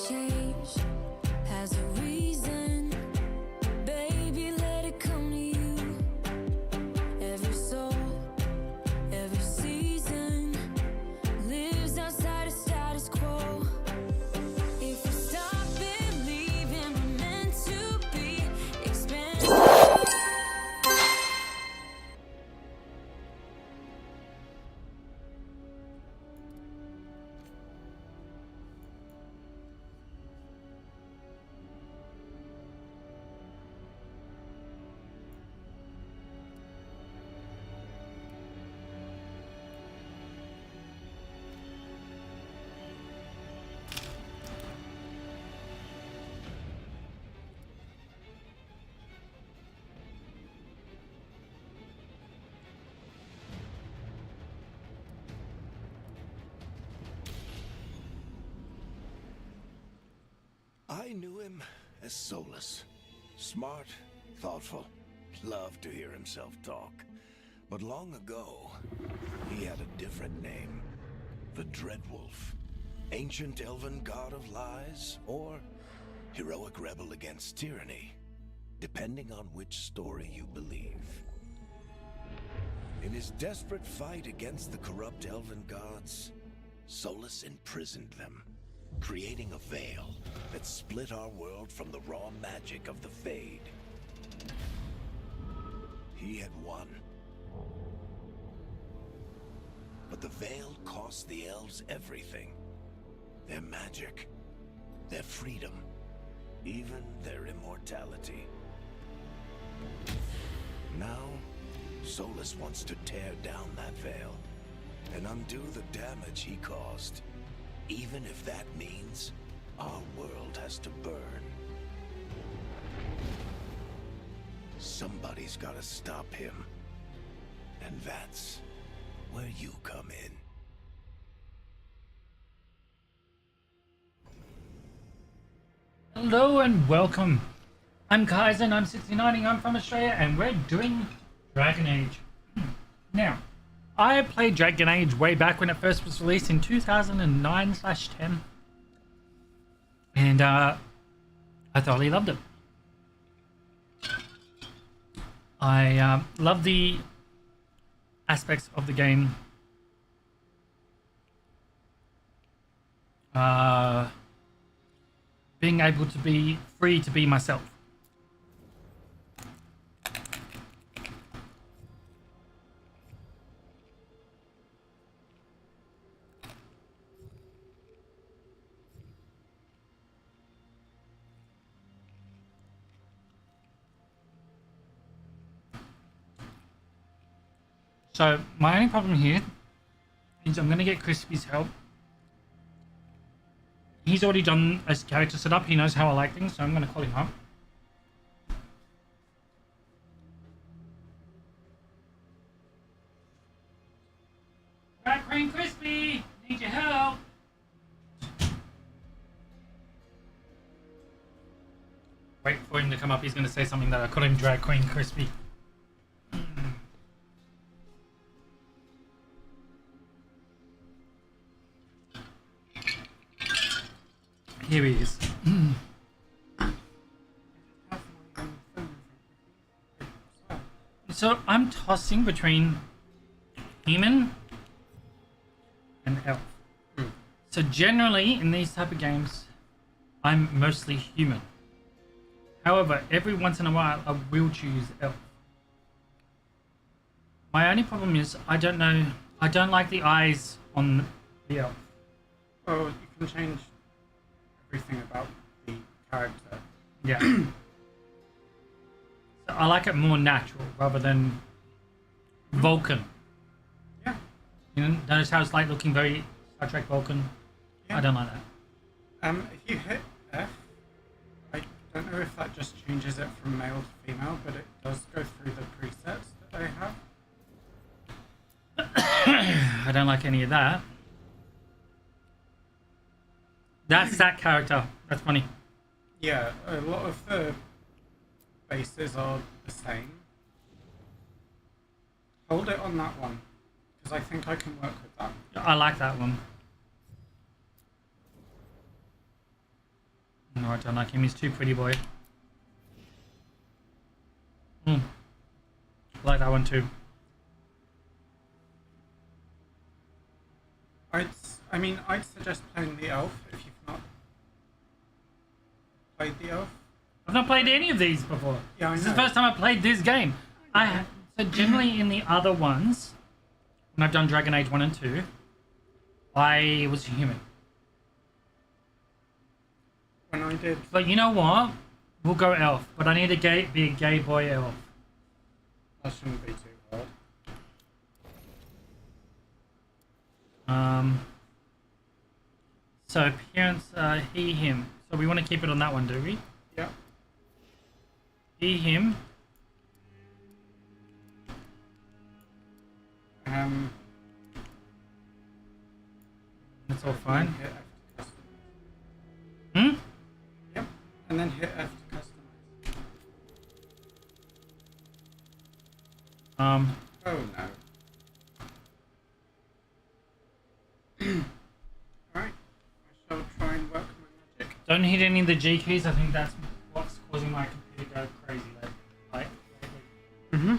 change has a reason. Baby, let it come to you. Every soul, every season lives outside of status quo. If we stop believing we're meant to be expensive. I knew him as Solus. Smart, thoughtful, loved to hear himself talk. But long ago, he had a different name. The Dreadwolf. Ancient elven god of lies, or heroic rebel against tyranny, depending on which story you believe. In his desperate fight against the corrupt elven gods, Solus imprisoned them, creating a veil that split our world from the raw magic of the Fade. He had won. But the veil cost the elves everything. Their magic, their freedom, even their immortality. Now, Solus wants to tear down that veil and undo the damage he caused. Even if that means our world has to burn. Somebody's gotta stop him. And that's where you come in. Hello and welcome. I'm Kaizen, I'm 69, I'm from Australia, and we're doing Dragon Age. Now, I played Dragon Age way back when it first was released in 2009/10. And I thoroughly loved it. I love the aspects of the game. Being able to be free to be myself. So, my only problem here is I'm going to get Crispy's help. He's already done a character setup, he knows how I like things, so I'm going to call him up. Drag Queen Crispy! Need your help! Wait for him to come up, he's going to say something that I call him Drag Queen Crispy. Here he is. So I'm tossing between human and elf. So generally in these type of games, I'm mostly human. However, every once in a while I will choose elf. My only problem is I don't like the eyes on the elf. Oh, you can change everything about the character. Yeah. So I like it more natural rather than Vulcan. Yeah. You know, notice how it's like looking very Star Trek Vulcan? Yeah. I don't like that. If you hit F, I don't know if that just changes it from male to female, but it does go through the presets that they have. I don't like any of that. That's that character. That's funny. Yeah, a lot of the bases are the same. Hold it on that one, because I think I can work with that. I like that one. No, I don't like him. He's too pretty boy. I like that one too. I'd suggest playing the elf if you've not played the elf. I've not played any of these before. Yeah, I This is know. the first time I played this game. So generally in the other ones, when I've done Dragon Age 1 and 2, I was a human. When I did, But you know what? We'll go elf. But I need to be a gay boy elf. that shouldn't be too hard. So appearance, he, him. So we want to keep it on that one, do we? Yeah. He, him. That's all fine. Hit F to customize. Hmm? Yep. And then hit F to customize. Oh no. Alright. I shall try and work my magic. Don't hit any of the G keys. I think that's what's causing my computer to go crazy. Like, Mm-hmm.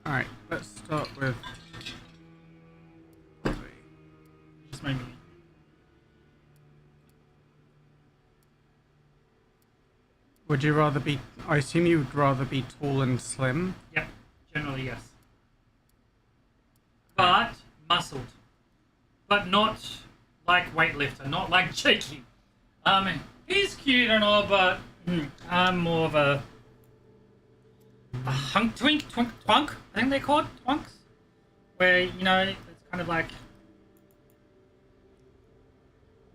Alright, let's start with just maybe. Would you rather be... I assume you would rather be tall and slim? Yep, generally yes. But muscled. But not like weightlifter, not like cheeky. He's cute and all, but I'm more of a twink, I think they're called twunks. Where, you know, it's kind of like...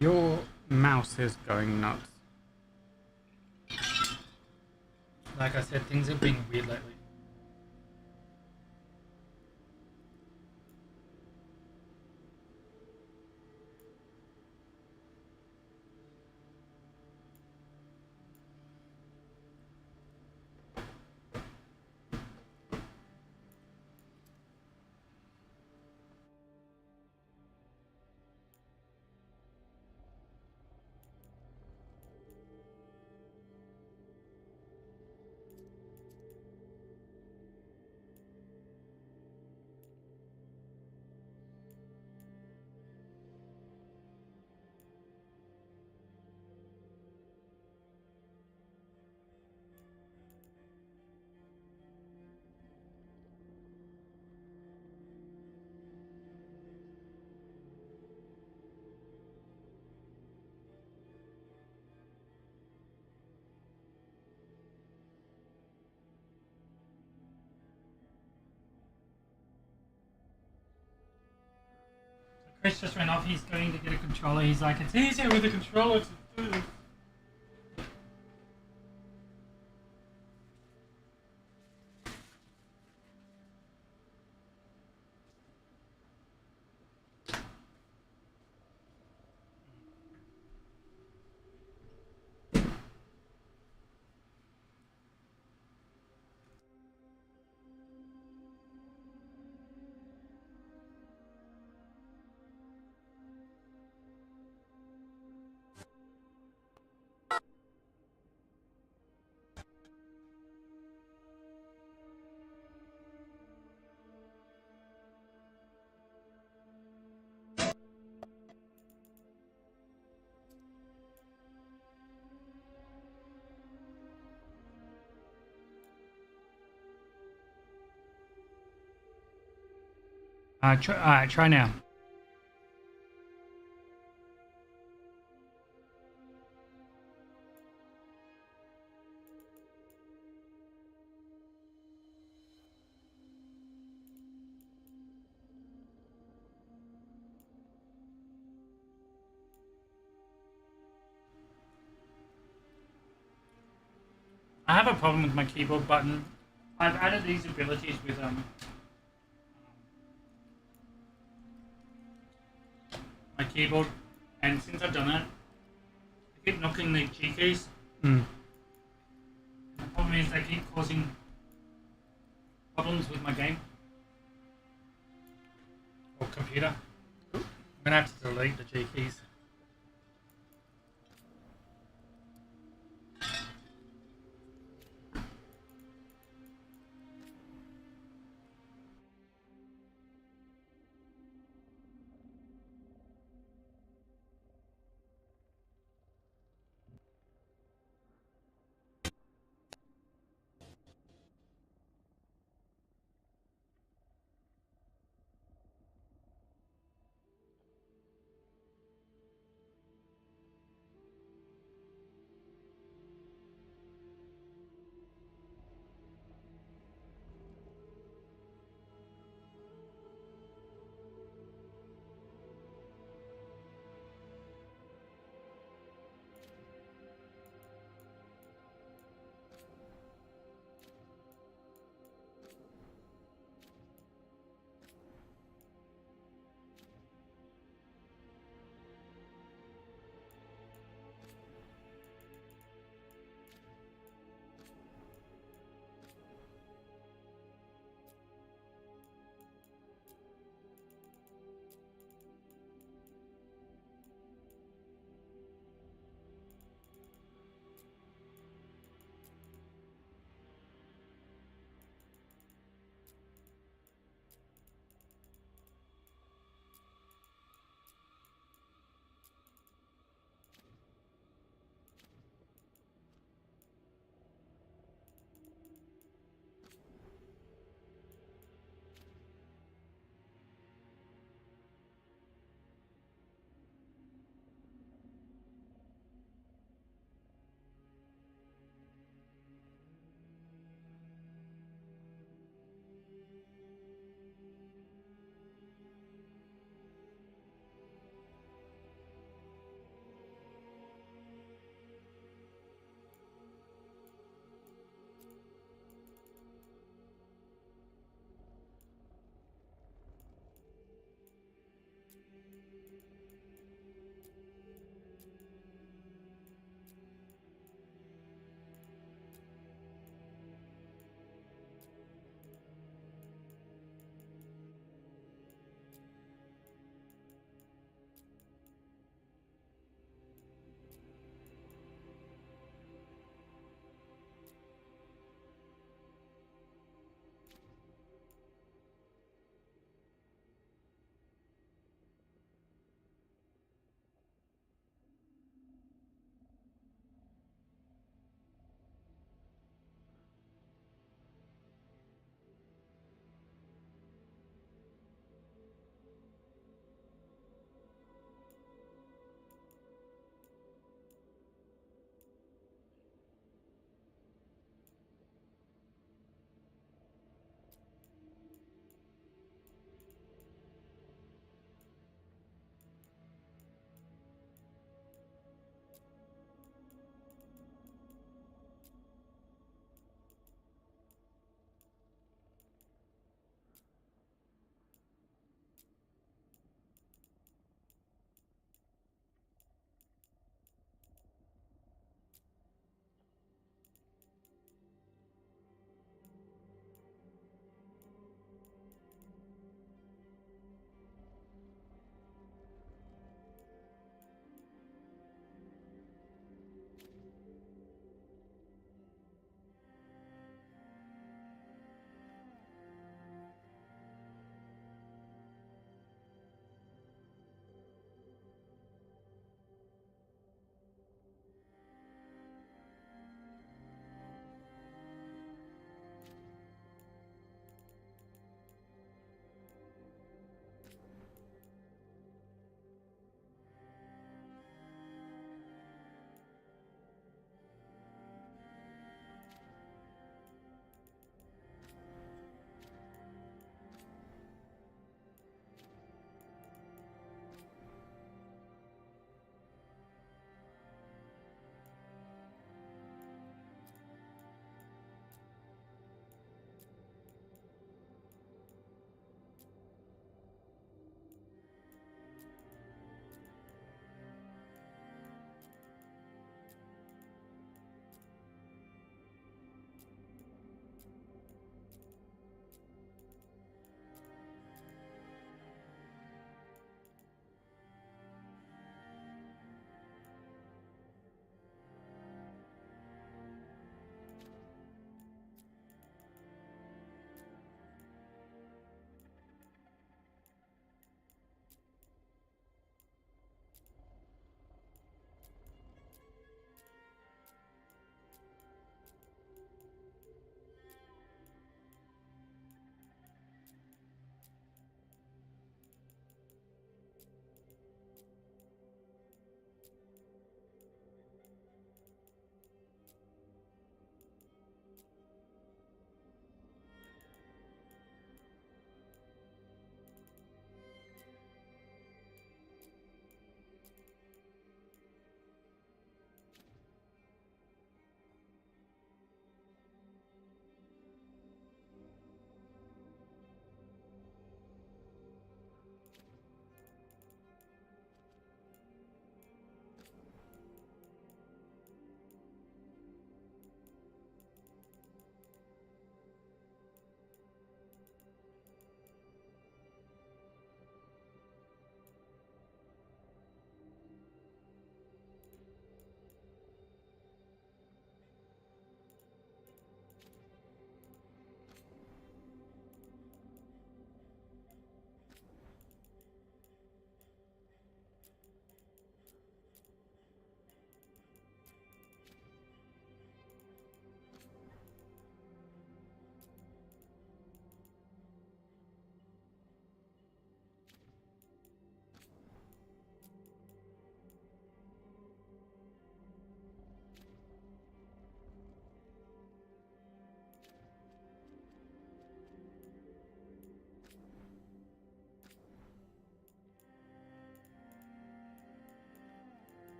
Your mouse is going nuts. Like I said, things have been weird lately. Chris just ran off. He's going to get a controller. He's like, it's easier with a controller to do. Try now. I have a problem with my keyboard button. I've added these abilities with my keyboard, and since I've done that, I keep knocking the G keys. The problem is they keep causing problems with my game or computer. I'm gonna have to delete the G keys.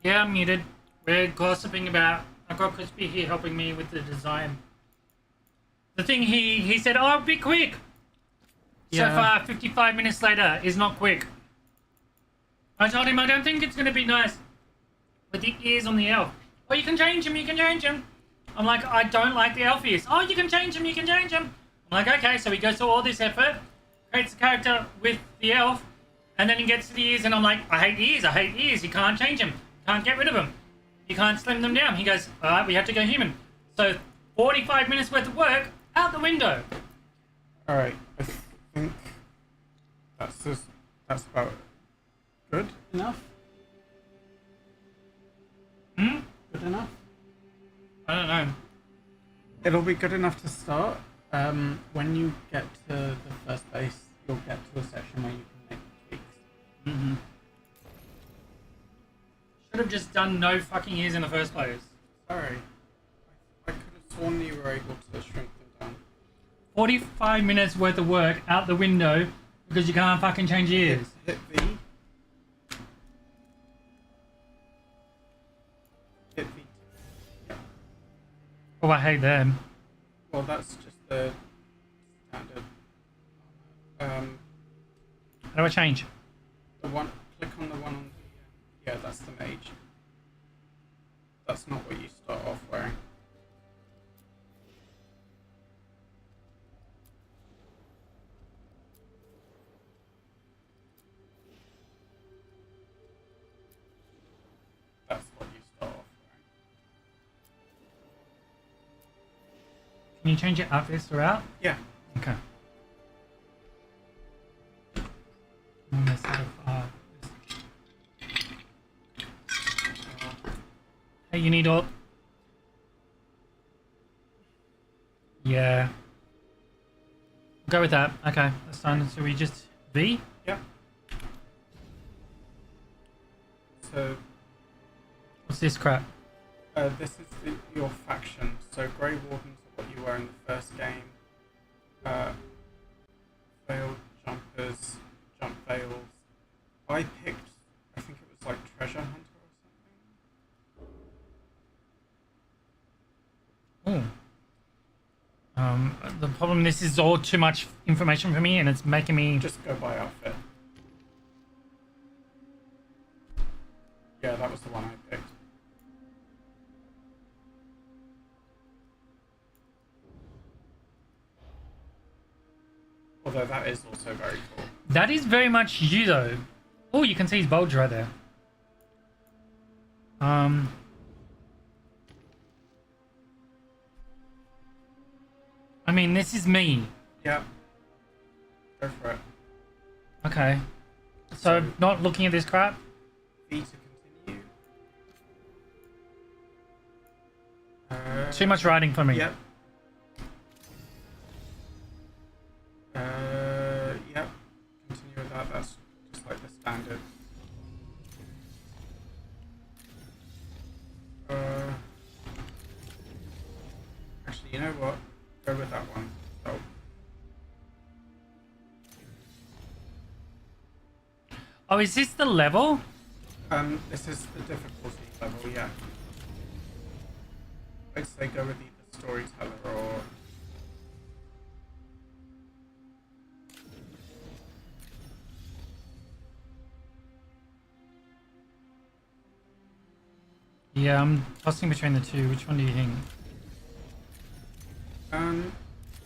Yeah, I'm muted. We're gossiping about. I've got Crispy here helping me with the design. The thing he said, oh, be quick. So Yeah. far, 55 minutes later is not quick. I told him I don't think it's going to be nice with the ears on the elf. Oh, you can change him, you can change him. I'm like, I don't like the elf ears. Oh, you can change him, you can change him. I'm like, okay, so he goes through all this effort, creates a character with the elf, and then he gets to the ears, and I'm like, I hate ears, I hate ears. You can't change him. Can't get rid of them. You can't slim them down. He goes, all right, we have to go human. So 45 minutes worth of work out the window. All right. I think that's about good enough. Hmm? Good enough. I don't know. It'll be good enough to start. When you get to the first base, you'll get to a section where you can make tweaks. Mm-hmm. Should have just done no fucking ears in the first place. Sorry. I could have sworn you were able to shrink them down. 45 minutes worth of work out the window because you can't fucking change ears. Hit V. Hit V. Yeah. Oh, I hate them. Well, that's just the standard. How do I change? The one. Click on the one on the. Yeah, that's the mage. That's not what you start off wearing. That's what you start off wearing. Can you change your outfits throughout? Yeah. Okay. I'm gonna sort of, hey, you need all. Yeah. Go with that. Okay, that's done. So we just V? Yep. So What's this crap? this is your faction. So Grey Wardens are what you were in the first game. Veiled jumpers, jump veils. I picked, I think it was like Treasure Hunter or something. The problem, this is all too much information for me and it's making me... Just go by outfit. Yeah, that was the one I picked. Although that is also very cool. That is very much you though. Oh, you can see his bulge right there. I mean, this is me. Yeah. Go for it. Okay. So, not looking at this crap? V to continue. Too much writing for me. Yep. Yep. Continue with that. That's just like the standard. Actually, you know what? Go with that one. So. Oh, is this the level? This is the difficulty level, yeah. I'd say go with either storyteller or. Yeah, I'm tossing between the two. Which one do you think?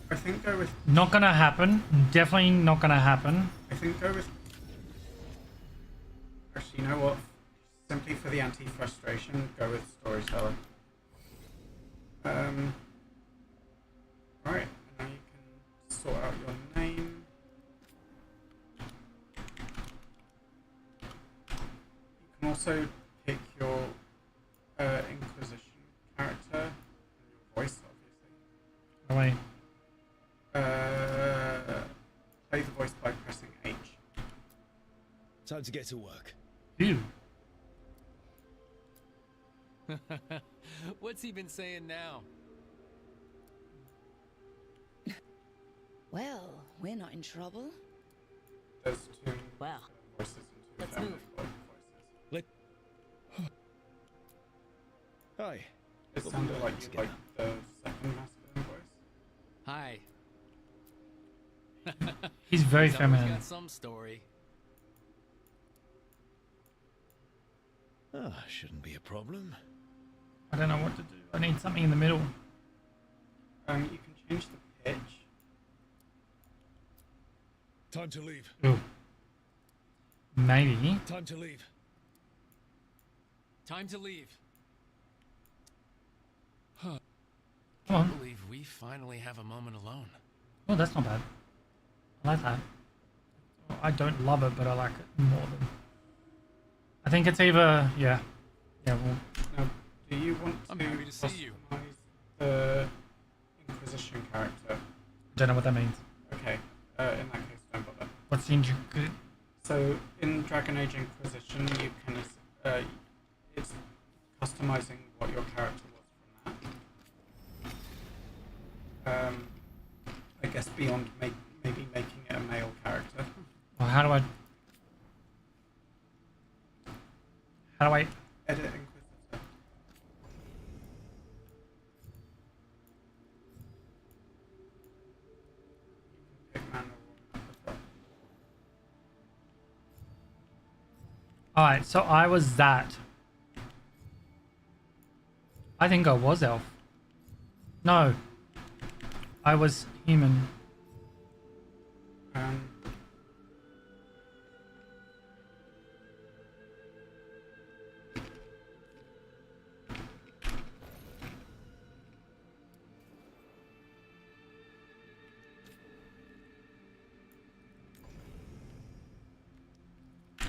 I think go with. Not gonna happen. Definitely not gonna happen. I think go with. Actually, you know what? Simply for the anti-frustration, go with storyteller. Right, now you can sort out your name. You can also pick your Inquisition character and your voice, obviously. Oh, wait. Play the voice by pressing H. Time to get to work. Ew. What's he been saying now? Well, we're not in trouble. There's two Well, voices and two let's family move. voices. Hi. It sounded like you like the second masculine voice. Hi. He's very He's always feminine. got some story. Ah, shouldn't be a problem. I don't know what to do. I need something in the middle. You can change the pitch. Time to leave. Ooh. Maybe. Time to leave. Time to leave. Come I on. believe we finally have a moment alone. Oh, that's not bad. I like that. I don't love it, but I like it more than... I think it's either... Yeah. Yeah, well... Now, do you want to I'm happy to see you. customize the Inquisition character? I don't know what that means. Okay, in that case, don't bother. What's the intricate... So, in Dragon Age Inquisition, you can, it's customizing what your character was from that. I guess beyond maybe making it a male character. Well, how do I... Edit Inquisitor. You can pick man or woman at the top. Alright, so I was that. I think I was elf. No. I was human.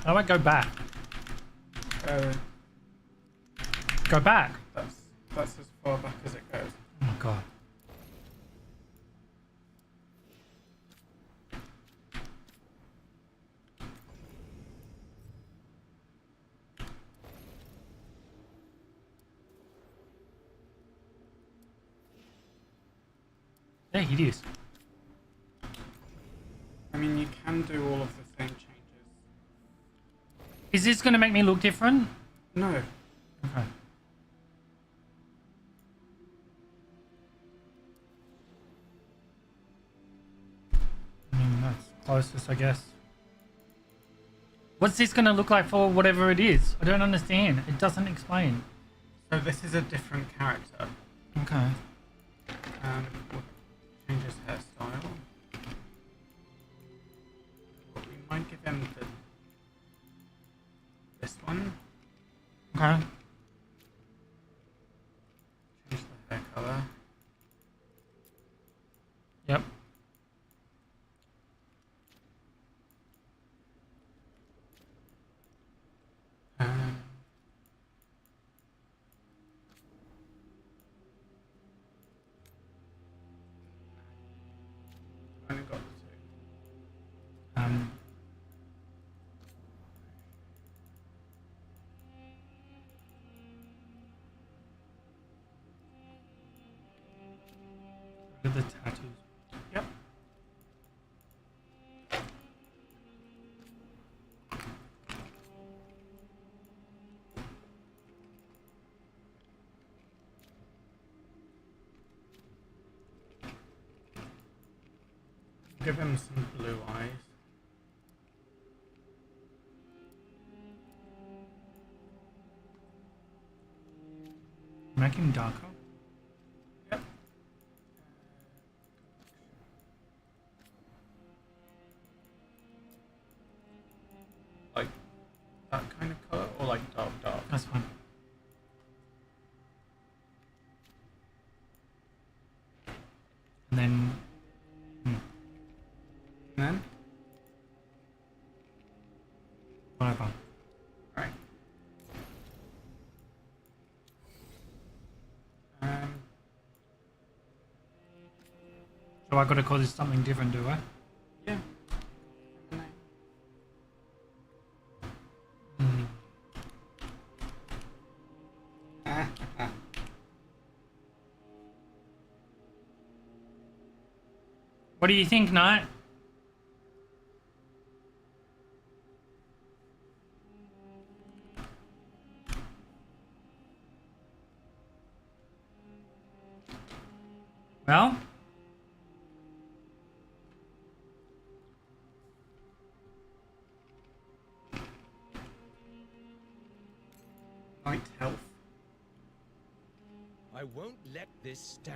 How do I go back? Go back? That's as far back as it goes. Oh my god. There it is. I mean, you can do all of the same changes. Is this going to make me look different? No. Okay. I mean, that's closest, I guess. What's this going to look like for whatever it is? I don't understand. It doesn't explain. So this is a different character. Okay. We'll change his hairstyle. But we might give him this one. Okay. Change the hair color. Yep. Only got two. Look at the tattoos. Yep. Give him some blue eyes. Make him darker. Yep. Like that kind of color, or like dark? That's fine. And then... And then, whatever. right. So I got to call this something different, do I? Yeah. Hmm. What do you think, Knight? Well, Light health. I won't let this stand.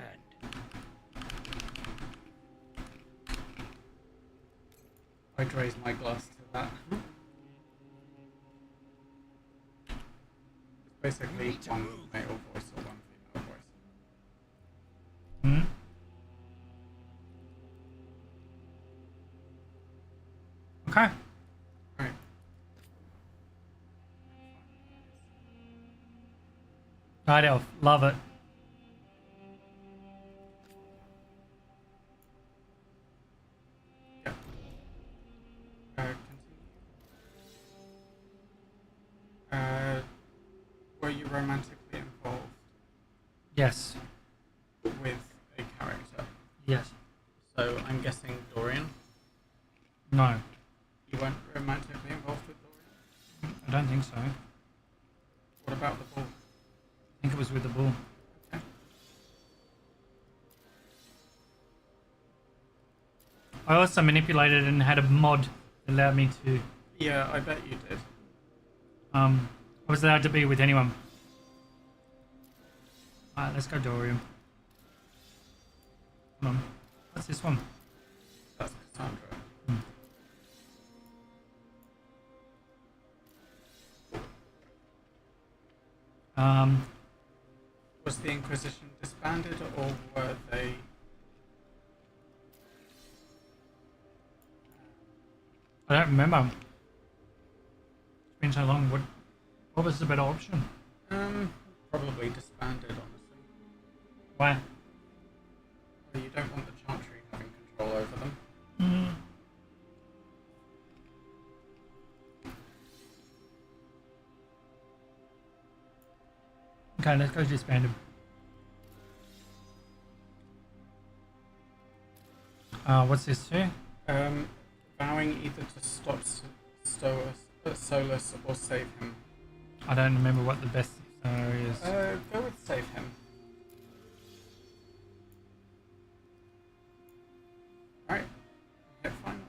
I'd raise my glass to that. It's basically need to one move. male voice or one female voice. hmm. Okay. Right. Night Elf. Love it. Yeah. Continue. Were you romantically involved Yes. with a character? Yes. So I'm guessing Dorian. No. You weren't romantically involved with Dorian? I don't think so. What about the bull? I think it was with the bull. Okay. I also manipulated and had a mod that allowed me to Yeah, I bet you did. I was allowed to be with anyone. Alright, let's go Dorian. Come on. What's this one? That's Cassandra. Was the Inquisition disbanded or were they... I don't remember. It's been so long. What was the better option? Probably disbanded, honestly. Why? Well, you don't want the Chantry having control over them. Mm. Okay, let's go disband him. What's this too? Vowing either to stop Solus or save him. I don't remember what the best scenario is. Go with save him. Alright. Hit final.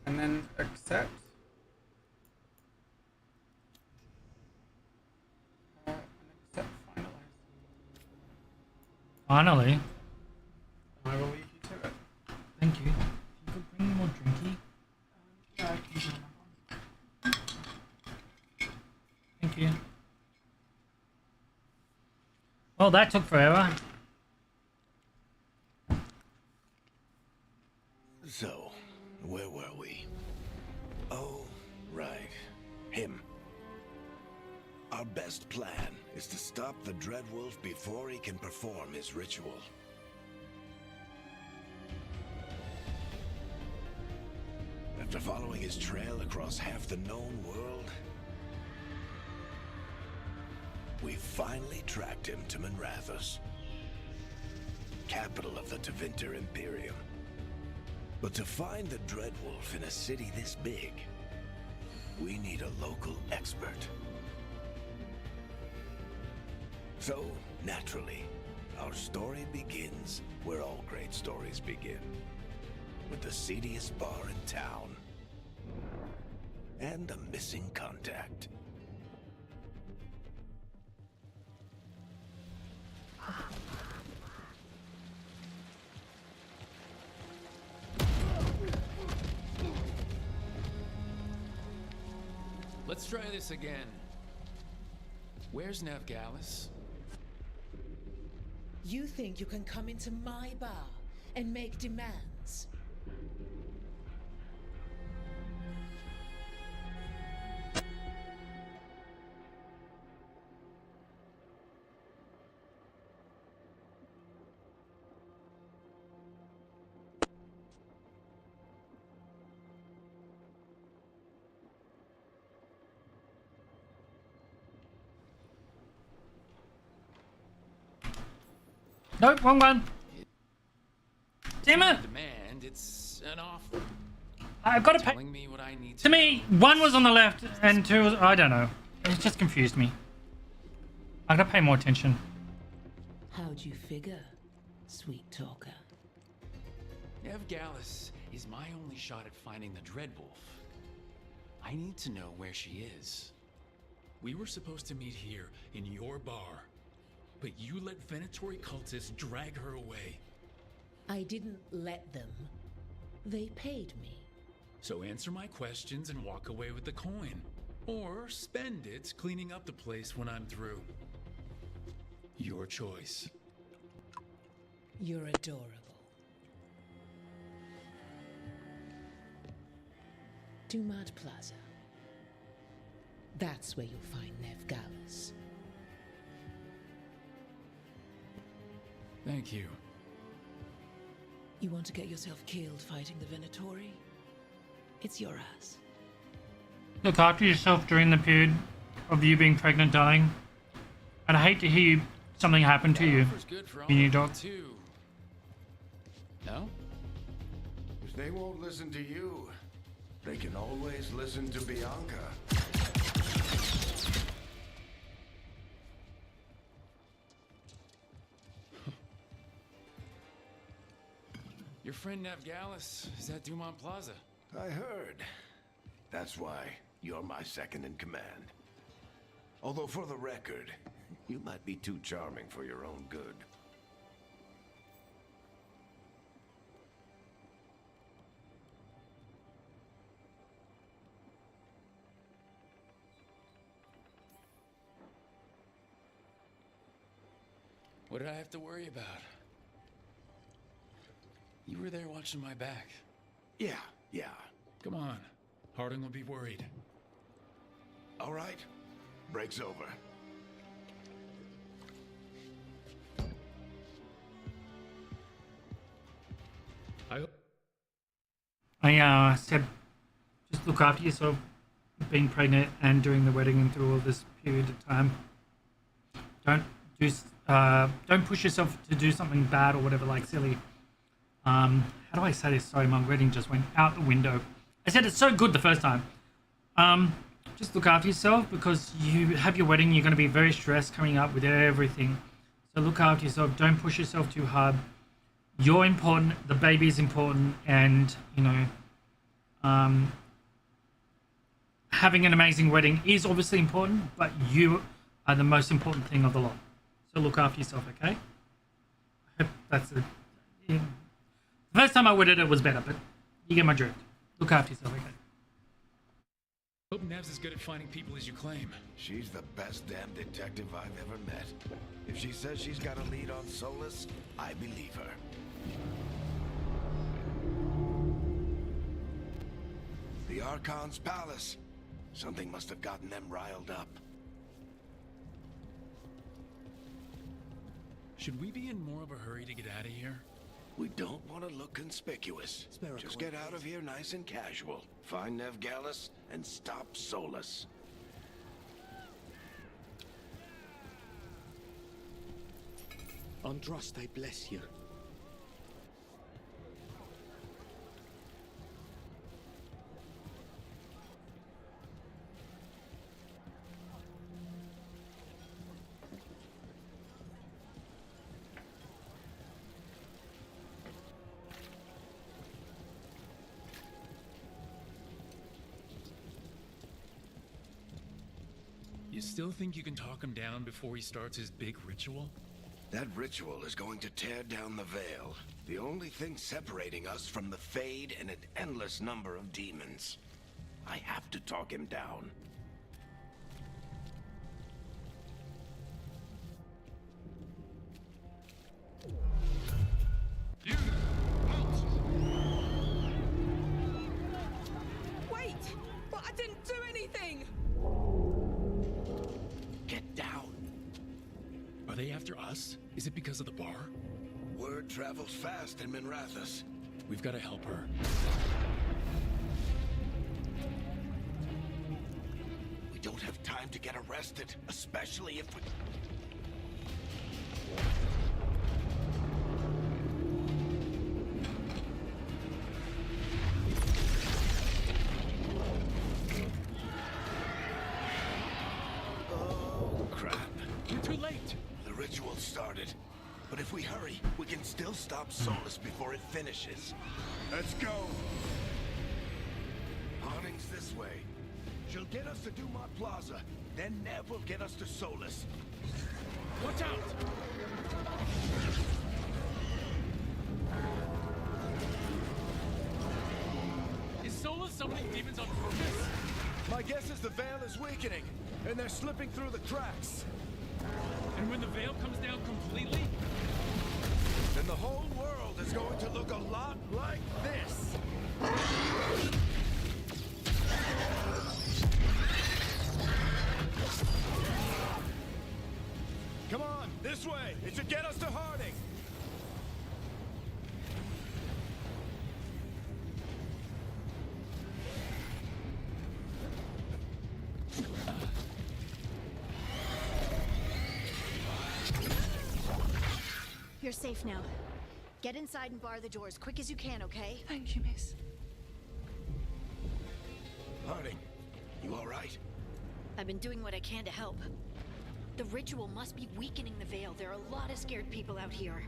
And then accept. And accept finalize. Finally. I will leave you to it. Thank you. You could bring me more drinky. Yeah, I can do that. Thank you. Well, that took forever. So, where were we? Oh, right. Him. Our best plan is to stop the Dreadwolf before he can perform his ritual. After following his trail across half the known world, we finally tracked him to Minrathous, capital of the Tevinter Imperium. But to find the Dreadwolf in a city this big, we need a local expert. So, naturally, our story begins where all great stories begin. With the seediest bar in town. And a missing contact. Let's try this again. Where's Navgalis? You think you can come into my bar and make demands? Nope, wrong one. Damn it! Demand, it's an offer. I've got to pay. Telling me what I need To me, one was on the left and two was... I don't know. It just confused me. I gotta pay more attention. How'd you figure, sweet talker? Nev Gallus is my only shot at finding the Dreadwolf. I need to know where she is. We were supposed to meet here in your bar, but you let Venatori cultists drag her away. I didn't let them. They paid me. So answer my questions and walk away with the coin. Or spend it cleaning up the place when I'm through. Your choice. You're adorable. Dumad Plaza. That's where you'll find Nev Gallus. Thank you. You want to get yourself killed fighting the Venatori? It's your ass. Look after yourself during the period of you being pregnant, darling. And I hate to hear something happen to you. Offer's good for all You need of dog. them, too. No? If they won't listen to you, they can always listen to Bianca. Your friend Nev Gallus is at Dumont Plaza. I heard. That's why you're my second in command. Although for the record, you might be too charming for your own good. What did I have to worry about? You were there watching my back. Yeah. Come on. Harding will be worried. All right. Break's over. I said, just look after yourself, being pregnant and during the wedding and through all this period of time. Don't push yourself to do something bad or whatever, like silly. How do I say this? Sorry, my wedding just went out the window. I said it's so good the first time. Just look after yourself because you have your wedding. You're going to be very stressed coming up with everything. So look after yourself. Don't push yourself too hard. You're important. The baby's important, and having an amazing wedding is obviously important, but you are the most important thing of the lot. So look after yourself, okay? I hope that's it. Yeah. The first time I worded it was better, but you get my drift. Look after yourself, okay? Hope Nev's as good at finding people as you claim. She's the best damn detective I've ever met. If she says she's got a lead on Solus, I believe her. The Archon's palace. Something must have gotten them riled up. Should we be in more of a hurry to get out of here? We don't want to look conspicuous. Just get out of here nice and casual. Find Nev Gallus and stop Solus. Andraste, I bless you. You still think you can talk him down before he starts his big ritual? That ritual is going to tear down the veil. The only thing separating us from the Fade and an endless number of demons. I have to talk him down. Wait! But I didn't do anything! Get down. Are they after us? Is it because of the bar? Word travels fast in Minrathous. We've got to help her. We don't have time to get arrested, especially if we... Oh, crap. We're too late. The ritual started, But if we hurry, we can still stop Solus before it finishes. Let's go. Harding's this way. She'll get us to Dumont Plaza. Then Nev will get us to Solus. Watch out! Is Solus summoning demons on purpose? My guess is the veil is weakening, and they're slipping through the cracks. And when the veil comes down completely? Then the whole world is going to look a lot like this. Come on, this way. It should get us to Harding. You're safe now. Get inside and bar the doors quick as you can, okay? Thank you, miss. Harding, you all right? I've been doing what I can to help. The ritual must be weakening the veil. There are a lot of scared people out here.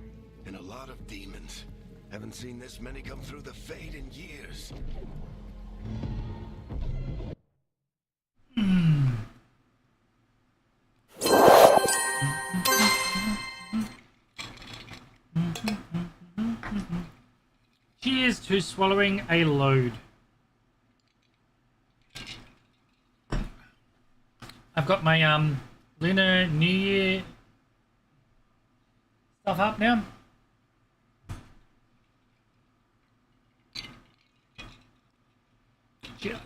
And a lot of demons. Haven't seen this many come through the Fade in years. Cheers to swallowing a load. I've got my Lunar New Year stuff up now. Cheers.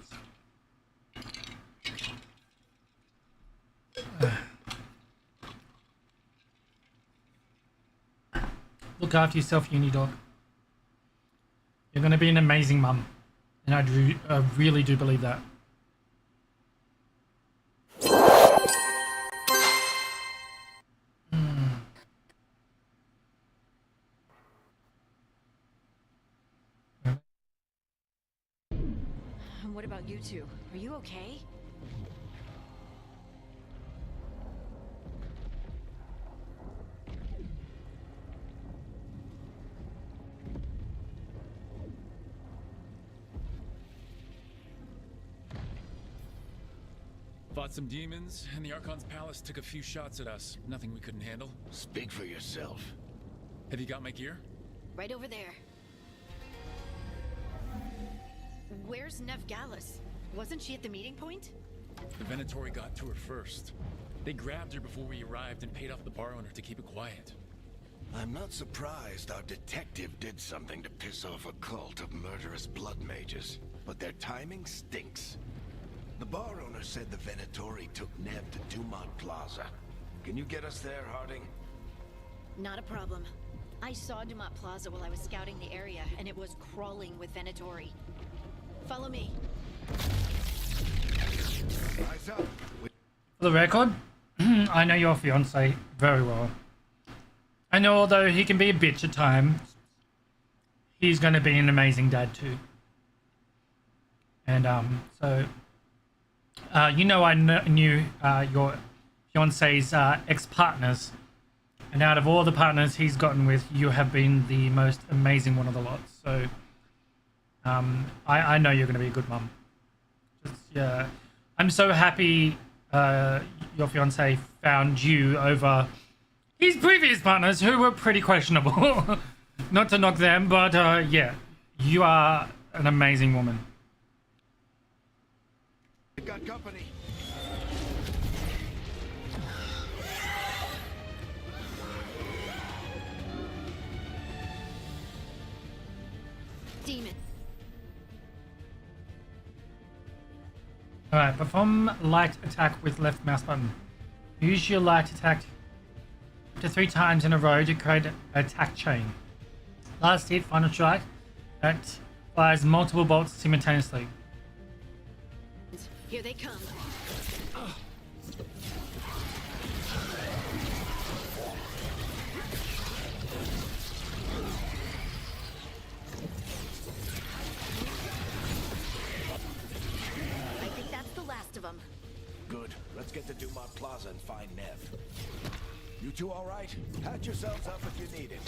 Look after yourself, Unidog. You're going to be an amazing mum. And I really do believe that. What about you two? Are you okay? Fought some demons, and the Archon's palace took a few shots at us. Nothing we couldn't handle. Speak for yourself. Have you got my gear? Right over there. Where's Nev Gallus? Wasn't she at the meeting point? The Venatori got to her first. They grabbed her before we arrived and paid off the bar owner to keep it quiet. I'm not surprised our detective did something to piss off a cult of murderous blood mages, but their timing stinks. The bar owner said the Venatori took Nev to Dumont Plaza. Can you get us there, Harding? Not a problem. I saw Dumont Plaza while I was scouting the area, and it was crawling with Venatori. Follow me. Eyes up. For the record, I know your fiance very well. I know although he can be a bitch at times, he's going to be an amazing dad too. And you know I knew your fiance's ex-partners. And out of all the partners he's gotten with, you have been the most amazing one of the lot. So I know you're going to be a good mum. Yeah, I'm so happy your fiance found you over his previous partners who were pretty questionable. Not to knock them, but yeah, you are an amazing woman. Got company. Demon. Alright, perform light attack with left mouse button. Use your light attack up to 3 times in a row to create an attack chain. Last hit, final strike. That fires multiple bolts simultaneously. Here they come. I think that's the last of them. Good. Let's get to Dumont Plaza and find Nev. You two all right? Patch yourselves up if you need it.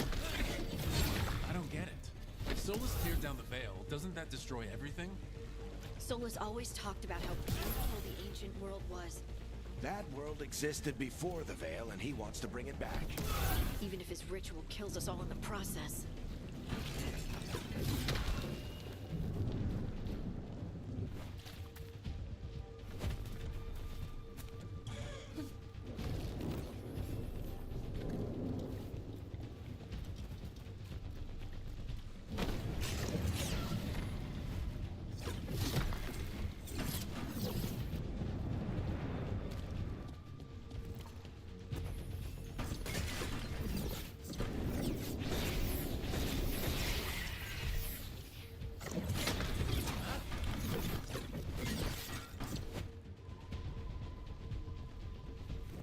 I don't get it. If Solus teared down the veil, doesn't that destroy everything? Solus always talked about how beautiful the ancient world was, That world existed before the veil, and he wants to bring it back. even if his ritual kills us all in the process.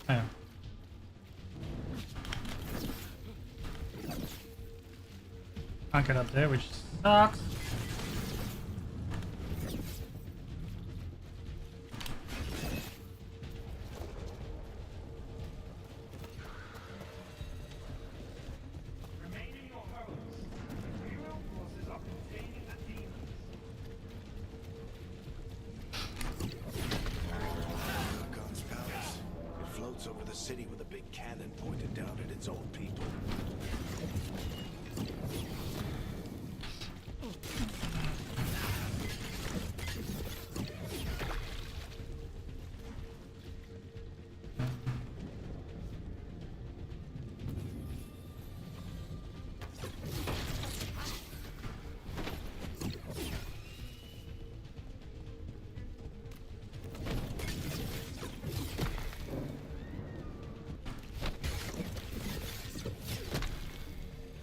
Yeah. Can't get up there, which sucks. Khan's palace. It floats over the city with a big cannon pointed down at its own people.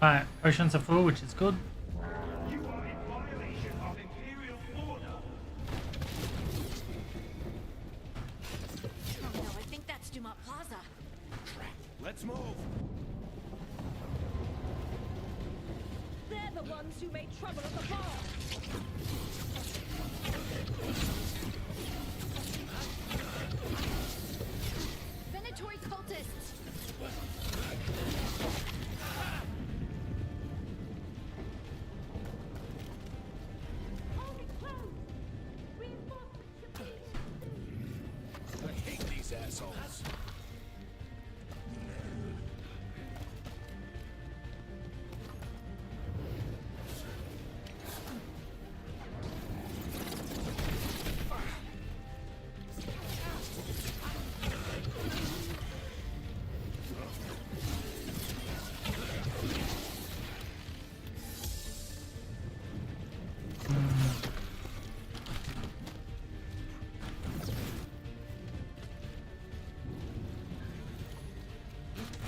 Alright, oceans are full, which is good. You are in violation of Imperial order. Oh no, I think that's Dumont Plaza. Let's move. They're the ones who made trouble at the bar. Venatory cultists! Hold it close. Reinforcements should be. I hate these assholes.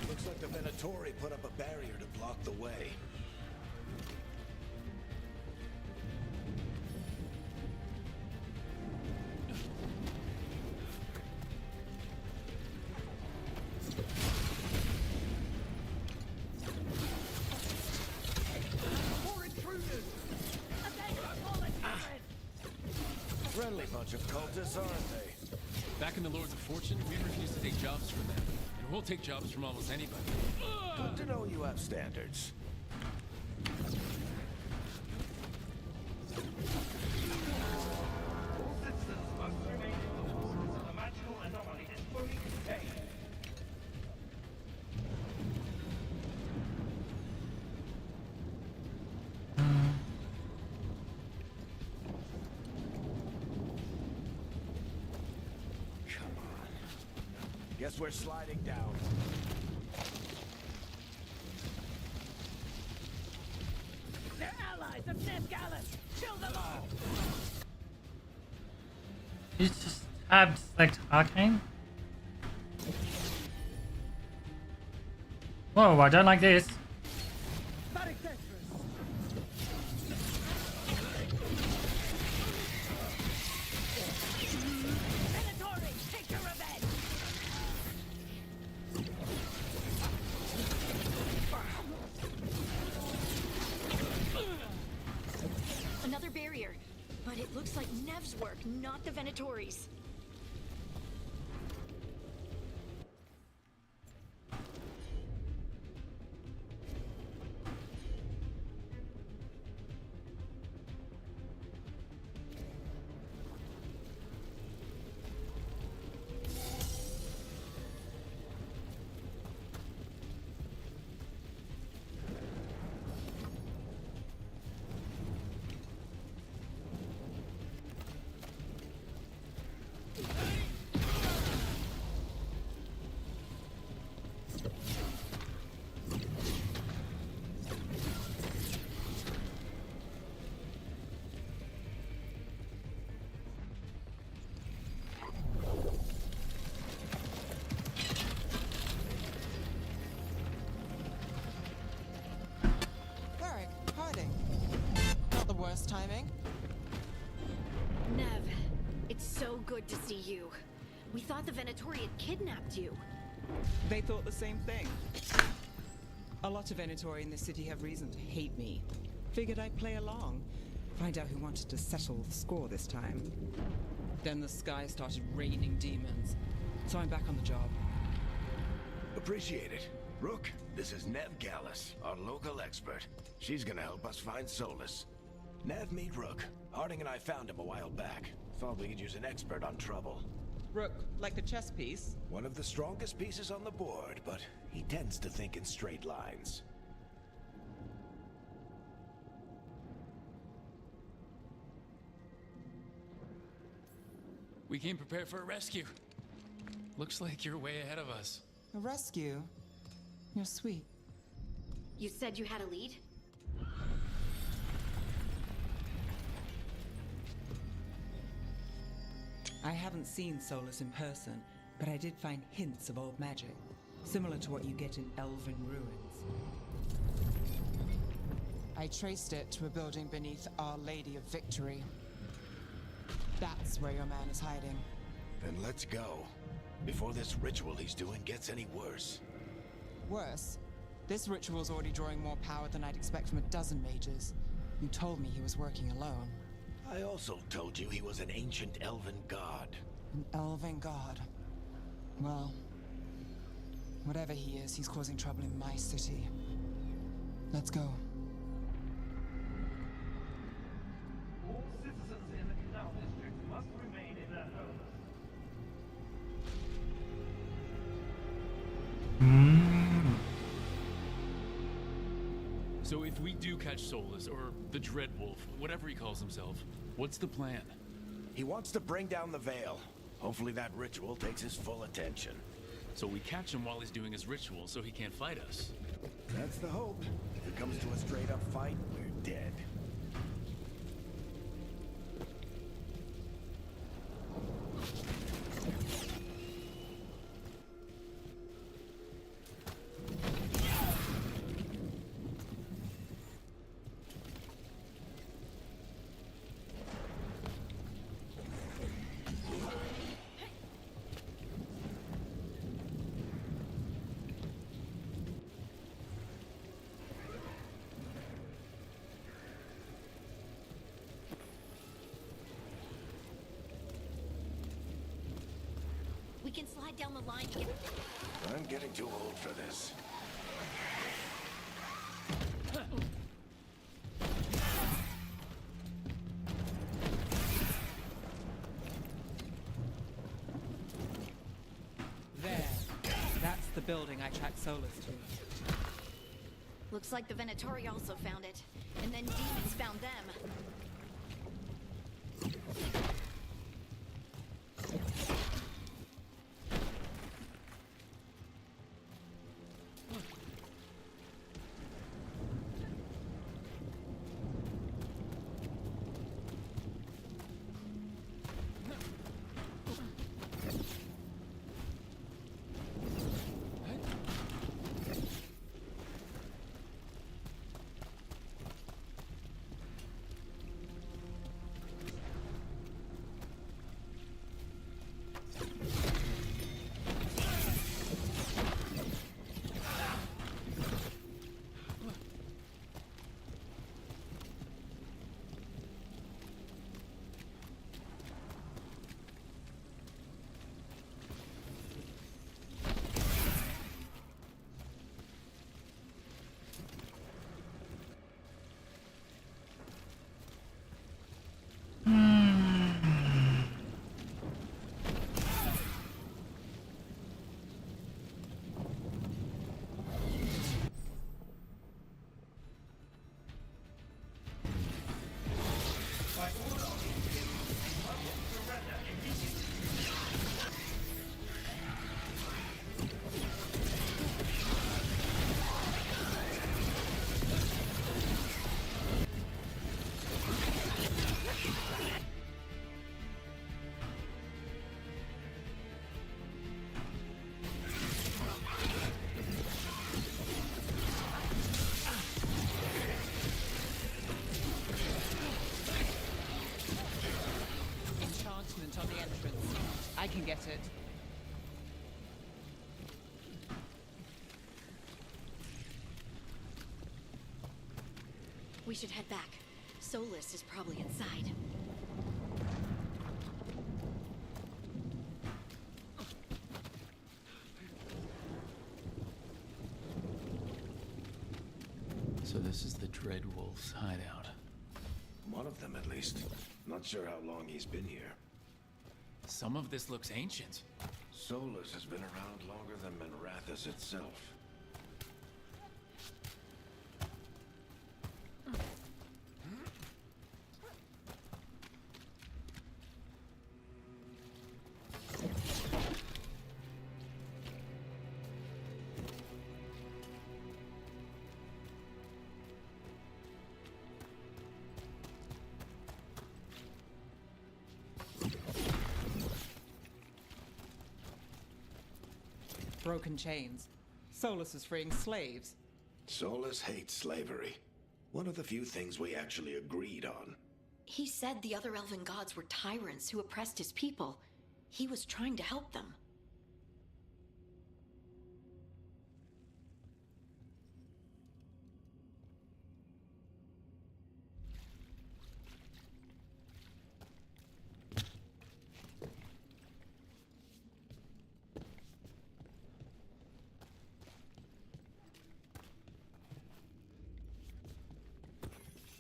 Looks like the Venatori put up a barrier to block the way. More intruders. And they all intruders. Friendly bunch of cultists, aren't they? Back in the Lords of Fortune, we refuse to take jobs from them. And we'll take jobs from almost anybody. Good to know you have standards. Come on. Guess we're sliding down. They're allies of Ned Gallus. Kill them all. You just have select arcane. Whoa, I don't like this. Venatori, take your revenge. Another barrier. But it looks like Nev's work, not the Venatori's. Just timing. Nev, it's so good to see you. We thought the Venatori had kidnapped you. They thought the same thing. A lot of Venatori in this city have reason to hate me. Figured I'd play along. Find out who wanted to settle the score this time. Then the sky started raining demons. So I'm back on the job. Appreciate it. Rook, this is Nev Gallus, our local expert. She's gonna help us find Solus. Nev, meet Rook. Harding and I found him a while back. Thought we could use an expert on trouble. Rook, like the chess piece? One of the strongest pieces on the board, but he tends to think in straight lines. We came prepared for a rescue. Looks like you're way ahead of us. A rescue? You're sweet. You said you had a lead? I haven't seen Solus in person, but I did find hints of old magic, similar to what you get in elven ruins. I traced it to a building beneath Our Lady of Victory. That's where your man is hiding. Then let's go. Before this ritual he's doing gets any worse. Worse, this ritual's already drawing more power than I'd expect from a dozen mages. You told me he was working alone. I also told you he was an ancient elven god. An elven god. Well, whatever he is, he's causing trouble in my city. Let's go. All citizens in the Canal District must remain in their homes. So if we do catch Solus, or the Dreadwolf, whatever he calls himself, what's the plan? He wants to bring down the veil. Hopefully that ritual takes his full attention. So we catch him while he's doing his ritual so he can't fight us. That's the hope. If it comes to a straight-up fight, we're dead. We can slide down the line to get... I'm getting too old for this. There. That's the building I tracked Solus to. Looks like the Venatori also found it. And then demons found them. can get it. We should head back. Solus is probably inside. So this is the Dreadwolf's hideout. One of them, at least. Not sure how long he's been here. Some of this looks ancient. Solus has been around longer than Manrathus itself. Broken chains. Solus is freeing slaves. Solus hates slavery. One of the few things we actually agreed on. He said the other elven gods were tyrants who oppressed his people. He was trying to help them.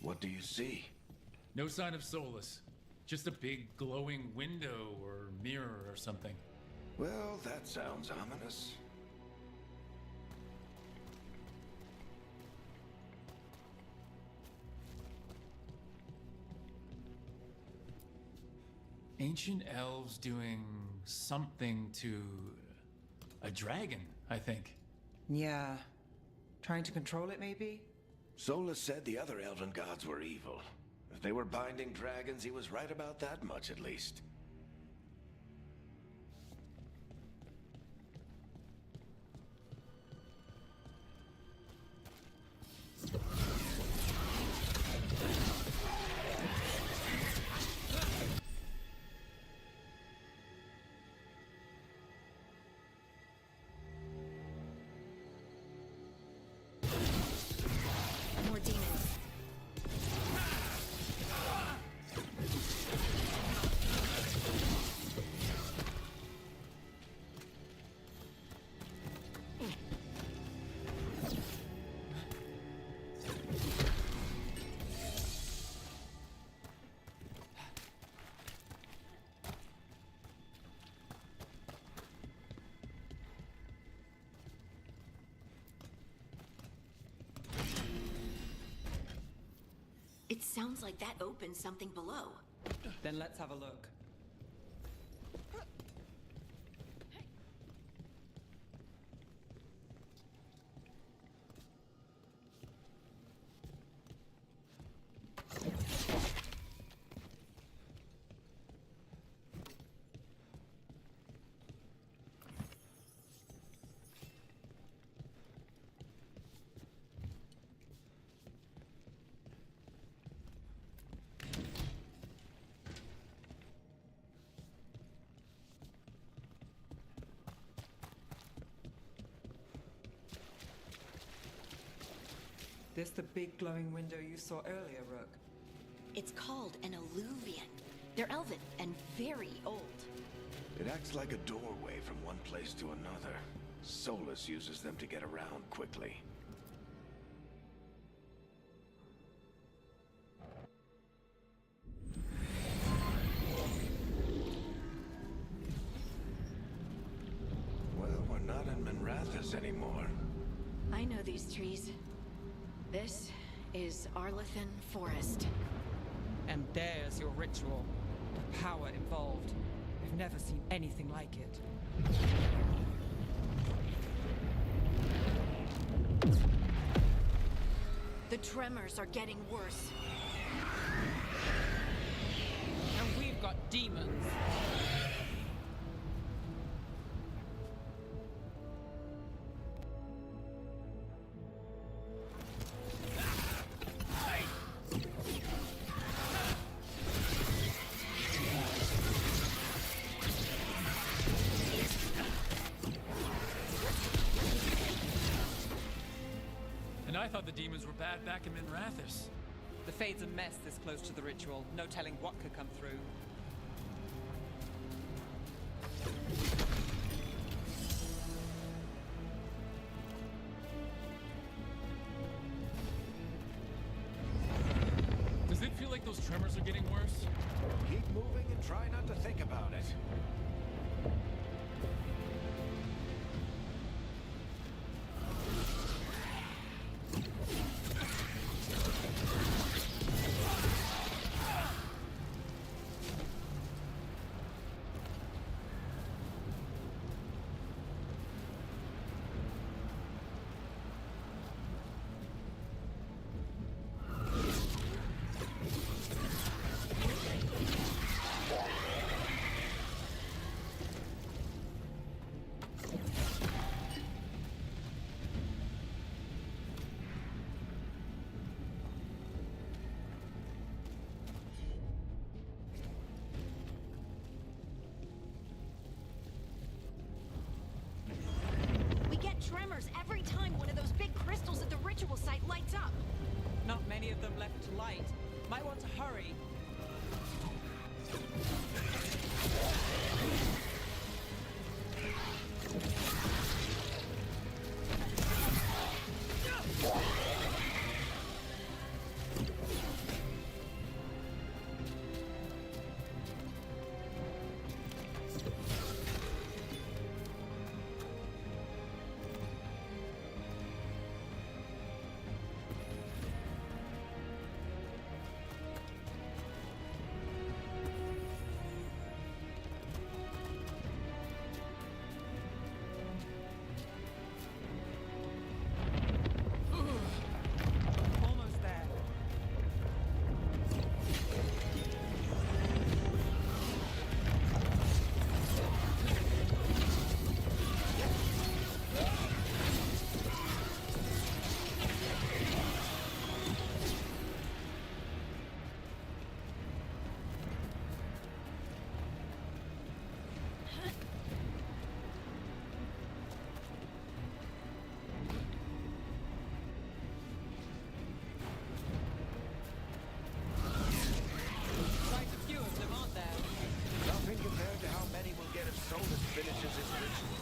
What do you see? No sign of Solus. Just a big glowing window or mirror or something. Well, that sounds ominous. Ancient elves doing something to a dragon, I think. Yeah. Trying to control it, maybe? Solus said the other elven gods were evil. If they were binding dragons, he was right about that much, at least. More demons. It sounds like that opened something below. Then let's have a look. This the big glowing window you saw earlier, Rook? It's called an alluvian. They're elven and very old. It acts like a doorway from one place to another. Solus uses them to get around quickly. Well, we're not in Manrathus anymore. I know these trees. This is Arlethan Forest. And there's your ritual. The power involved. I've never seen anything like it. The tremors are getting worse. And we've got demons. And I thought the demons were bad back in Minrathis. The Fade's a mess this close to the ritual. No telling what could come through. Does it feel like those tremors are getting worse? Keep moving and try not to think about it. Tremors every time one of those big crystals at the ritual site lights up. Not many of them left to light. Might want to hurry. Almost there. Quite a few of them, aren't there? Nothing compared to how many we'll get if Solus finishes his ritual.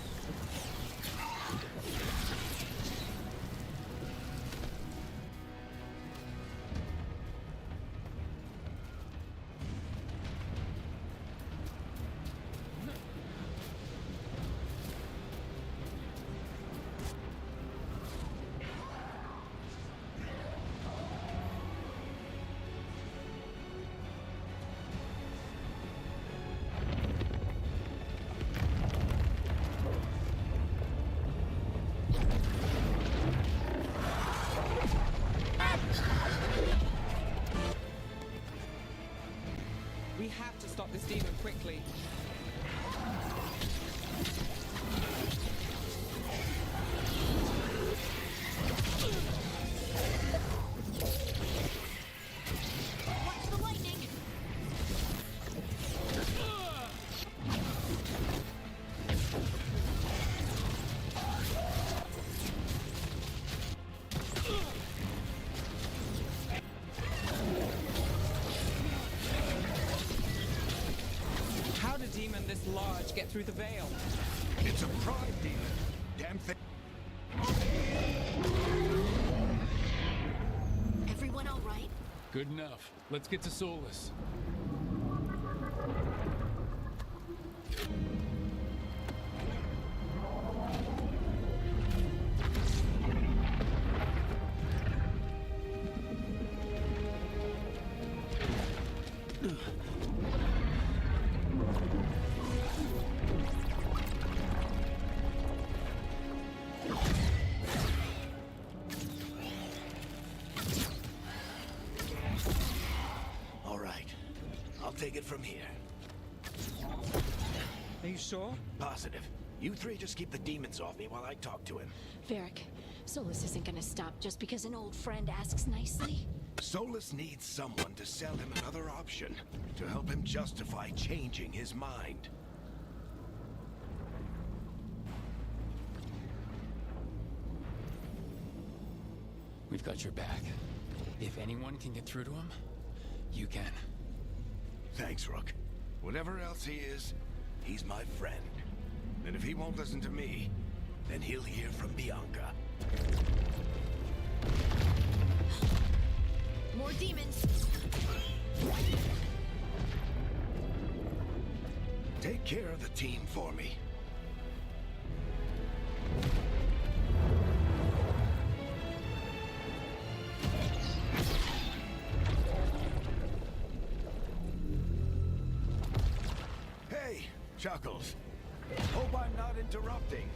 We have to stop this demon quickly. Watch the lightning. How'd a demon this large get through the veil? It's a pride demon. Damn thing. Everyone all right? Good enough. Let's get to Solus. All right. I'll take it from here. Are you sure? Positive. You three just keep the demons off me while I talk to him. Varric, Solus isn't gonna stop just because an old friend asks nicely. Solus needs someone to sell him another option, to help him justify changing his mind. We've got your back. If anyone can get through to him, you can. Thanks, Rook. Whatever else he is, he's my friend. And if he won't listen to me, then he'll hear from Bianca. More demons. Take care of the team for me. Hey, Chuckles. Hope I'm not interrupting.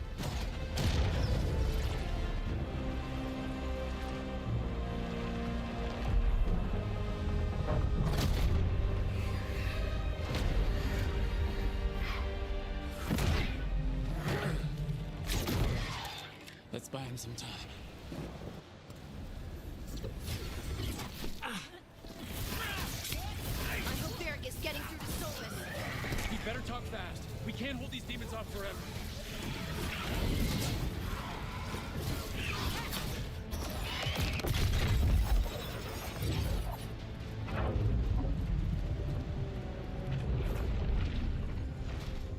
Let's buy him some time. I hope Varric is getting through to Solus. You better talk fast. We can't hold these demons off forever.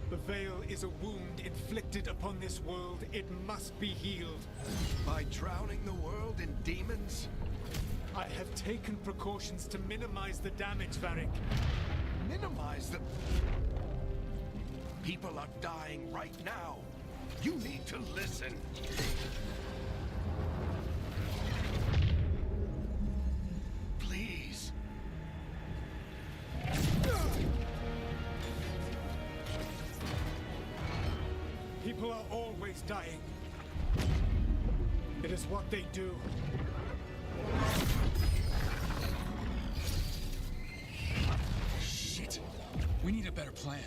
The veil is a wound inflicted upon this world. It must be healed. By drowning the world in demons? I have taken precautions to minimize the damage, Varric. Minimize the... People are dying right now. You need to listen. Please. People are always dying. It is what they do. Shit. We need a better plan.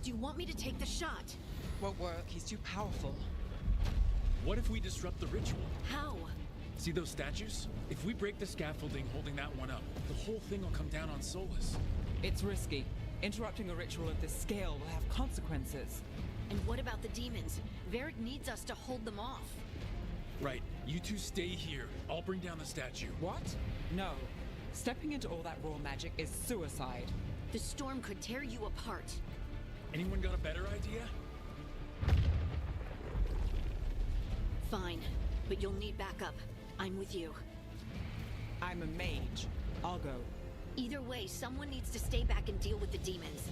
Do you want me to take the shot? Won't work. He's too powerful. What if we disrupt the ritual? How? See those statues? If we break the scaffolding holding that one up, the whole thing will come down on Solus. It's risky. Interrupting a ritual of this scale will have consequences. And what about the demons? Varric needs us to hold them off. Right. You two stay here. I'll bring down the statue. What? No. Stepping into all that raw magic is suicide. The storm could tear you apart. Anyone got a better idea? Fine, but you'll need backup. I'm with you. I'm a mage. I'll go. Either way, someone needs to stay back and deal with the demons.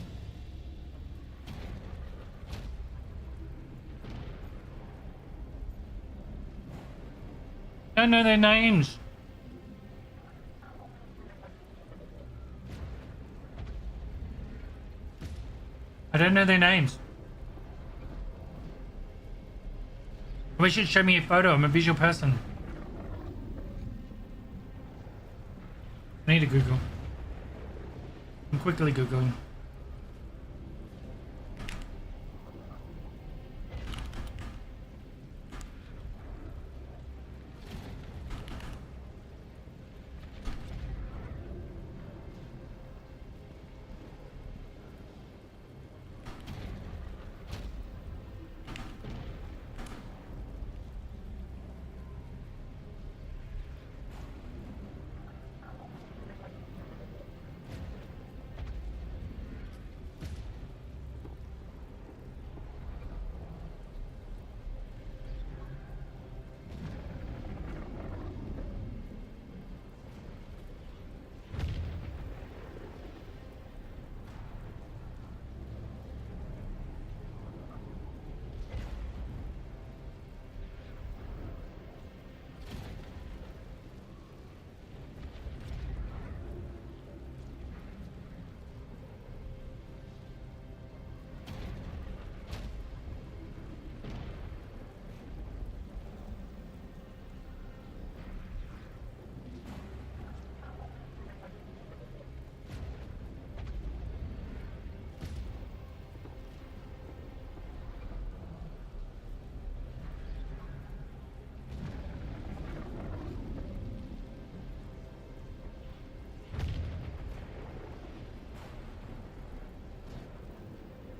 Don't know their names. I don't know their names. I wish you'd show me a photo. I'm a visual person. I need to Google. I'm quickly Googling.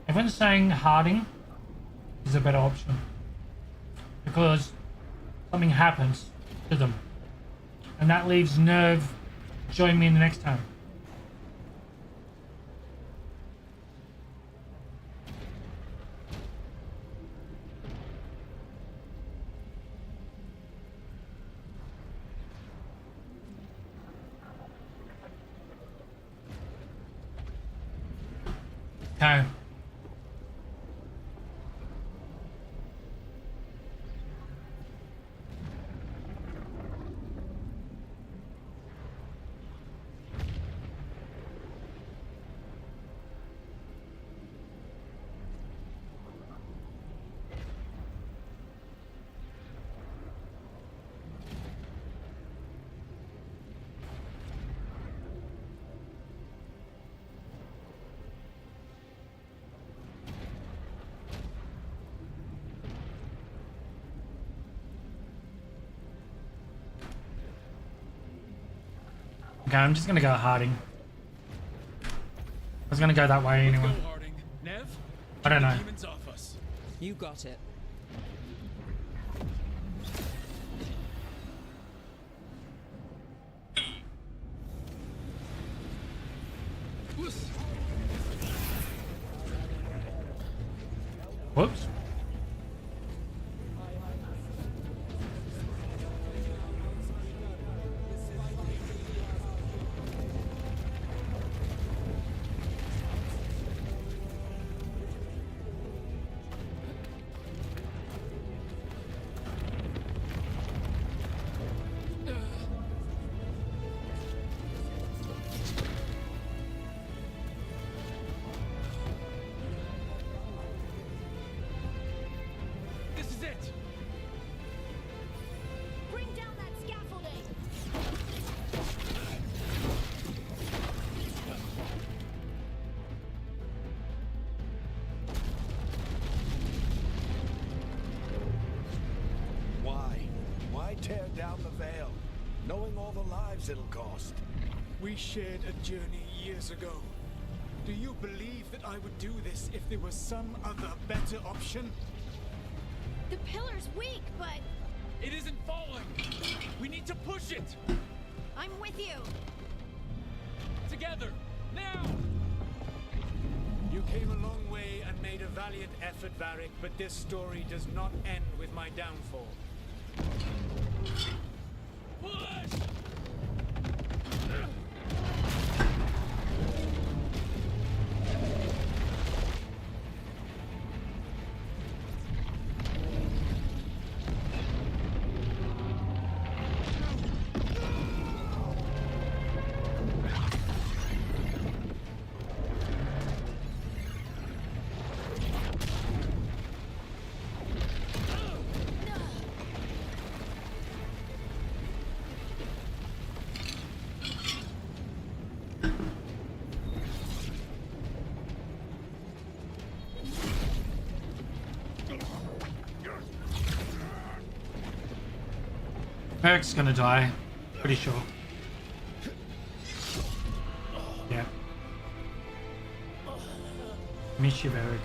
Everyone's saying Harding is a better option because something happens to them And that leaves Nerve. Join me in the next time. Okay. Okay, I'm just gonna go Harding. I was gonna go that way anyway. Let's go, Harding. Nev, I don't keep the know. demons off us. You got it. Whoops. This is it. Bring down that scaffolding! Why? Why tear down the veil, knowing all the lives it'll cost? We shared a journey years ago. Do you believe that I would do this if there was some other better option? The pillar's weak, but It isn't falling. We need to push it. I'm with you. Together. Now. You came a long way and made a valiant effort, Varric, but this story does not end with my downfall. Push. Eric's gonna die. Pretty sure. Yeah. Miss you, Eric.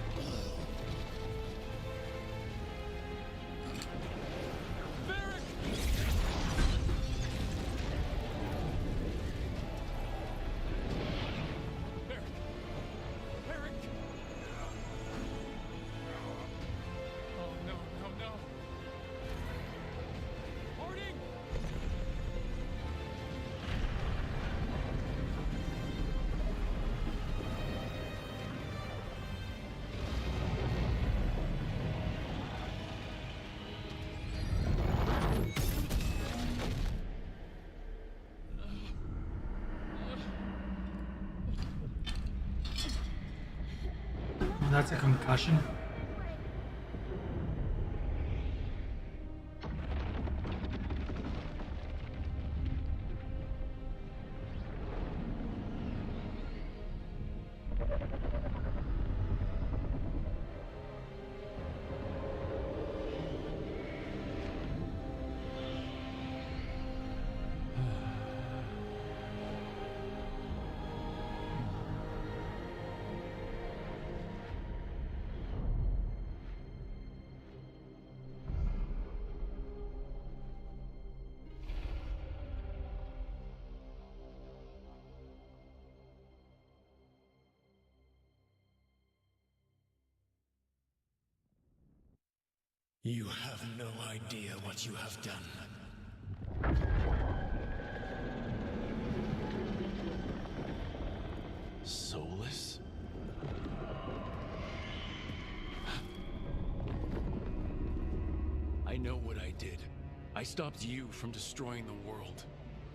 That's a concussion. You have no idea what you have done. Soulless? I know what I did. I stopped you from destroying the world.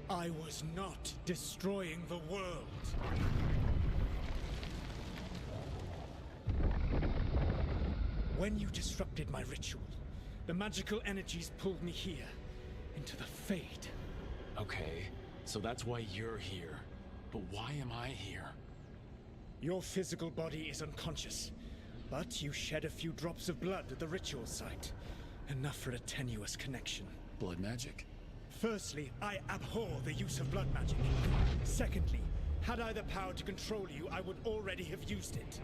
I was not destroying the world. When you disrupted my ritual, the magical energies pulled me here, into the Fade. Okay, so that's why you're here. But why am I here? Your physical body is unconscious, but you shed a few drops of blood at the ritual site. Enough for a tenuous connection. Blood magic? Firstly, I abhor the use of blood magic. Secondly, had I the power to control you, I would already have used it.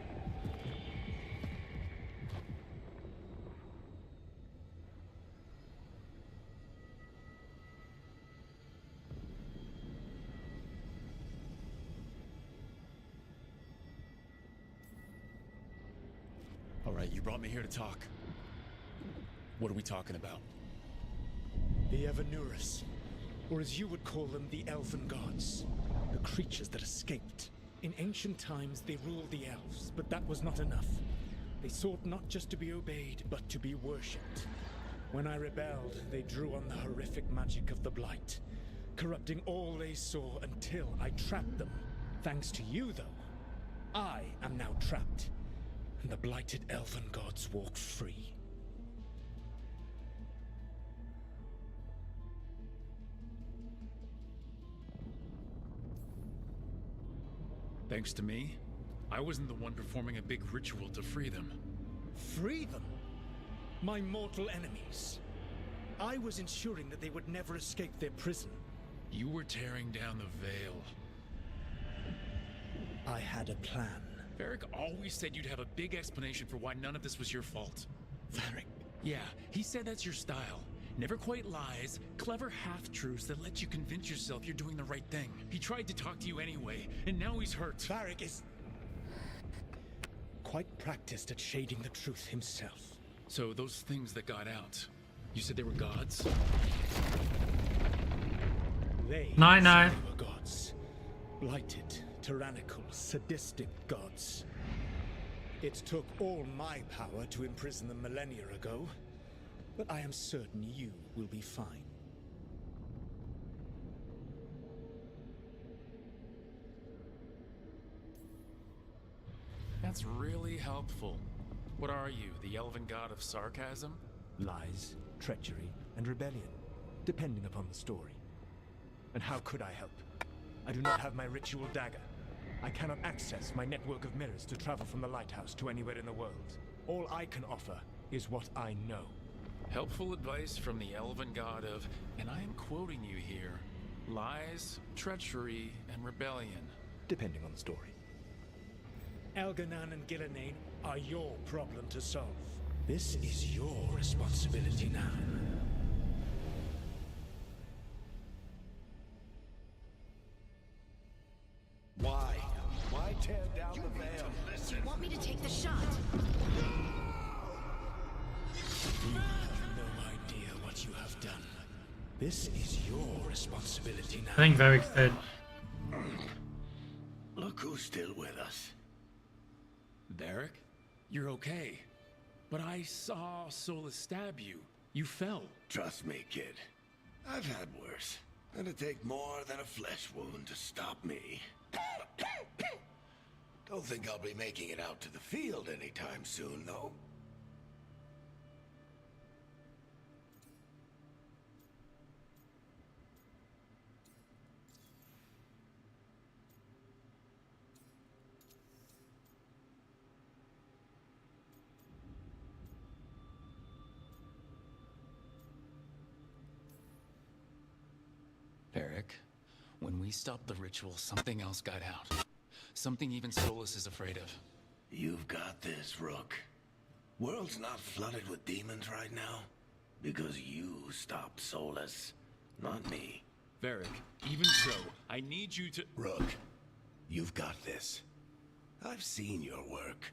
All right, you brought me here to talk. What are we talking about? The Evanurus, or as you would call them, the Elven Gods. The creatures that escaped. In ancient times, they ruled the elves, but that was not enough. They sought not just to be obeyed, but to be worshipped. When I rebelled, they drew on the horrific magic of the Blight, corrupting all they saw until I trapped them. Thanks to you, though, I am now trapped, and the blighted Elven Gods walk free. Thanks to me, I wasn't the one performing a big ritual to free them. Free them? My mortal enemies. I was ensuring that they would never escape their prison. You were tearing down the veil. I had a plan. Varric always said you'd have a big explanation for why none of this was your fault. Varric? Yeah, he said that's your style. Never quite lies, clever half-truths that let you convince yourself you're doing the right thing. He tried to talk to you anyway, and now he's hurt. Varric is quite practiced at shading the truth himself. So those things that got out, you said they were gods? They No. said they were gods. Blighted, tyrannical, sadistic gods. It took all my power to imprison them millennia ago, but I am certain you will be fine. That's really helpful. What are you, the elven god of sarcasm? Lies, treachery, and rebellion, depending upon the story. And how could I help? I do not have my ritual dagger. I cannot access my network of mirrors to travel from the lighthouse to anywhere in the world. All I can offer is what I know. Helpful advice from the elven god of, and I am quoting you here, lies, treachery, and rebellion. Depending on the story. Elganan and Gillenane are your problem to solve. This is your responsibility now. Why? Why tear down the veil? Do you want me to take the shot? You have no idea what you have done. This is your responsibility now. I think Varric said. Look who's still with us. Varric, you're okay. But I saw Solus stab you. You fell. Trust me, kid. I've had worse. It'd take more than a flesh wound to stop me. Don't think I'll be making it out to the field anytime soon, though. Varric, when we stopped the ritual, something else got out. Something even Solus is afraid of. You've got this, Rook. World's not flooded with demons right now. Because you stopped Solus, not me. Varric, even so, I need you to— Rook, you've got this. I've seen your work.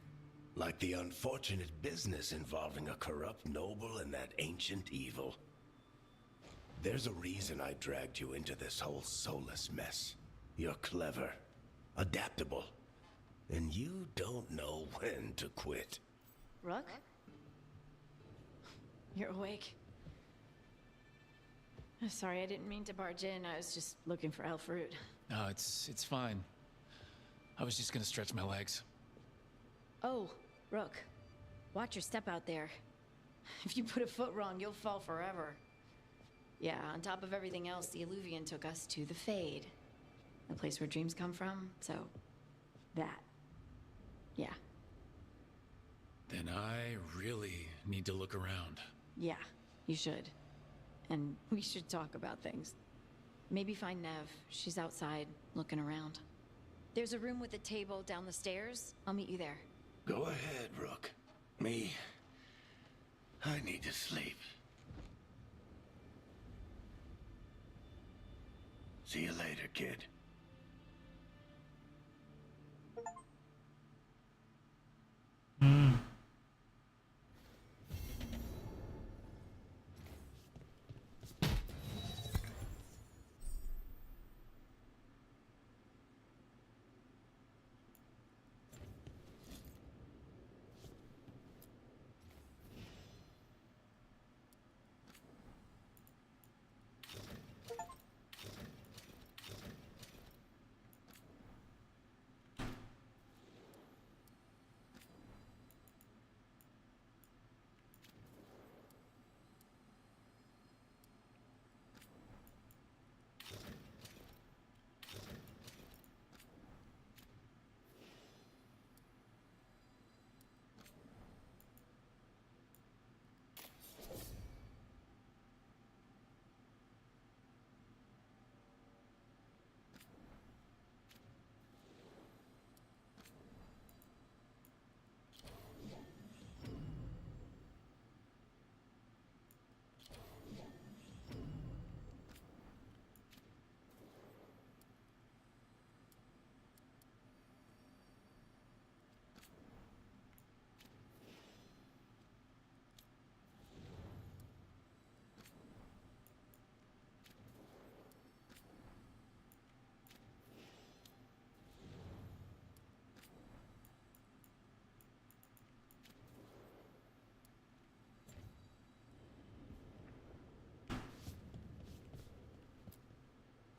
Like the unfortunate business involving a corrupt noble and that ancient evil. There's a reason I dragged you into this whole soulless mess. You're clever, adaptable, and you don't know when to quit. Rook? You're awake. Sorry, I didn't mean to barge in. I was just looking for elf fruit. No, it's fine. I was just gonna stretch my legs. Oh, Rook. Watch your step out there. If you put a foot wrong, you'll fall forever. Yeah, on top of everything else, the Illuvian took us to the Fade. The place where dreams come from, so... that. Yeah. Then I really need to look around. Yeah, you should. And we should talk about things. Maybe find Nev. She's outside, looking around. There's a room with a table down the stairs. I'll meet you there. Go ahead, Rook. Me, I need to sleep. See you later, kid.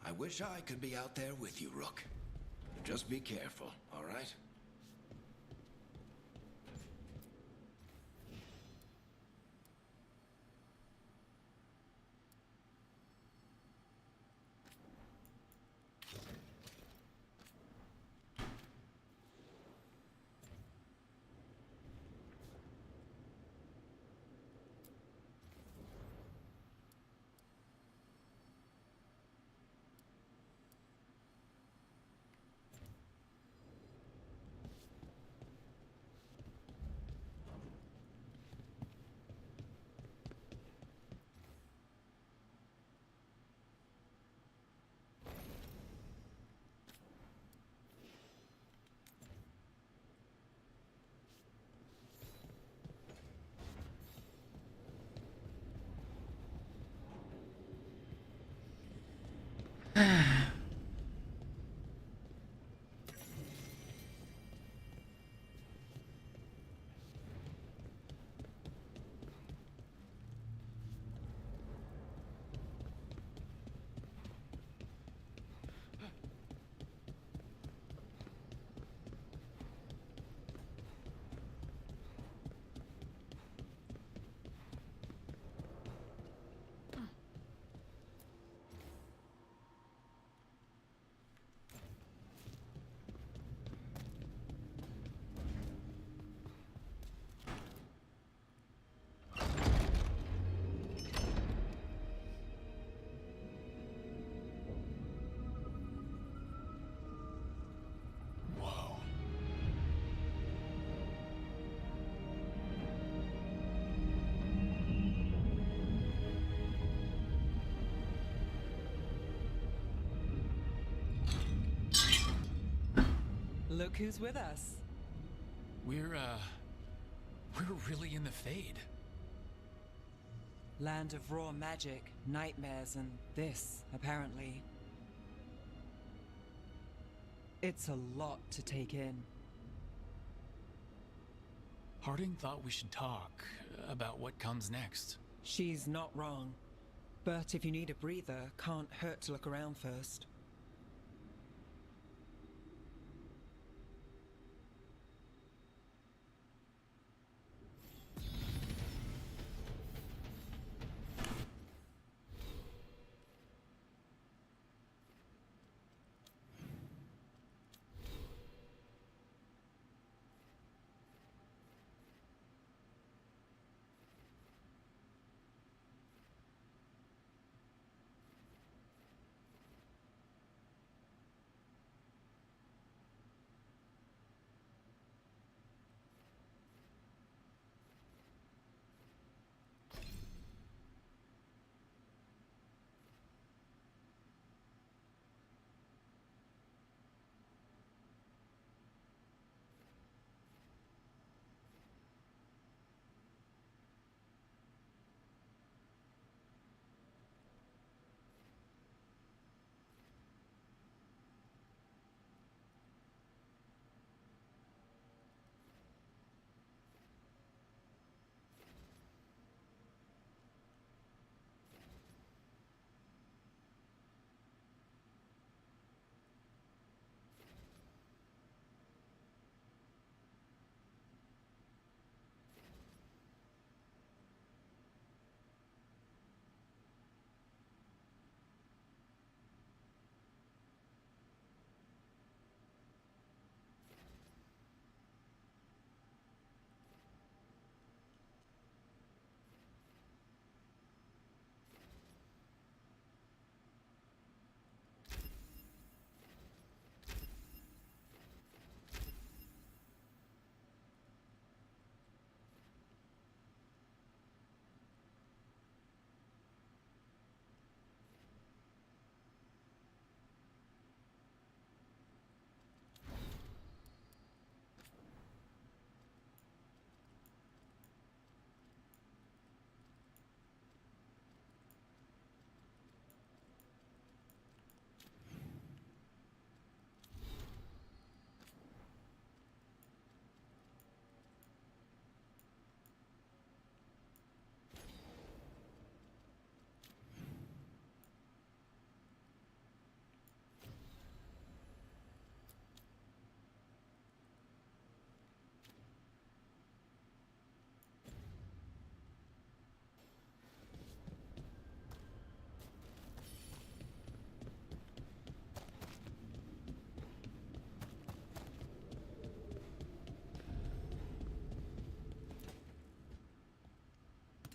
I wish I could be out there with you, Rook. Just be careful, all right? Look who's with us. We're We're really in the Fade. Land of raw magic, nightmares, and this, apparently. It's a lot to take in. Harding thought we should talk about what comes next. She's not wrong. But if you need a breather, can't hurt to look around first.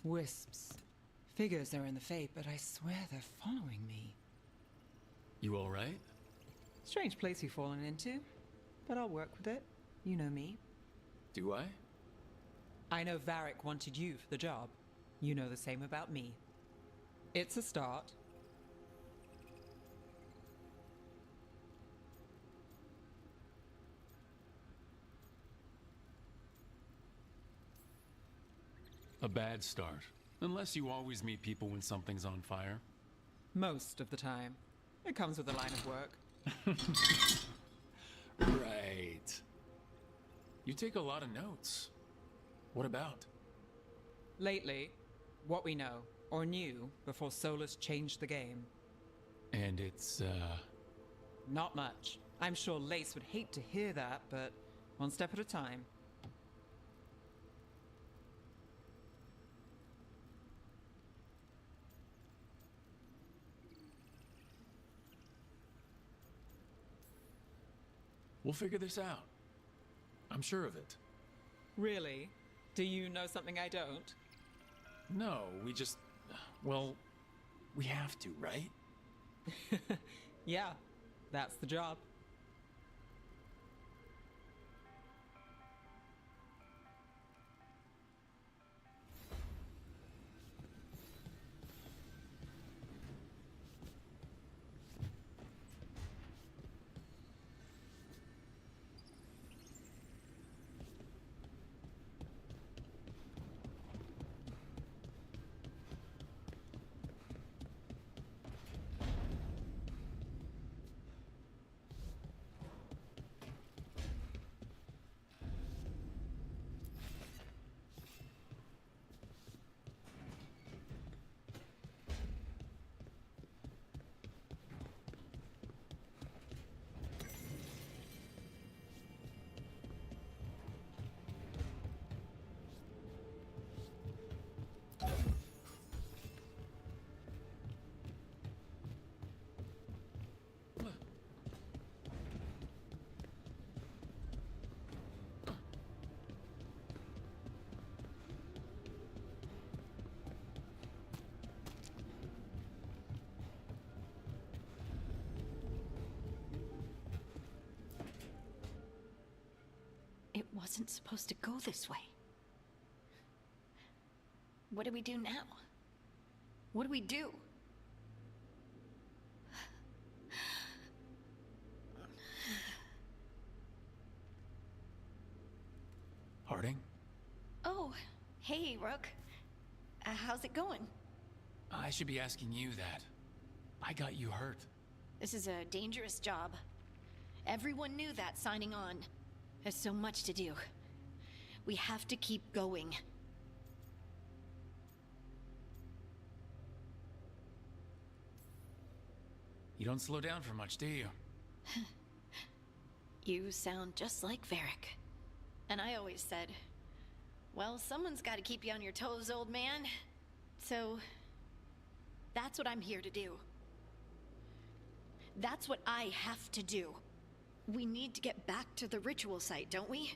Wisps. Figures are in the Fate, but I swear they're following me. You alright? Strange place you've fallen into, but I'll work with it. You know me. Do I? I know Varric wanted you for the job. You know the same about me. It's a start. A bad start. Unless you always meet people when something's on fire. Most of the time. It comes with the line of work. Right. You take a lot of notes. What about? Lately, what we know, or knew, before Solus changed the game. And it's, Not much. I'm sure Lace would hate to hear that, but one step at a time. We'll figure this out. I'm sure of it. Really? Do you know something I don't? No, we just... Well, we have to, right? Yeah, that's the job. wasn't supposed to go this way. What do we do now? What do we do? Harding? Oh, hey, Rook. How's it going? I should be asking you that. I got you hurt. This is a dangerous job. Everyone knew that signing on. There's so much to do. We have to keep going. You don't slow down for much, do you? You sound just like Varric. And I always said, well, someone's got to keep you on your toes, old man. So, that's what I'm here to do. That's what I have to do. We need to get back to the ritual site, don't we?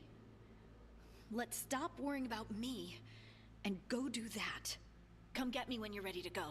Let's stop worrying about me and go do that. Come get me when you're ready to go.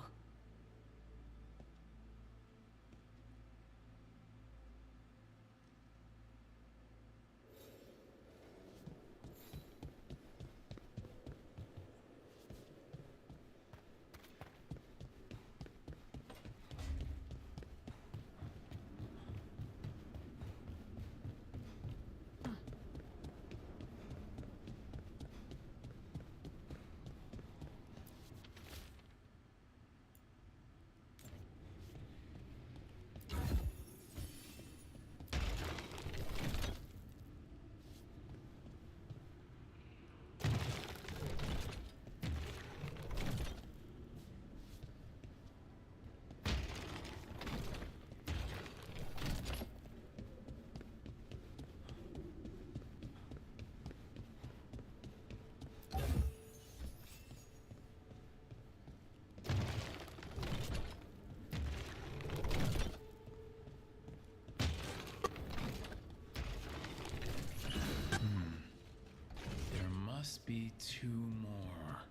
Must be two more.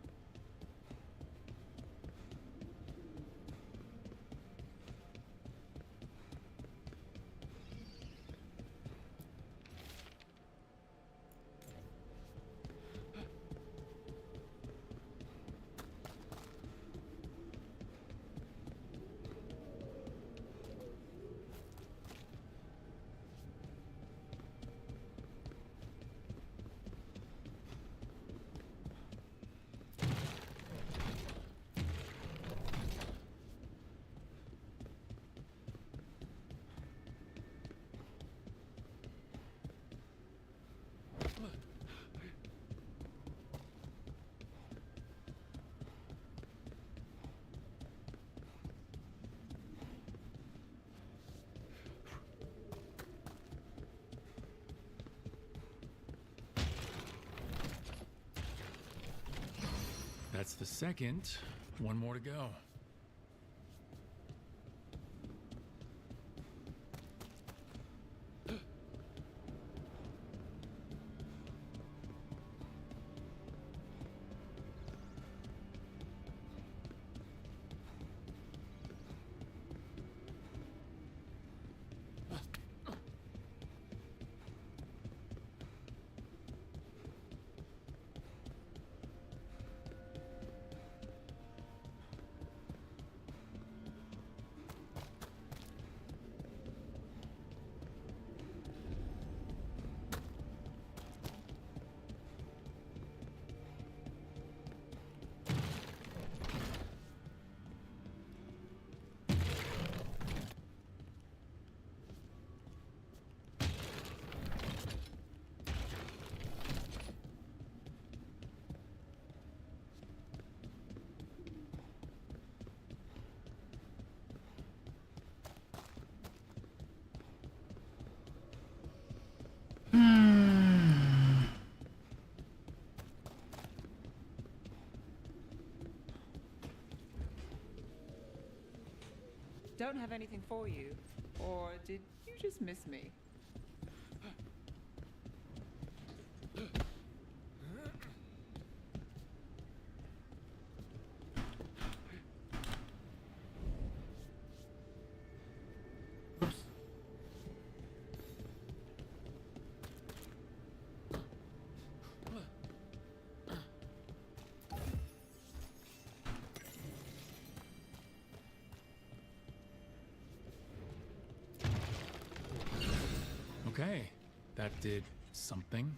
That's the second. One more to go. Don't have anything for you. Or did you just miss me? Okay, that did something.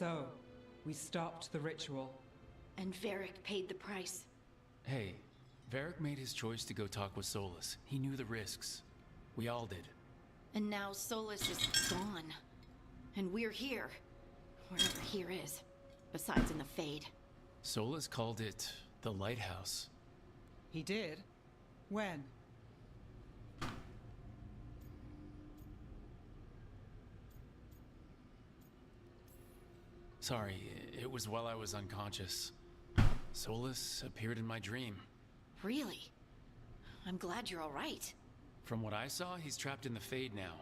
So, we stopped the ritual. And Varric paid the price. Hey, Varric made his choice to go talk with Solus. He knew the risks. We all did. And now Solus is gone. And we're here. Wherever here is. Besides in the Fade. Solus called it the Lighthouse. He did? When? Sorry, it was while I was unconscious. Solus appeared in my dream. Really? I'm glad you're all right. From what I saw, he's trapped in the Fade now.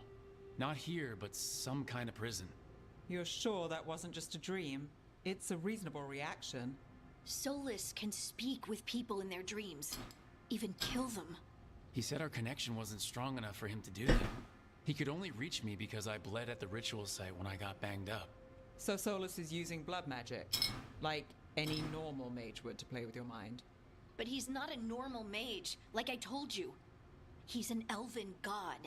Not here, but some kind of prison. You're sure that wasn't just a dream? It's a reasonable reaction. Solus can speak with people in their dreams. Even kill them. He said our connection wasn't strong enough for him to do that. He could only reach me because I bled at the ritual site when I got banged up. So Solus is using blood magic, like any normal mage would to play with your mind. But he's not a normal mage, like I told you. He's an elven god.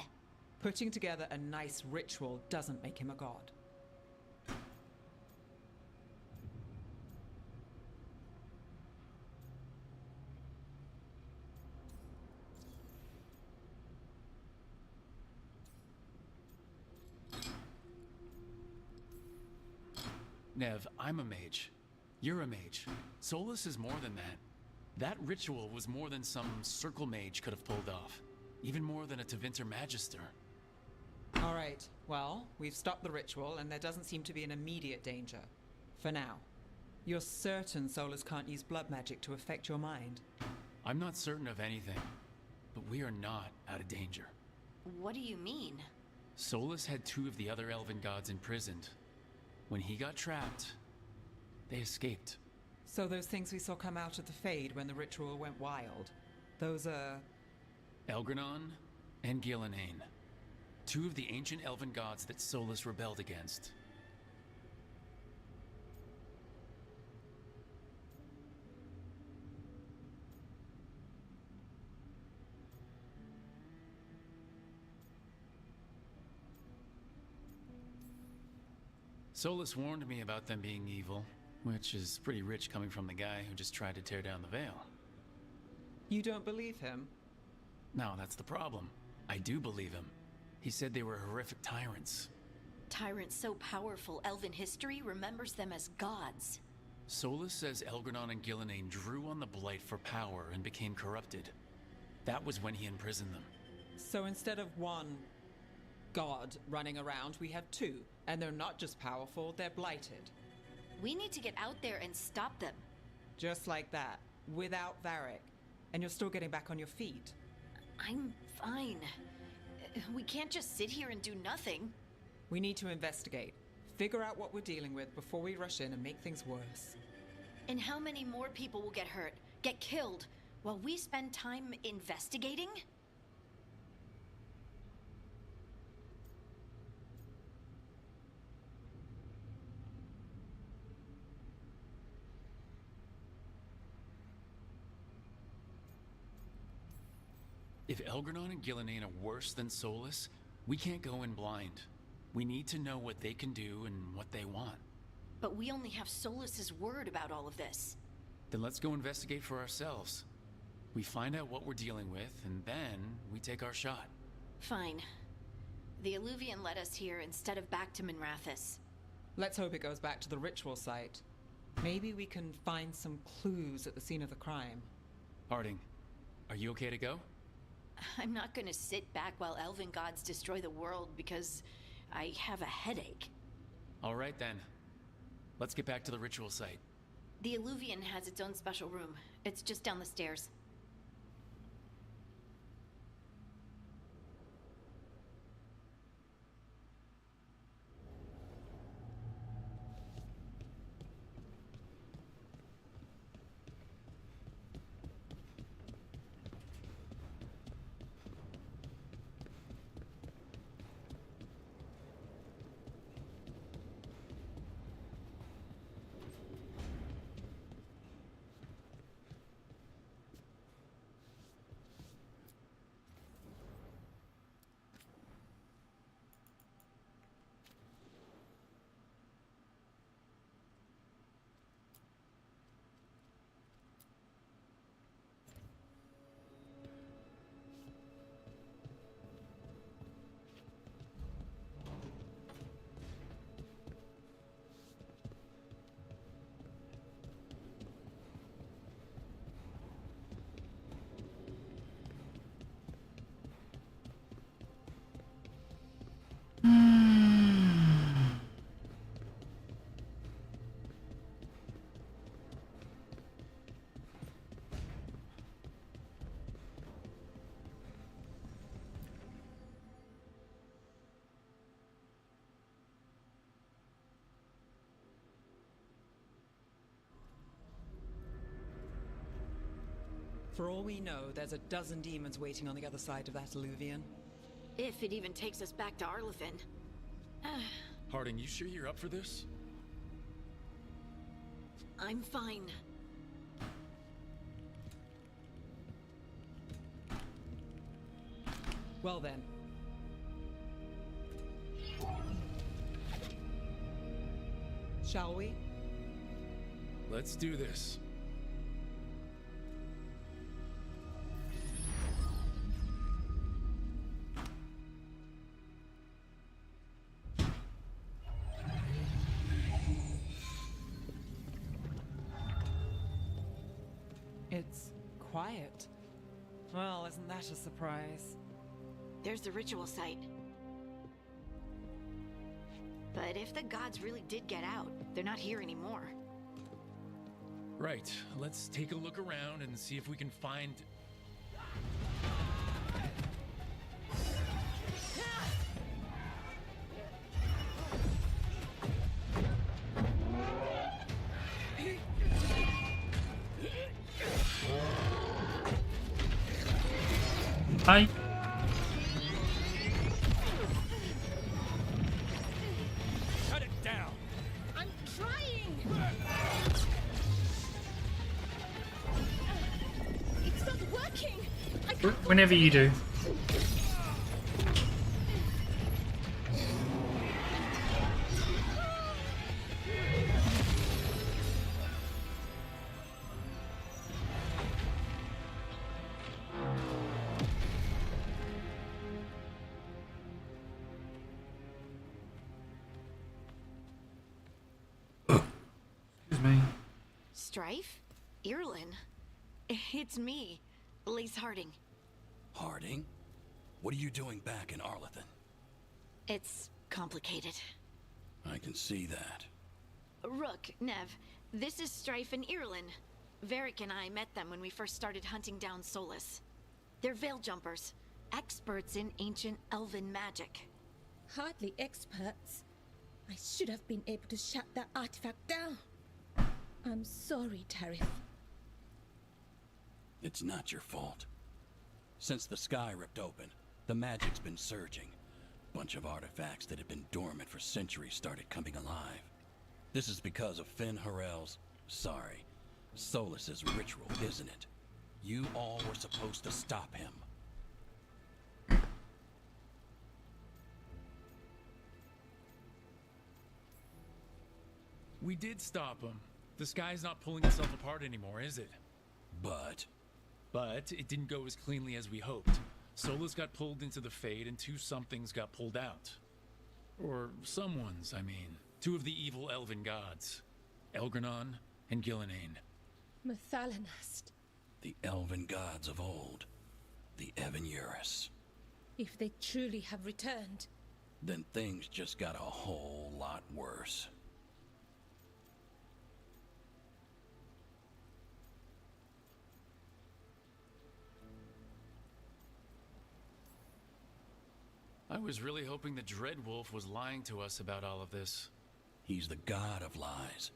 Putting together a nice ritual doesn't make him a god. Nev, I'm a mage. You're a mage. Solus is more than that. That ritual was more than some circle mage could have pulled off. Even more than a Tevinter Magister. All right, well, we've stopped the ritual and there doesn't seem to be an immediate danger. For now. You're certain Solus can't use blood magic to affect your mind? I'm not certain of anything, but we are not out of danger. What do you mean? Solus had two of the other elven gods imprisoned. When he got trapped, they escaped. So those things we saw come out of the Fade when the ritual went wild, those are... Elgranon and Gillenane. Two of the ancient elven gods that Solus rebelled against. Solus warned me about them being evil, which is pretty rich coming from the guy who just tried to tear down the veil. You don't believe him? No, that's the problem. I do believe him. He said they were horrific tyrants. Tyrants so powerful, elven history remembers them as gods. Solus says Elgranon and Gillenane drew on the Blight for power and became corrupted. That was when he imprisoned them. So instead of one god running around. We have two, and they're not just powerful, they're blighted. We need to get out there and stop them. Just like that, without Varric. And you're still getting back on your feet. I'm fine. We can't just sit here and do nothing. We need to investigate. Figure out what we're dealing with before we rush in and make things worse. And how many more people will get hurt, get killed, while we spend time investigating? If Elgranon and Gillenane are worse than Solus, we can't go in blind. We need to know what they can do and what they want. But we only have Solus's word about all of this. Then let's go investigate for ourselves. We find out what we're dealing with, and then we take our shot. Fine. The Illuvian led us here instead of back to Minrathous. Let's hope it goes back to the ritual site. Maybe we can find some clues at the scene of the crime. Harding, are you okay to go? I'm not gonna sit back while elven gods destroy the world because I have a headache. All right then. Let's get back to the ritual site. The Illuvian has its own special room. It's just down the stairs. For all we know, there's a dozen demons waiting on the other side of that Illuvian. If it even takes us back to Arlithin. Harding, you sure you're up for this? I'm fine. Well then. Shall we? Let's do this. It's quiet. Well, isn't that a surprise? There's the ritual site. But if the gods really did get out, they're not here anymore. Right, let's take a look around and see if we can find... Hi. Shut it down! I'm trying! It's not working! I can't Whenever you do. Excuse me. Strife? Irlin? It's me, Lace Harding. Harding? What are you doing back in Arlithin? It's complicated. I can see that. Rook, Nev, this is Strife and Irlin. Varric and I met them when we first started hunting down Solus. They're veil jumpers, experts in ancient elven magic. Hardly experts. I should have been able to shut that artifact down. I'm sorry, Tarith. It's not your fault. Since the sky ripped open, the magic's been surging. Bunch of artifacts that had been dormant for centuries started coming alive. This is because of Finn Harel's, Solus's ritual, isn't it? You all were supposed to stop him. We did stop him. The sky's not pulling itself apart anymore, is it? But it didn't go as cleanly as we hoped. Solus got pulled into the Fade and two somethings got pulled out. Or someone's, I mean. Two of the evil elven gods. Elgranon and Gillenane. Mathalanast. the elven gods of old, the Evan-Urus. If they truly have returned, Then things just got a whole lot worse. I was really hoping the Dreadwolf was lying to us about all of this. He's the god of lies.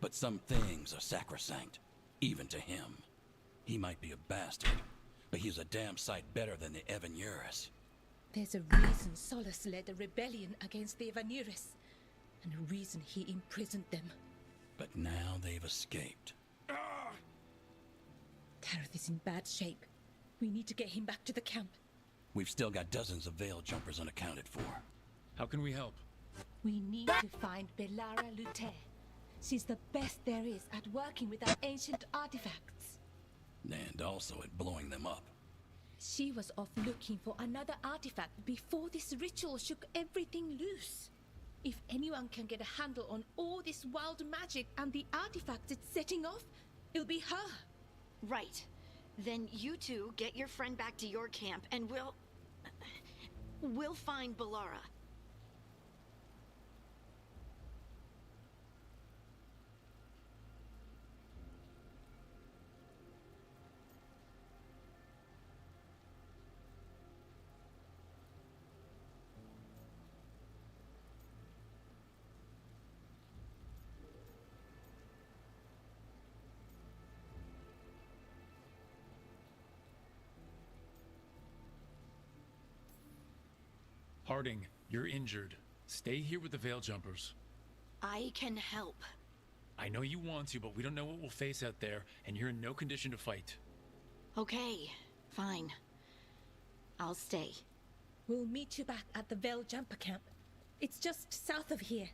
But some things are sacrosanct, even to him. He might be a bastard, but he's a damn sight better than the Evan-Urus. there's a reason Solus led a rebellion against the Evan-Urus, and a reason he imprisoned them. But now they've escaped. Tareth is in bad shape. We need to get him back to the camp. We've still got dozens of veil jumpers unaccounted for. How can we help? We need to find Belara Luther. She's the best there is at working with our ancient artifacts. And also at blowing them up. She was off looking for another artifact before this ritual shook everything loose. If anyone can get a handle on all this wild magic and the artifacts it's setting off, it'll be her. Right. Then you two get your friend back to your camp and we'll find Belara. Harding, you're injured. Stay here with the Veil Jumpers. I can help. I know you want to, but we don't know what we'll face out there, and you're in no condition to fight. Okay, fine. I'll stay. We'll meet you back at the Veil Jumper camp. It's just south of here.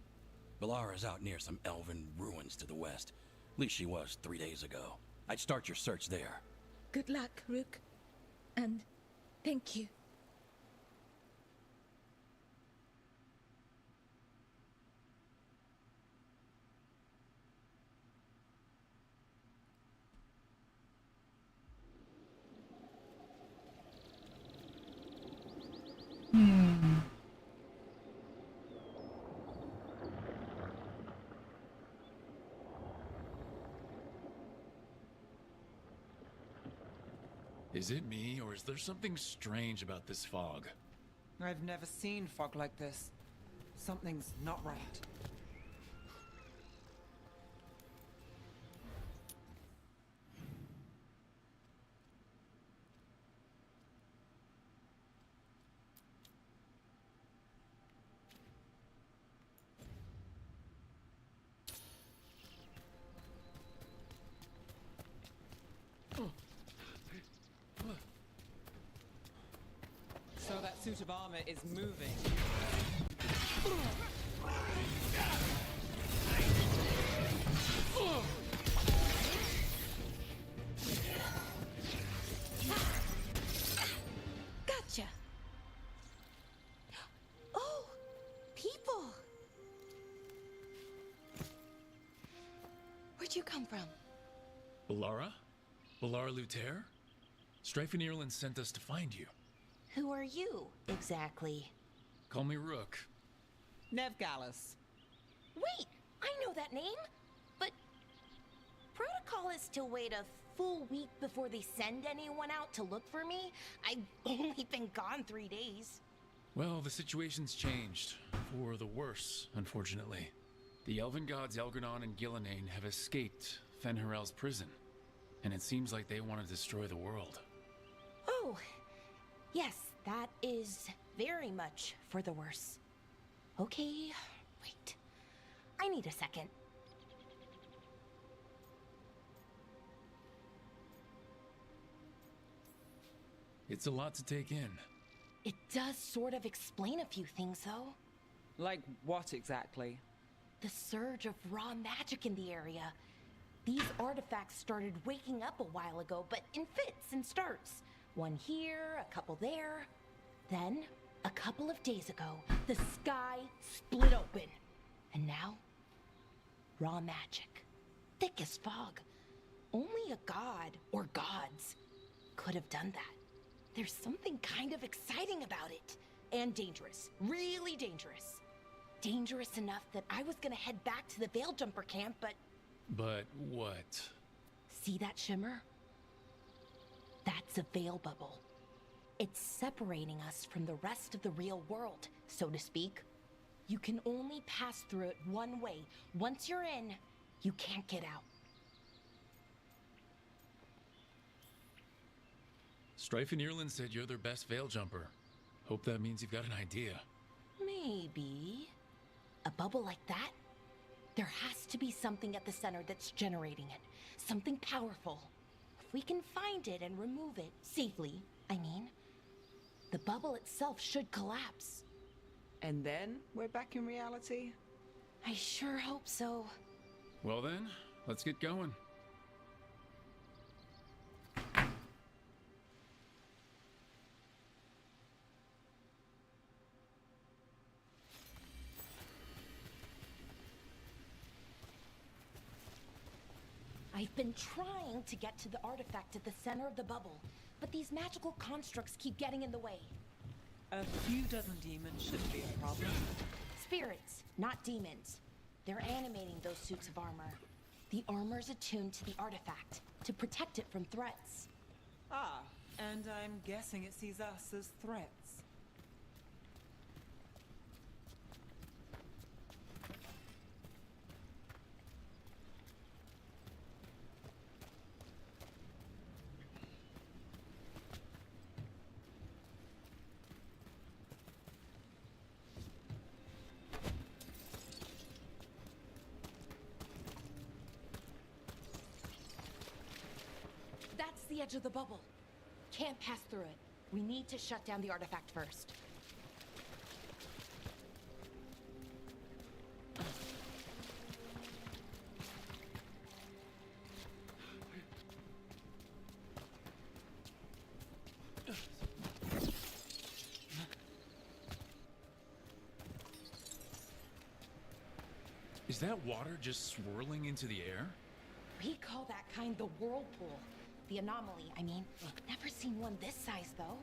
Belara's out near some elven ruins to the west. At least she was 3 days ago. I'd start your search there. Good luck, Rook. And thank you. Is it me, or is there something strange about this fog? I've never seen fog like this. Something's not right. So that suit of armor is moving. Gotcha. Oh, people. Where'd you come from? Belara? Belara Luther? Strife and Ireland sent us to find you. Who are you, exactly? Call me Rook. Nev Gallus. Wait, I know that name. But protocol is to wait a full week before they send anyone out to look for me. I've only been gone 3 days. Well, the situation's changed. For the worse, unfortunately. The Elven gods Elgranon and Gillenane have escaped Fen'Harel's prison. And it seems like they want to destroy the world. Oh, yes, that is very much for the worse. Okay, wait. I need a second. It's a lot to take in. It does sort of explain a few things, though. Like what exactly? The surge of raw magic in the area. These artifacts started waking up a while ago, but in fits and starts. One here, a couple there. Then, a couple of days ago, the sky split open. And now, raw magic. Thick as fog. Only a god, or gods, could have done that. There's something kind of exciting about it. And dangerous. Really dangerous. Dangerous enough that I was gonna head back to the Veil Jumper camp, but... But what? See that shimmer? That's a veil bubble. It's separating us from the rest of the real world, so to speak. You can only pass through it one way. Once you're in, you can't get out. Strife and Irland said you're their best veil jumper. Hope that means you've got an idea. Maybe. A bubble like that? There has to be something at the center that's generating it. Something powerful. If we can find it and remove it, safely, I mean, the bubble itself should collapse. And then we're back in reality? I sure hope so. Well then, let's get going. I've been trying to get to the artifact at the center of the bubble, but these magical constructs keep getting in the way. A few dozen demons shouldn't be a problem. Spirits, not demons. They're animating those suits of armor. The armor's attuned to the artifact, to protect it from threats. Ah, and I'm guessing it sees us as threats. That's the edge of the bubble. Can't pass through it. We need to shut down the artifact first. Is that water just swirling into the air? We call that kind the whirlpool. The anomaly, I mean. Never seen one this size, though.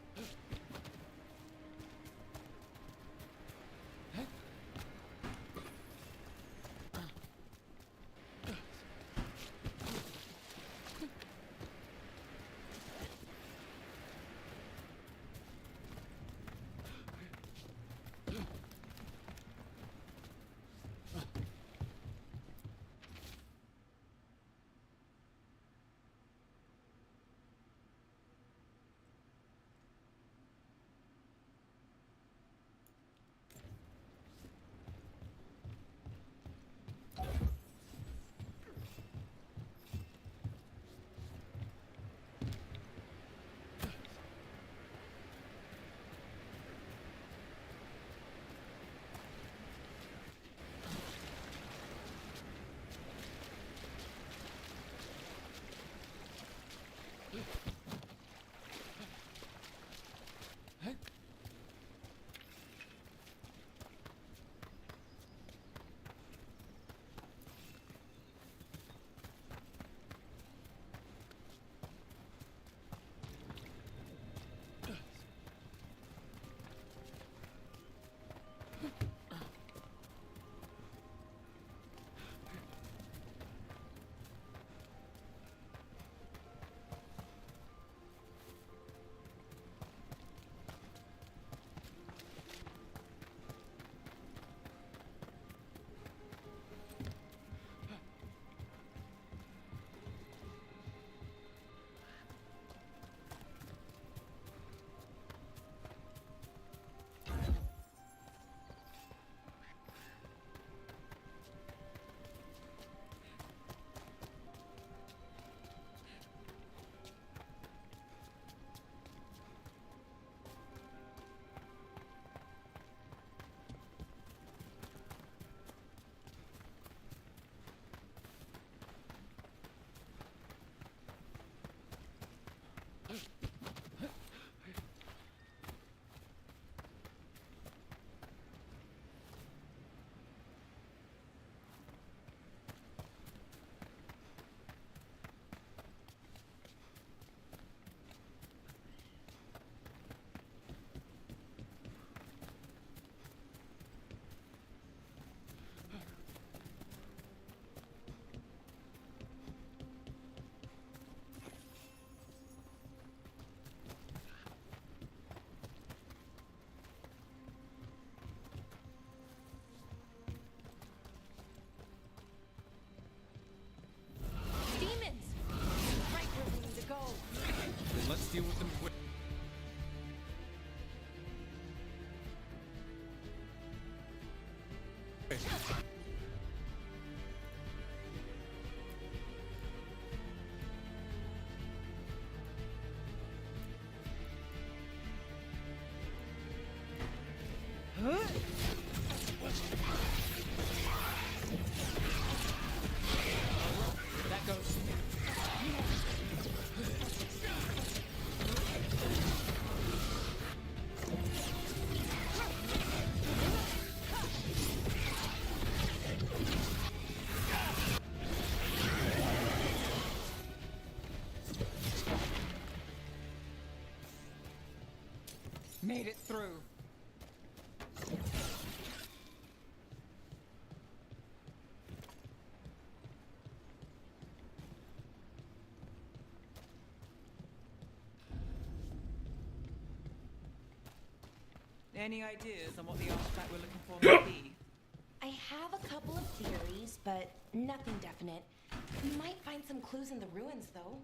That goes. Made it through. Any ideas on what the artifact we're looking for might be? I have a couple of theories, but nothing definite. We might find some clues in the ruins, though.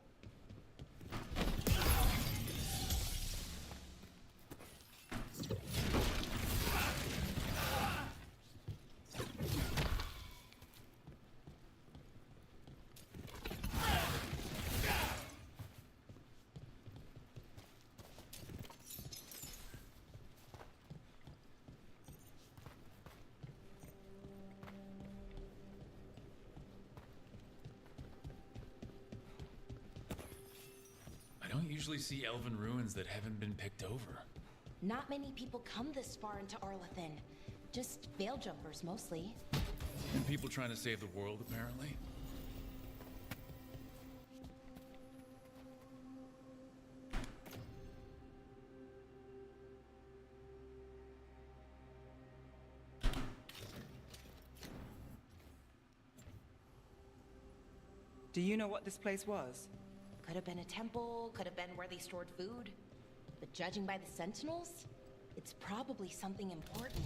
I don't usually see elven ruins that haven't been picked over. Not many people come this far into Arlathan. Just veil jumpers, mostly. And people trying to save the world, apparently. Do you know what this place was? Could have been a temple, could have been where they stored food. But judging by the sentinels, it's probably something important.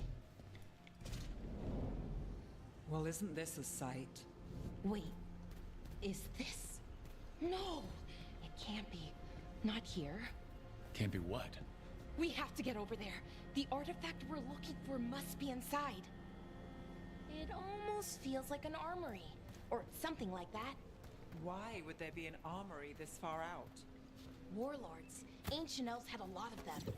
Well, isn't this a sight? Wait, is this? No, it can't be. Not here. Can't be what? We have to get over there. The artifact we're looking for must be inside. It almost feels like an armory, or something like that. Why would there be an armory this far out? Warlords. Ancient elves had a lot of them.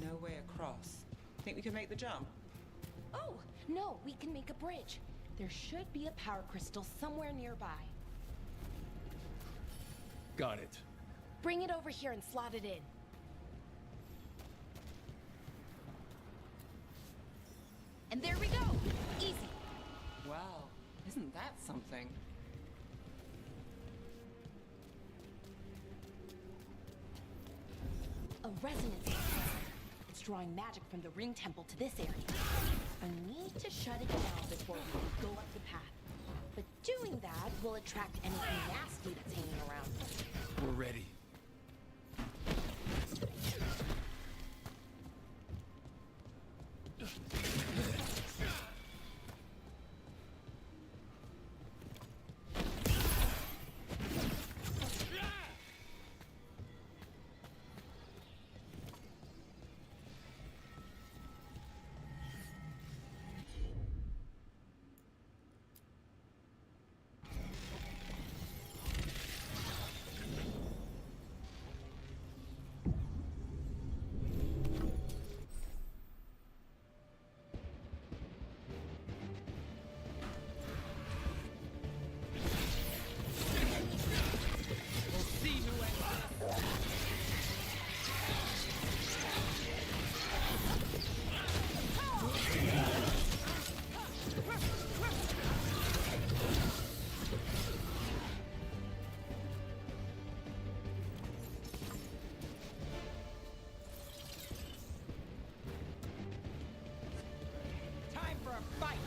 No way across. Think we can make the jump? Oh, no, we can make a bridge. There should be a power crystal somewhere nearby. Got it. Bring it over here and slot it in. And there we go! Easy. Wow, isn't that something? A resonance sensor. It's drawing magic from the ring temple to this area. I need to shut it down before we can go up the path. But doing that will attract anything nasty that's hanging around. We're ready. fight!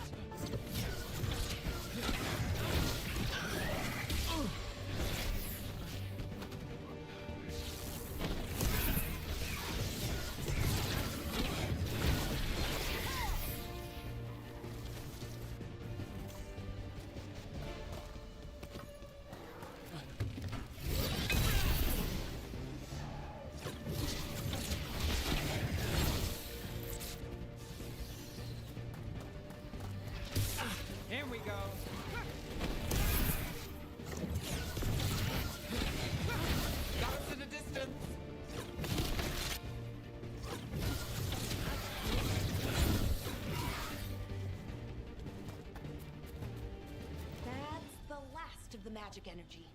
Here we go. Got us in the distance. That's the last of the magic energy.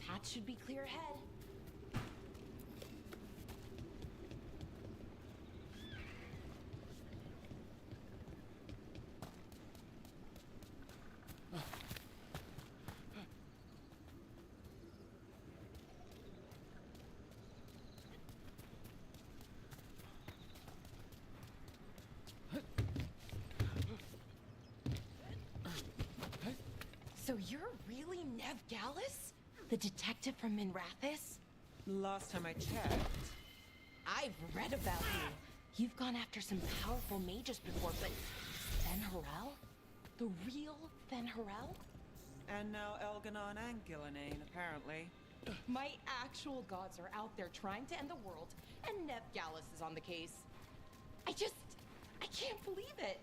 Path should be clear ahead. So you're really Nev Gallus? The detective from Minrathis? Last time I checked. I've read about you. You've gone after some powerful mages before, but Fen Harel? The real Fen Harel? And now Elganon and Gillenane, apparently. My actual gods are out there trying to end the world, and Nev Gallus is on the case. I can't believe it.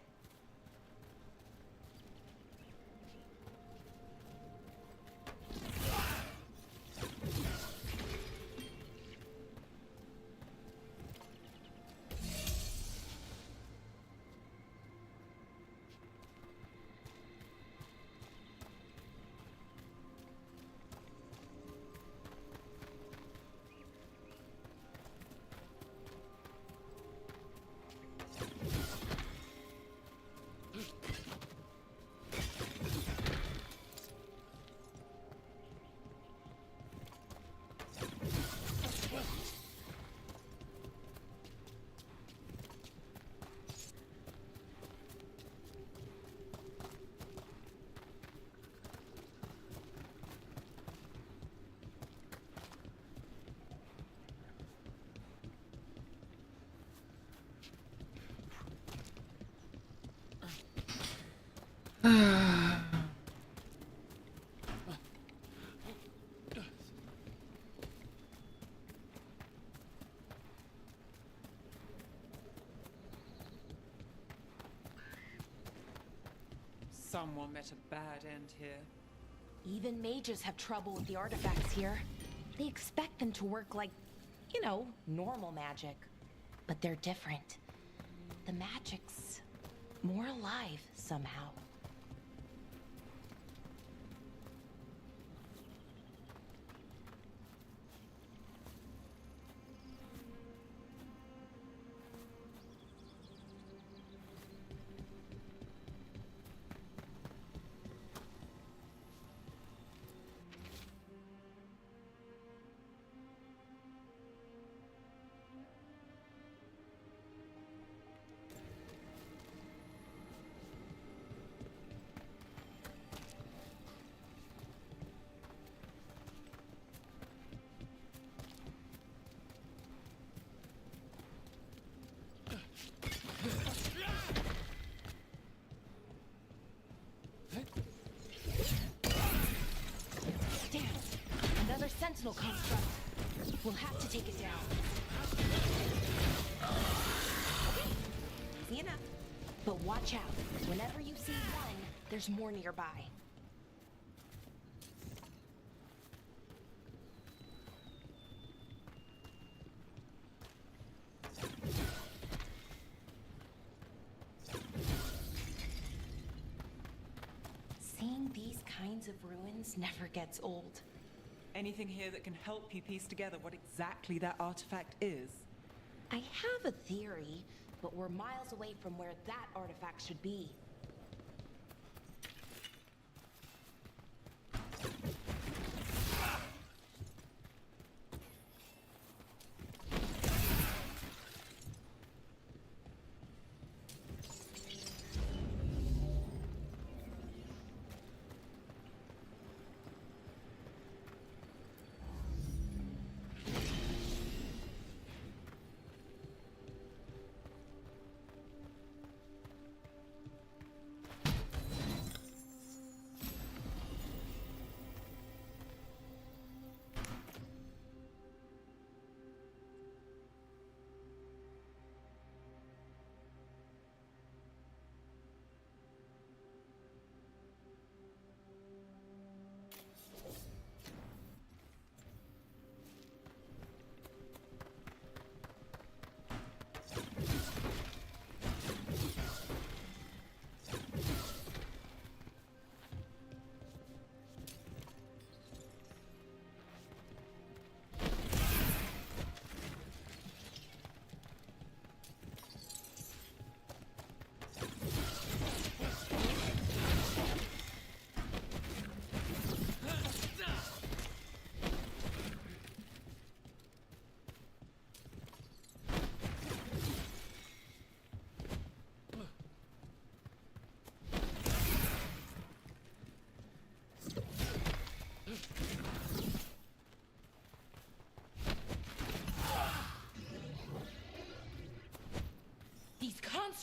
Someone met a bad end here. Even mages have trouble with the artifacts here. They expect them to work like, you know, normal magic. But they're different. The magic's more alive somehow. Sentinel construct. We'll have to take it down. Easy enough. But watch out. Whenever you see one, there's more nearby. Seeing these kinds of ruins never gets old. Anything here that can help you piece together what exactly that artifact is? I have a theory, but we're miles away from where that artifact should be.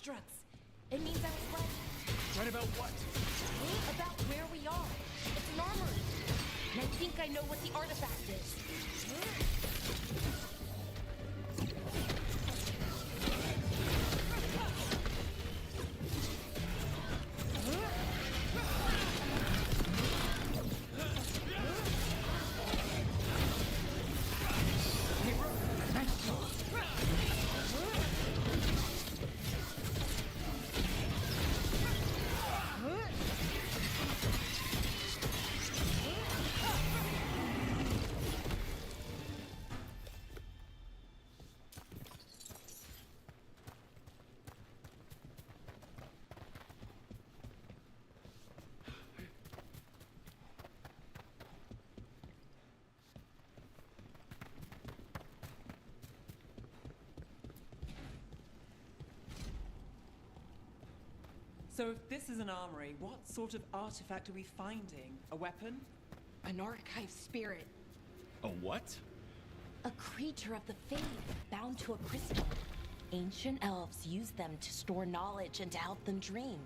constructs. It means I was right. Right about what? About where we are. It's an armory. And I think I know what the artifact is. So if this is an armory, what sort of artifact are we finding? A weapon? An archive spirit. A what? A creature of the faith, bound to a crystal. Ancient elves use them to store knowledge and to help them dream.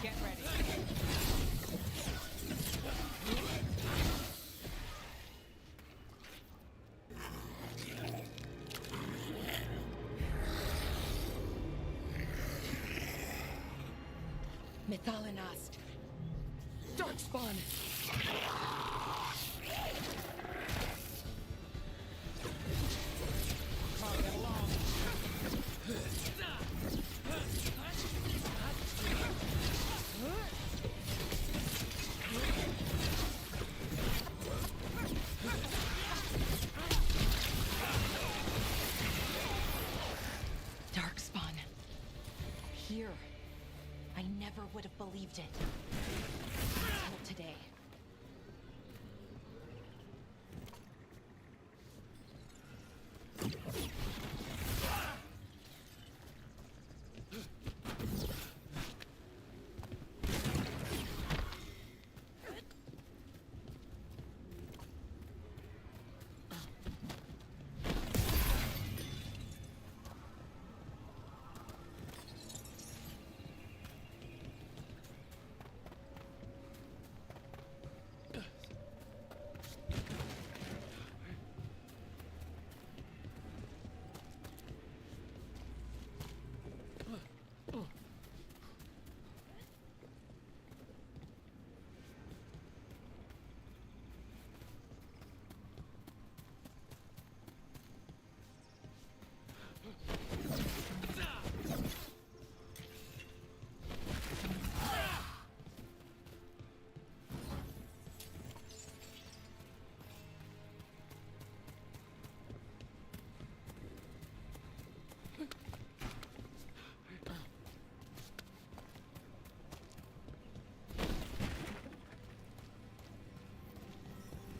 Get ready. Methalinast. Darkspawn. Darkspawn. Here. I never would have believed it. Until today.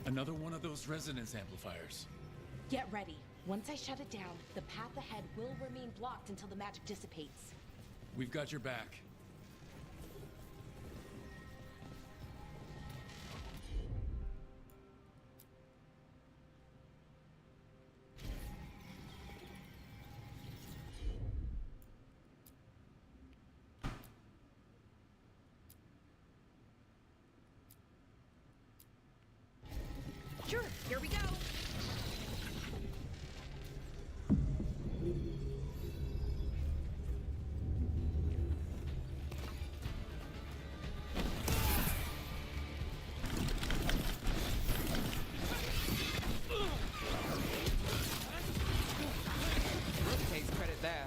Another one of those resonance amplifiers. Get ready. Once I shut it down, the path ahead will remain blocked until the magic dissipates. We've got your back. Sure, here we go. Rook takes credit there.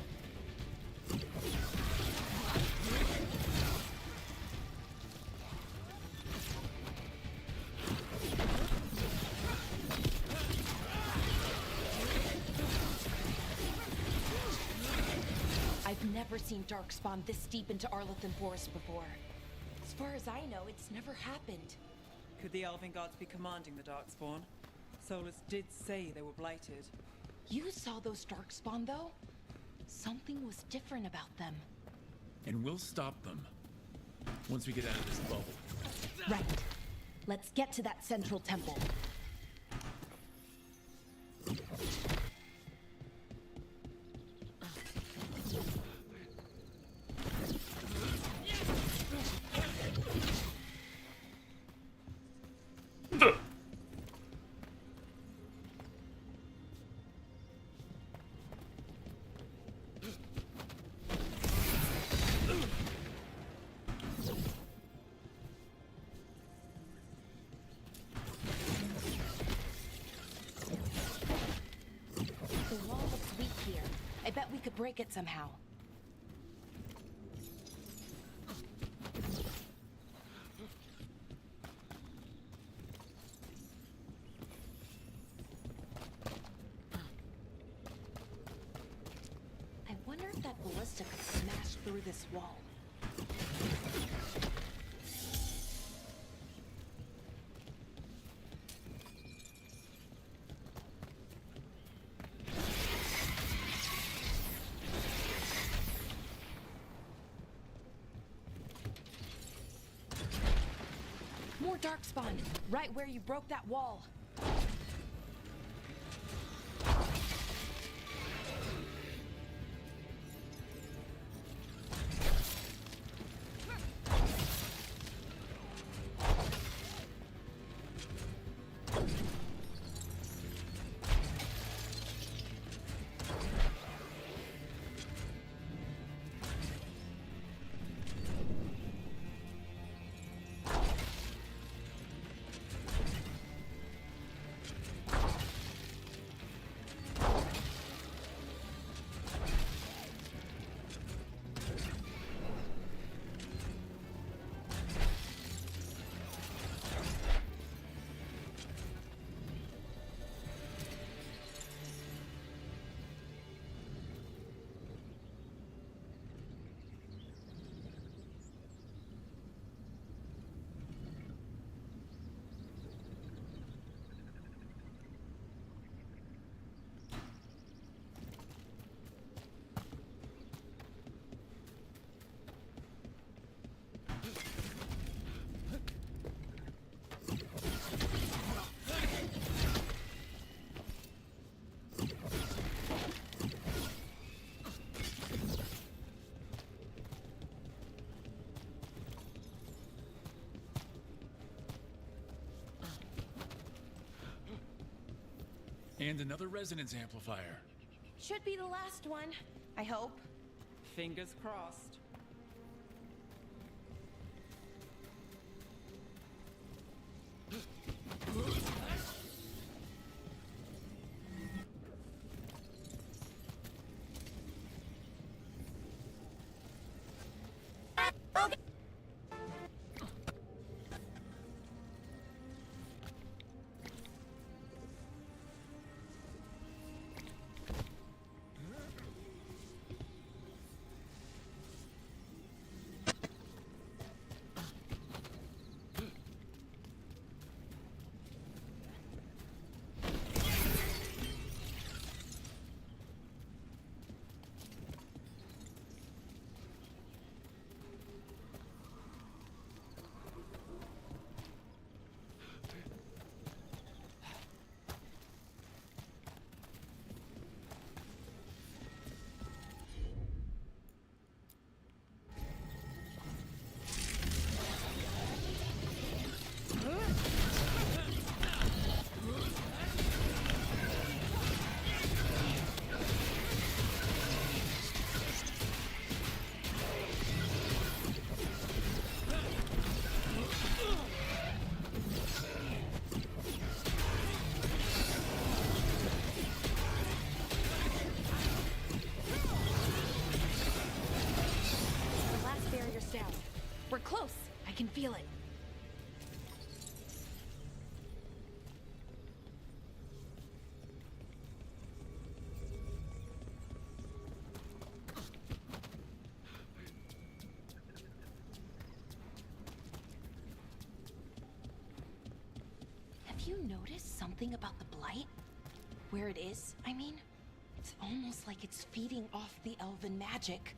never seen Darkspawn this deep into Arlothan Forest before. As far as I know, it's never happened. Could the Elven Gods be commanding the Darkspawn? Solus did say they were blighted. You saw those Darkspawn, though? Something was different about them. And we'll stop them. Once we get out of this bubble. Right. Let's get to that central temple. The wall looks weak here. I bet we could break it somehow. I wonder if that ballista could smash through this wall. More Darkspawn, right where you broke that wall. And another resonance amplifier. Should be the last one, I hope. Fingers crossed. We're close. I can feel it. you notice something about the blight? Where it is, I mean? It's almost like it's feeding off the elven magic.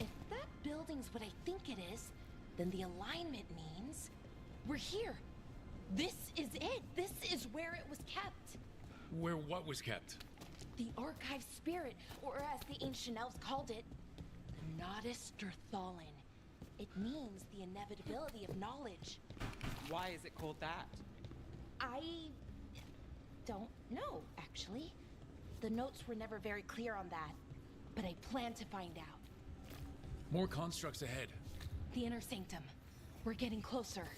If that building's what I think it is, then the alignment means we're here. This is it. This is where it was kept. Where what was kept? The archive spirit, or as the ancient elves called it, the Nodus Thalin. It means the inevitability of knowledge. Why is it called that? I don't know, actually. The notes were never very clear on that, but I plan to find out. More constructs ahead. The inner sanctum. We're getting closer.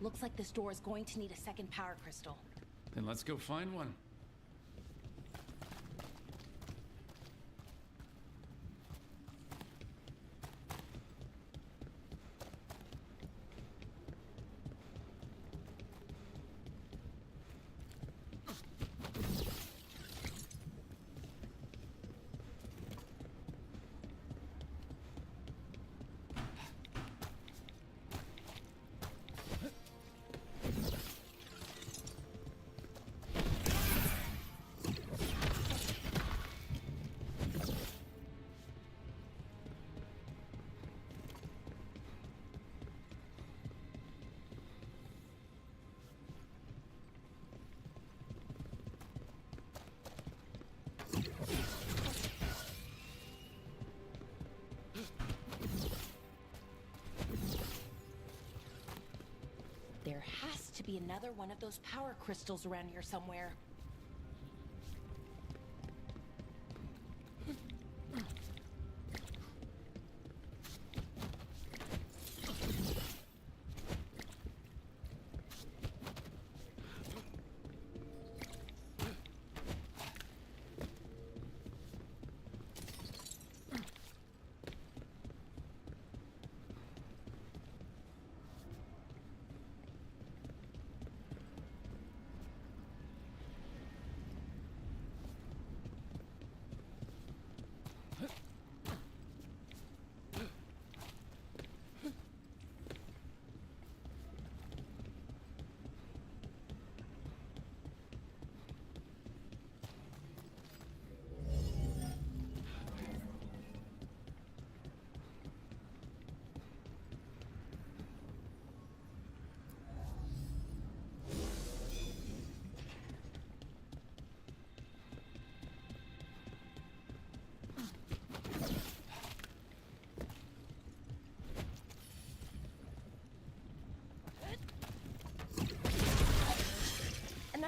Looks like this door is going to need a second power crystal. Then let's go find one. There has to be another one of those power crystals around here somewhere.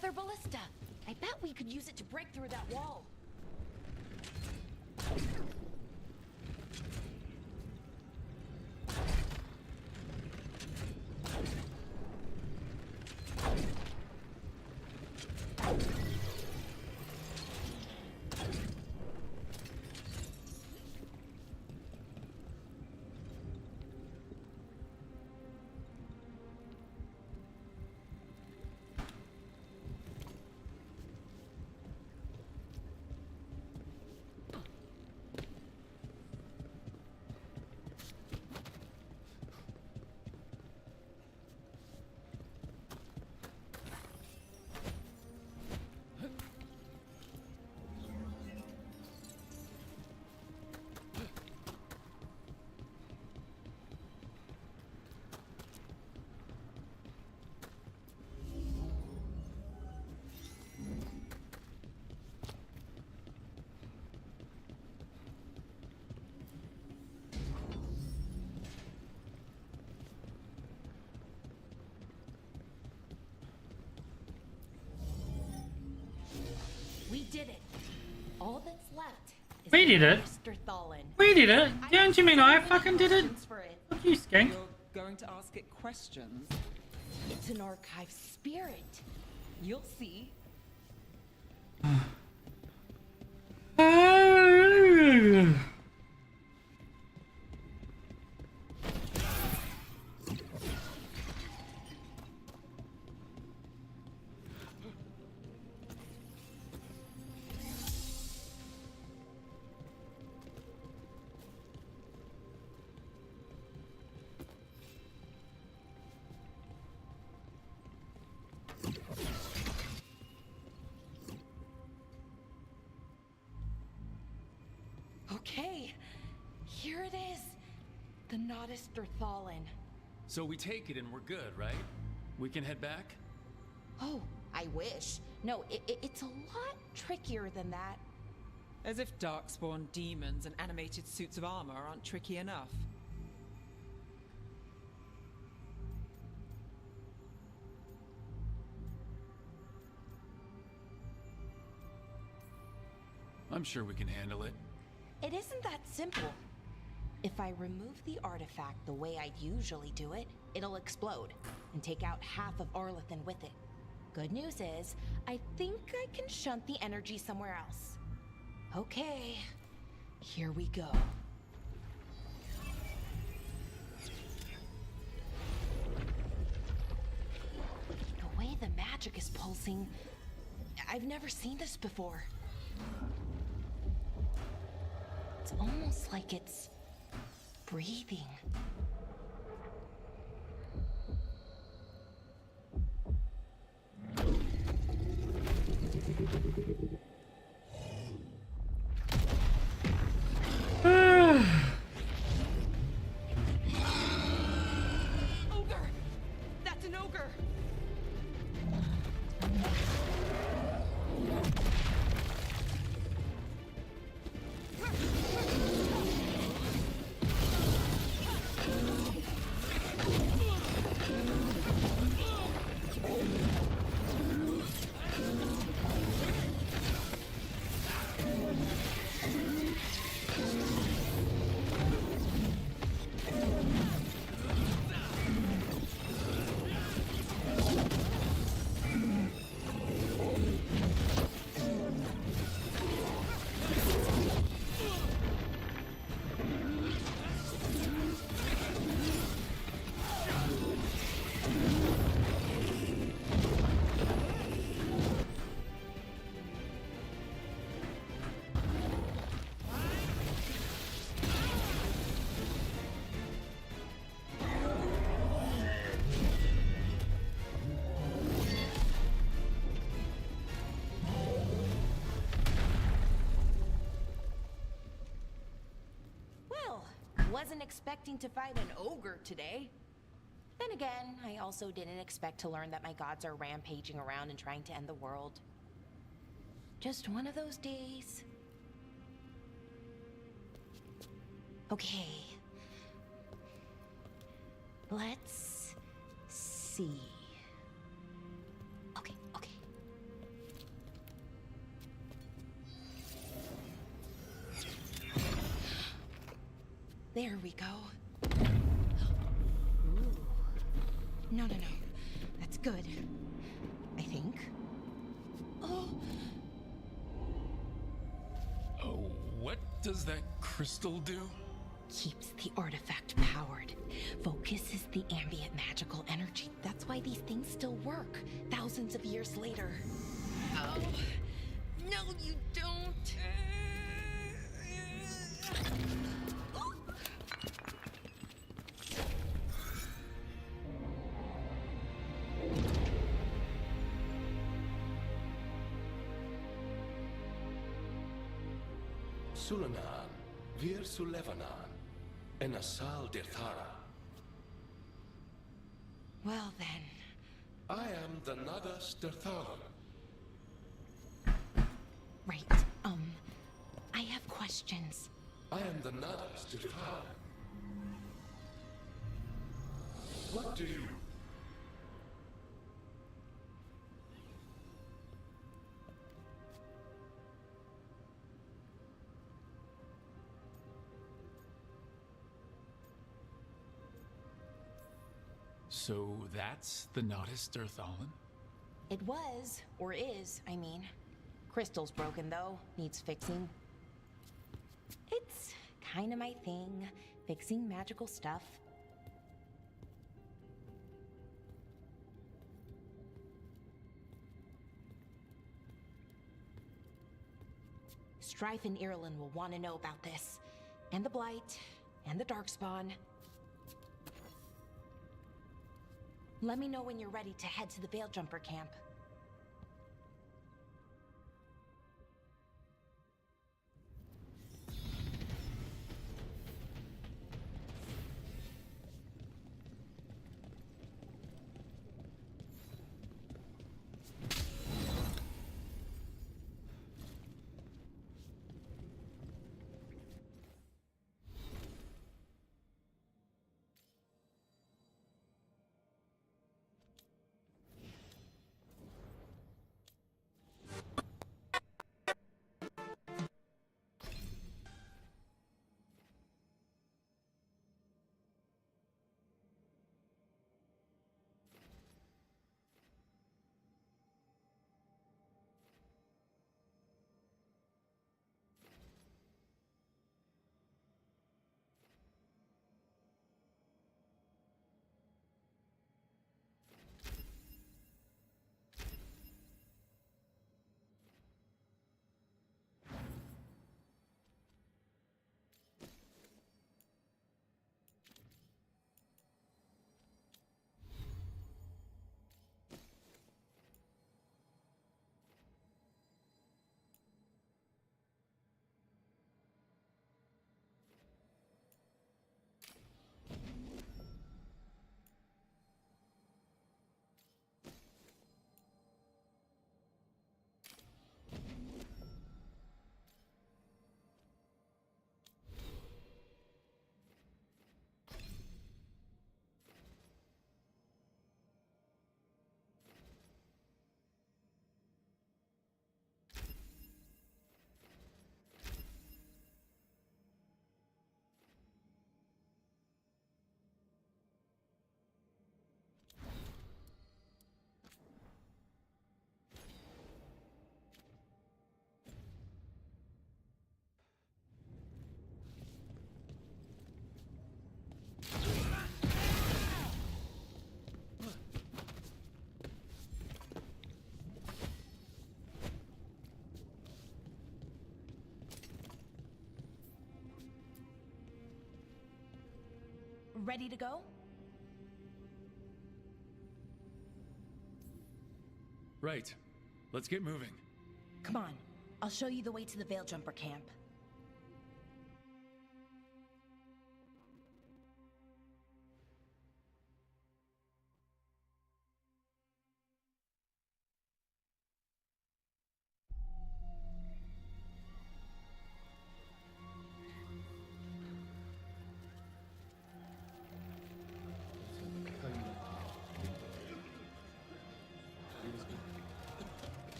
Another ballista. I bet we could use it to break through that wall. We did it. All that's left is We did it. Mr. Thalin. We did it. Don't you mean I fucking did it? Fuck you, skank. You're going to ask it questions? It's an archive spirit. You'll see. Okay, here it is. The Nodister Thalin. So we take it and we're good, right? We can head back? Oh, I wish. No, it's a lot trickier than that. As if darkspawn demons and animated suits of armor aren't tricky enough. I'm sure we can handle it. It isn't that simple. If I remove the artifact the way I'd usually do it, it'll explode and take out half of Arlathan with it. Good news is, I think I can shunt the energy somewhere else. Okay, here we go. The way the magic is pulsing, I've never seen this before. It's almost like it's breathing. Ogre! That's an ogre! Wasn't expecting to fight an ogre today. Then again, I also didn't expect to learn that my gods are rampaging around and trying to end the world. Just one of those days. Okay. Let's see. Okay. There we go. Ooh. No. That's good. I think. Oh. Oh, what does that crystal do? Keeps the artifact powered. Focuses the ambient magical energy. That's why these things still work, thousands of years later. Oh. No, you don't. Sulanan, Vir Sulevanan, and Asal Dirthara. Well then. I am the Nadas Dirtharan. Right, I have questions. I am the Nadas Dirtharan. What do you... So that's the Nodus Dirthalan? It was, or is, I mean. Crystal's broken though, needs fixing. It's kinda my thing, fixing magical stuff. Strife and Irulan will want to know about this. And the Blight, and the Darkspawn. Let me know when you're ready to head to the Veil Jumper camp. Ready to go? Right. Let's get moving. Come on, I'll show you the way to the Veil Jumper camp.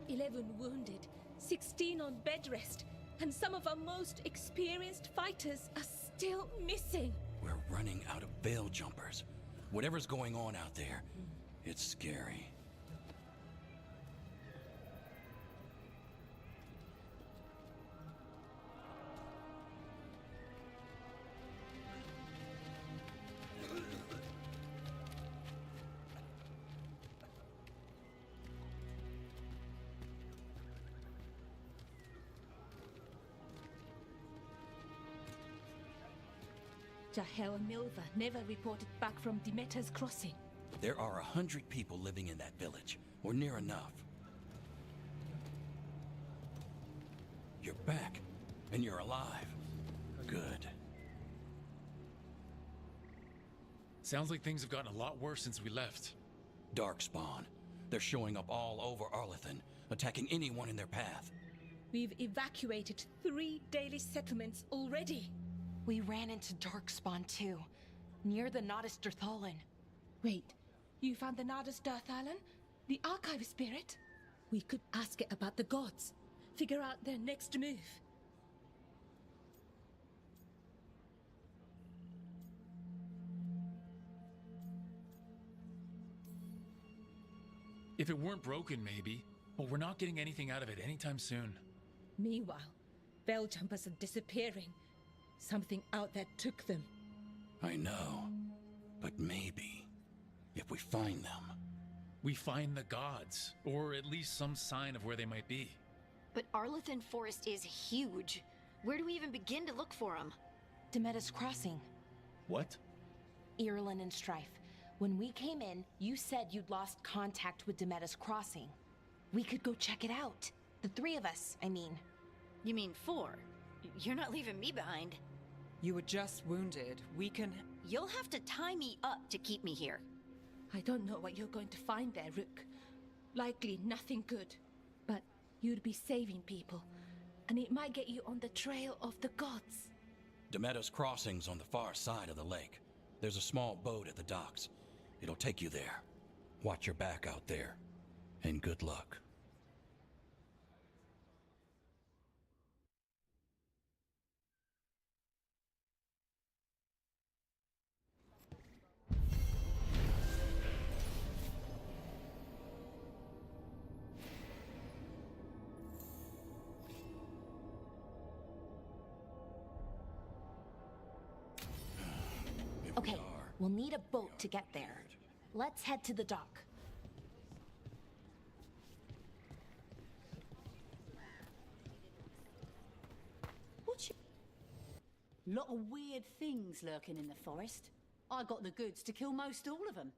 "11 wounded, 16 on bed rest, and some of our most experienced fighters are still missing. We're running out of veil jumpers. Whatever's going on out there, it's scary. Jahel and Milva never reported back from Demeter's crossing. There are 100 people living in that village, or near enough. You're back, and you're alive. Good. Sounds like things have gotten a lot worse since we left. Darkspawn. They're showing up all over Arlethan, attacking anyone in their path. We've evacuated 3 daily settlements already. We ran into Darkspawn too, near the Nodus Dirthalan. Wait, you found the Nodus Dirthalan? The archive spirit? We could ask it about the gods. Figure out their next move. If it weren't broken, maybe. But we're not getting anything out of it anytime soon. Meanwhile, veil jumpers are disappearing. Something out there took them. I know. But maybe, if we find them... We find the gods, or at least some sign of where they might be. But Arlethan Forest is huge. Where do we even begin to look for them? Demeter's Crossing. What? Irulan and Strife. When we came in, you said you'd lost contact with Demeter's Crossing. We could go check it out. The 3 of us, I mean. You mean 4? You're not leaving me behind. You were just wounded. We can... You'll have to tie me up to keep me here. I don't know what you're going to find there, Rook. Likely nothing good. But you'd be saving people, and it might get you on the trail of the gods. Demeter's Crossing's on the far side of the lake. There's a small boat at the docks. It'll take you there. Watch your back out there. And good luck. Okay, we'll need a boat to get there. Let's head to the dock. Lot of weird things lurking in the forest. I got the goods to kill most all of them.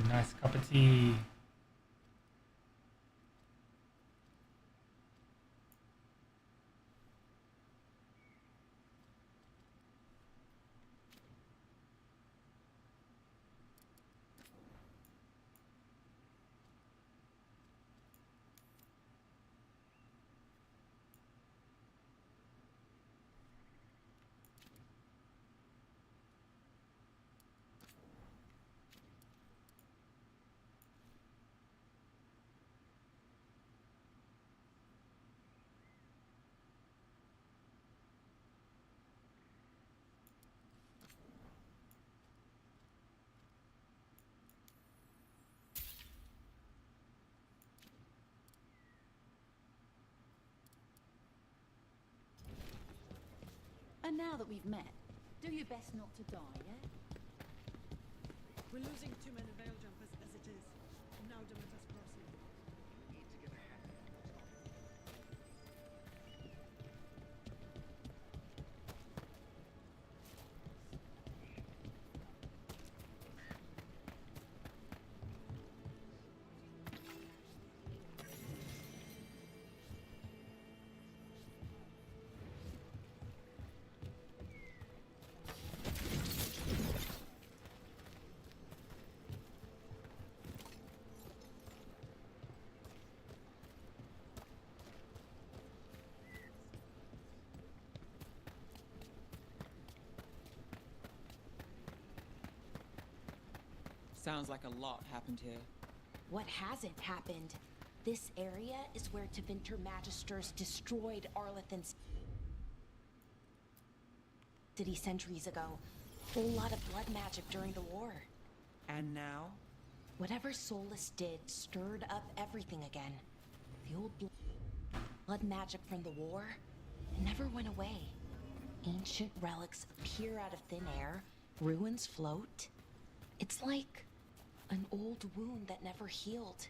Nice cup of tea. And now that we've met, do your best not to die, yeah? We're losing too many veil jumpers as it is. Now Demeter's Crossing. We need to get ahead. Sounds like a lot happened here. What hasn't happened? This area is where Tevinter Magisters destroyed Arlethan's city centuries ago. Whole lot of blood magic during the war. And now? Whatever Solus did stirred up everything again. The old blood magic from the war, it never went away. Ancient relics appear out of thin air, ruins float. It's like an old wound that never healed,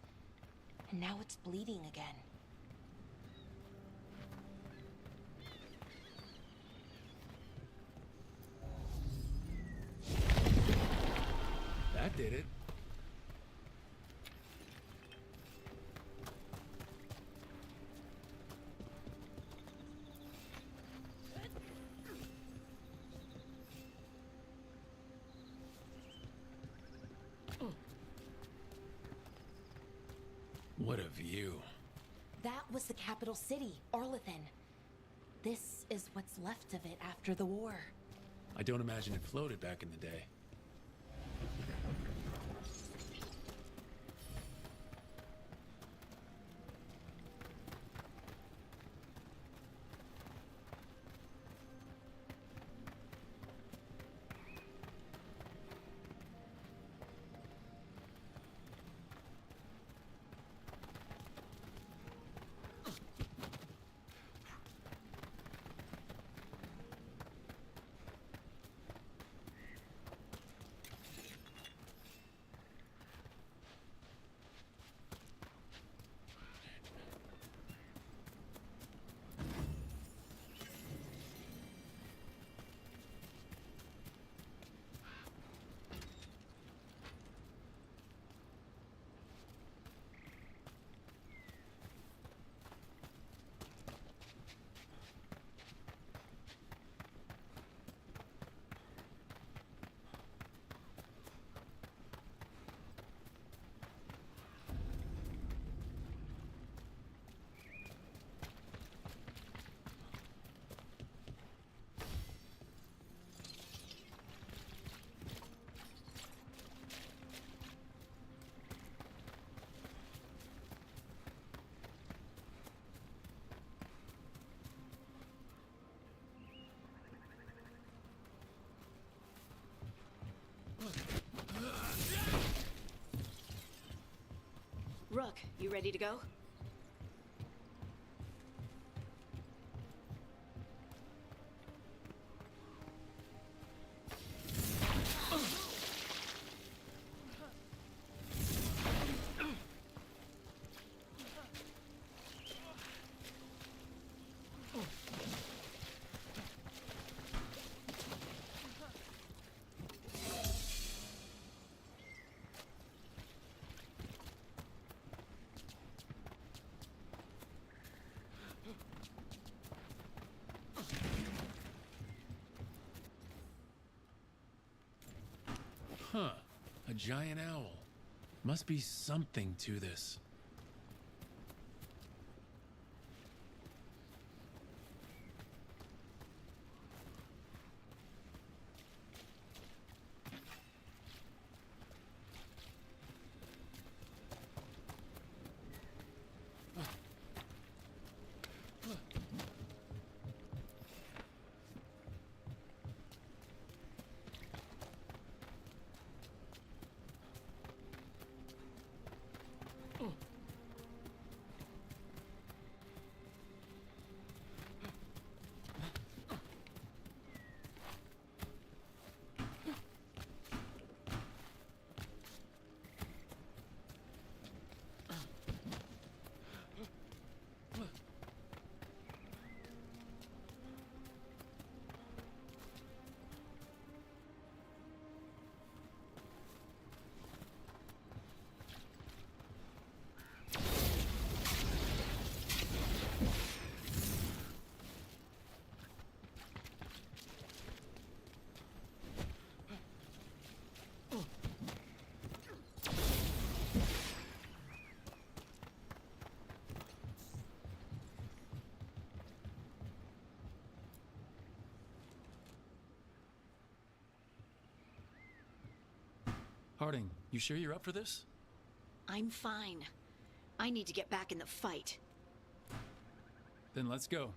and now it's bleeding again. That did it. What a view. That was the capital city, Arlethan. This is what's left of it after the war. I don't imagine it floated back in the day. Rook, you ready to go? Huh. A giant owl. Must be something to this. Harding, You sure you're up for this? I'm fine. I need to get back in the fight. Then let's go.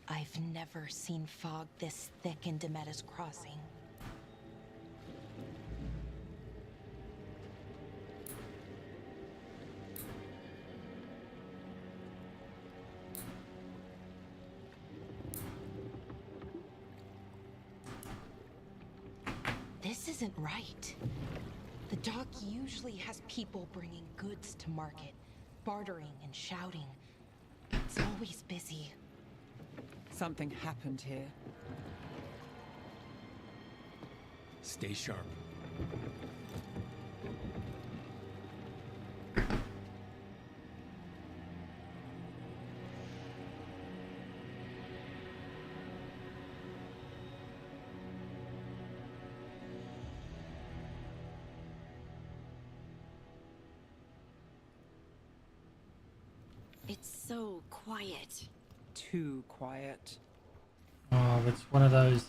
I've never seen fog this thick in Demetta's Crossing. This isn't right. The dock usually has people bringing goods to market, bartering and shouting. It's always busy. Something happened here. Stay sharp. It's so quiet. Too quiet. Oh, it's one of those.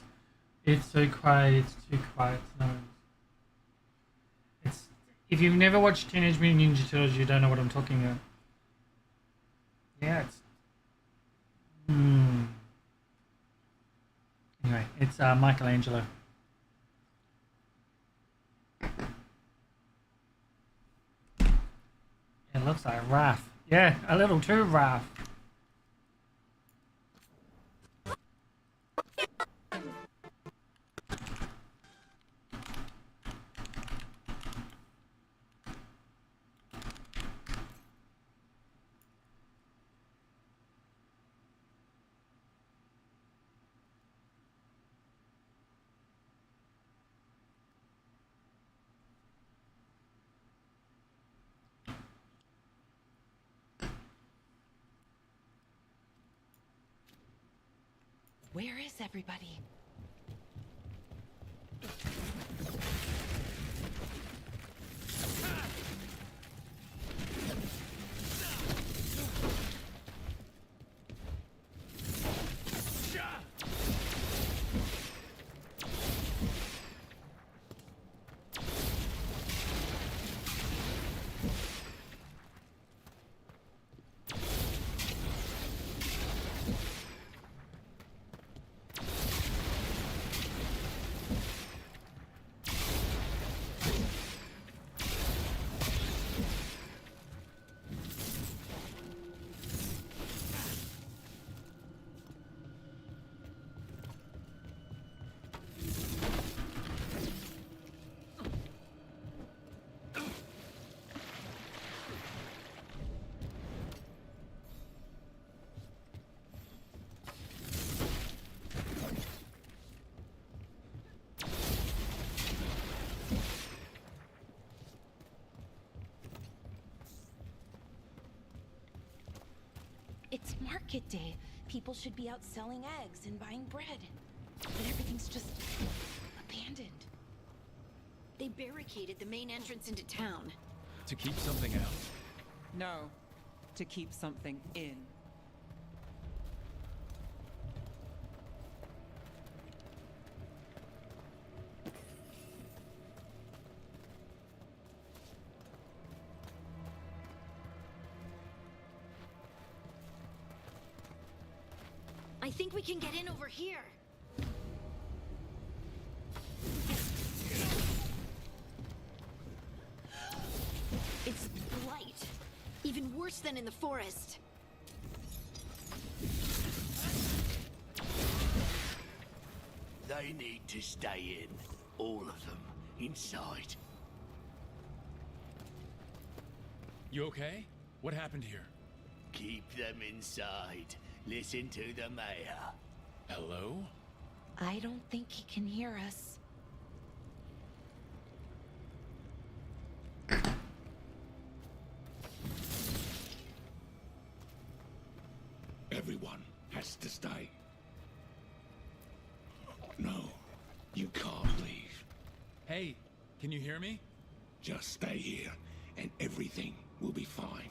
It's so quiet. It's too quiet. No. It's if you've never watched Teenage Mutant Ninja Turtles, you don't know what I'm talking about. Yeah, it's. Anyway, it's Michelangelo. It looks like Raph. Yeah, a little too Raph. Where is everybody? It's market day. People should be out selling eggs and buying bread. But everything's just abandoned. They barricaded the main entrance into town. To keep something out. No, to keep something in. I think we can get in over here. It's blight. Even worse than in the forest. They need to stay in. All of them. Inside. You okay? What happened here? Keep them inside. Listen to the mayor. Hello? I don't think he can hear us. Everyone has to stay. No, you can't leave. Hey, can you hear me? Just stay here, and everything will be fine.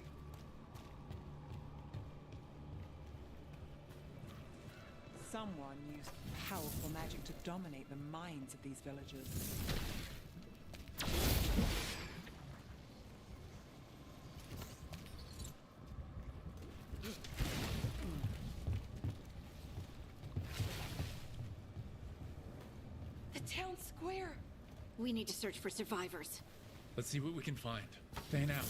Someone used powerful magic to dominate the minds of these villagers. The town square! We need to search for survivors. Let's see what we can find. Fan out.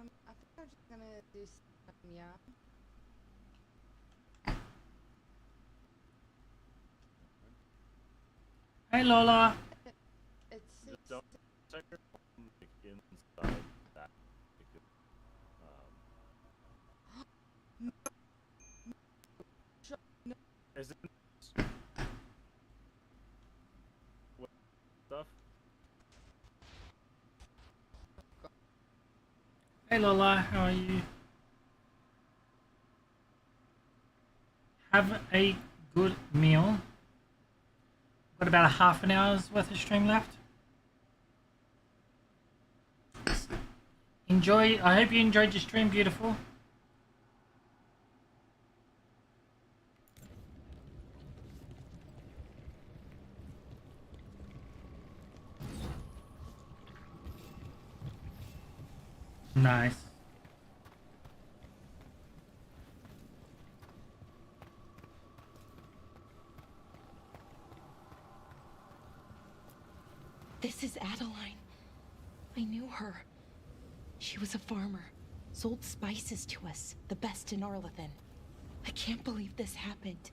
I think I'm just gonna do some, yeah. Hey Lola. It's Don't check your phone inside that. Is it what stuff? Hey Lola, how are you? Have a good meal. Got about a half an hour's worth of stream left. Enjoy. I hope you enjoyed your stream, beautiful. Nice. This is Adeline. I knew her. She was a farmer, sold spices to us, the best in Arlathan. I can't believe this happened.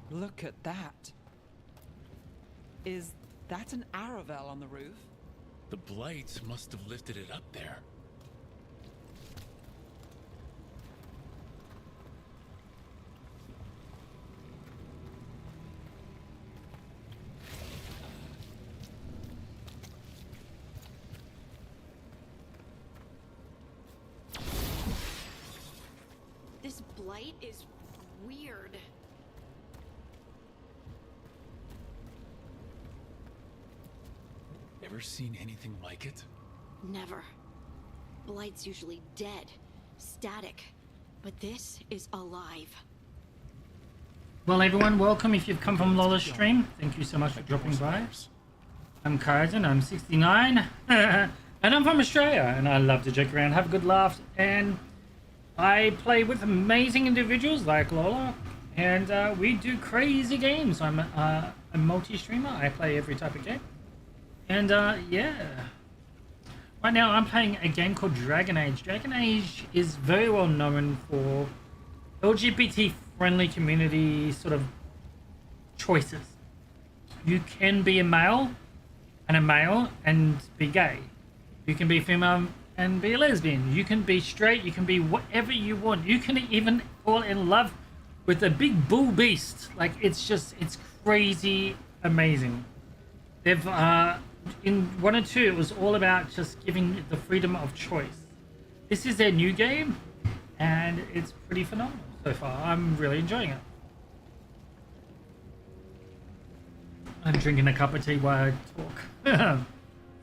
Look at that. Is that an Aravel on the roof? The blights must have lifted it up there. This blight is weird. Ever seen anything like it? Never. Blight's usually dead, static, but this is alive. Well, everyone, welcome if you've come from Lola's stream. Thank you so much for dropping by. I'm Kaizen, I'm 69, and I'm from Australia, and I love to joke around, have a good laugh, and I play with amazing individuals like Lola, and we do crazy games. I'm a multi-streamer. I play every type of game. And yeah, right now I'm playing a game called Dragon Age. Dragon Age is very well known for LGBT-friendly community sort of choices. You can be a male and be gay. You can be female and be a lesbian. You can be straight. You can be whatever you want. You can even fall in love with a big bull beast. Like, it's crazy amazing. They've in 1 and 2, it was all about just giving the freedom of choice. This is their new game, and it's pretty phenomenal so far. I'm really enjoying it. I'm drinking a cup of tea while I talk. So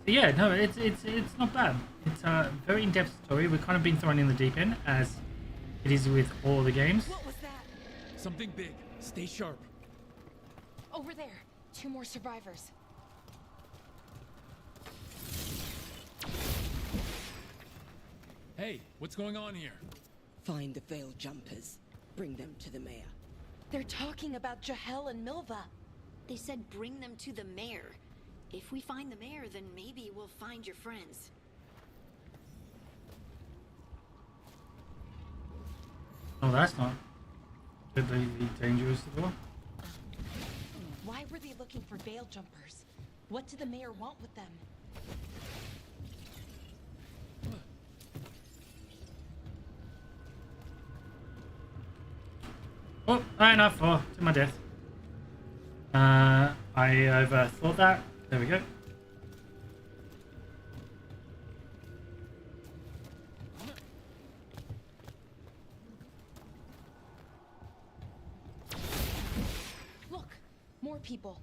yeah, no, it's not bad. It's a very in-depth story. We've kind of been thrown in the deep end, as it is with all the games. What was that? Something big. Stay sharp. Over there. 2 more survivors. Hey, what's going on here? Find the veiled jumpers. Bring them to the mayor. They're talking about Jahel and Milva. They said bring them to the mayor. If we find the mayor, then maybe we'll find your friends. Oh, that's not. Could they be dangerous at all? Why were they looking for veil jumpers? What did the mayor want with them? Oh, enough. Oh, to my death. I overthought that. There we go. Look, more people.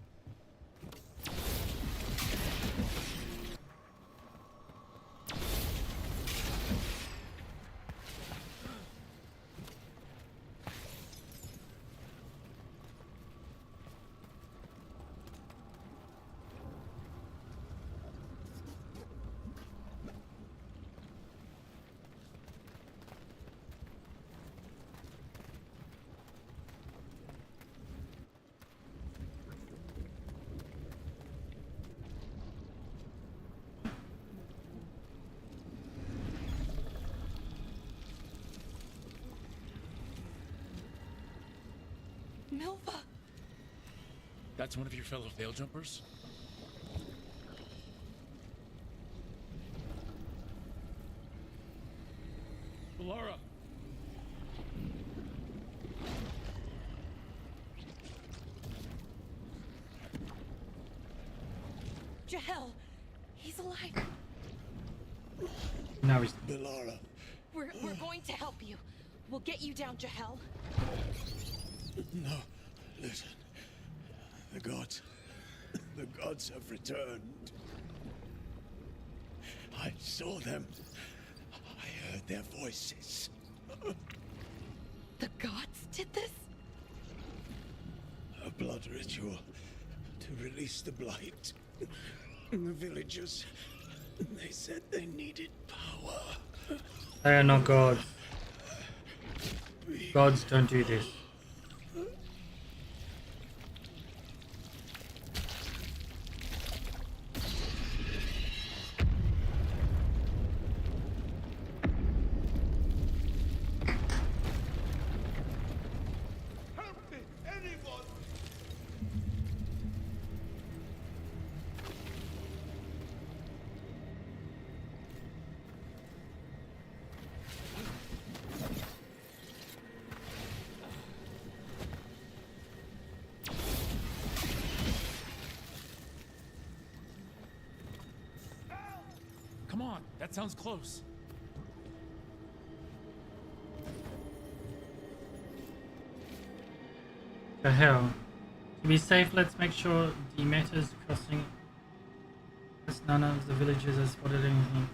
Milva! That's one of your fellow veil jumpers? Laura! Jahel! He's alive! Now he's... Belara. We're going to help you. We'll get you down, Jahel. No, listen. The gods have returned. I saw them. I heard their voices. The gods did this? A blood ritual to release the blight. The villagers, they said they needed power. They are not gods. Gods don't do this. Come on, that sounds close. The hell. To be safe, let's make sure the metas crossing. As none of the villagers has spotted anything.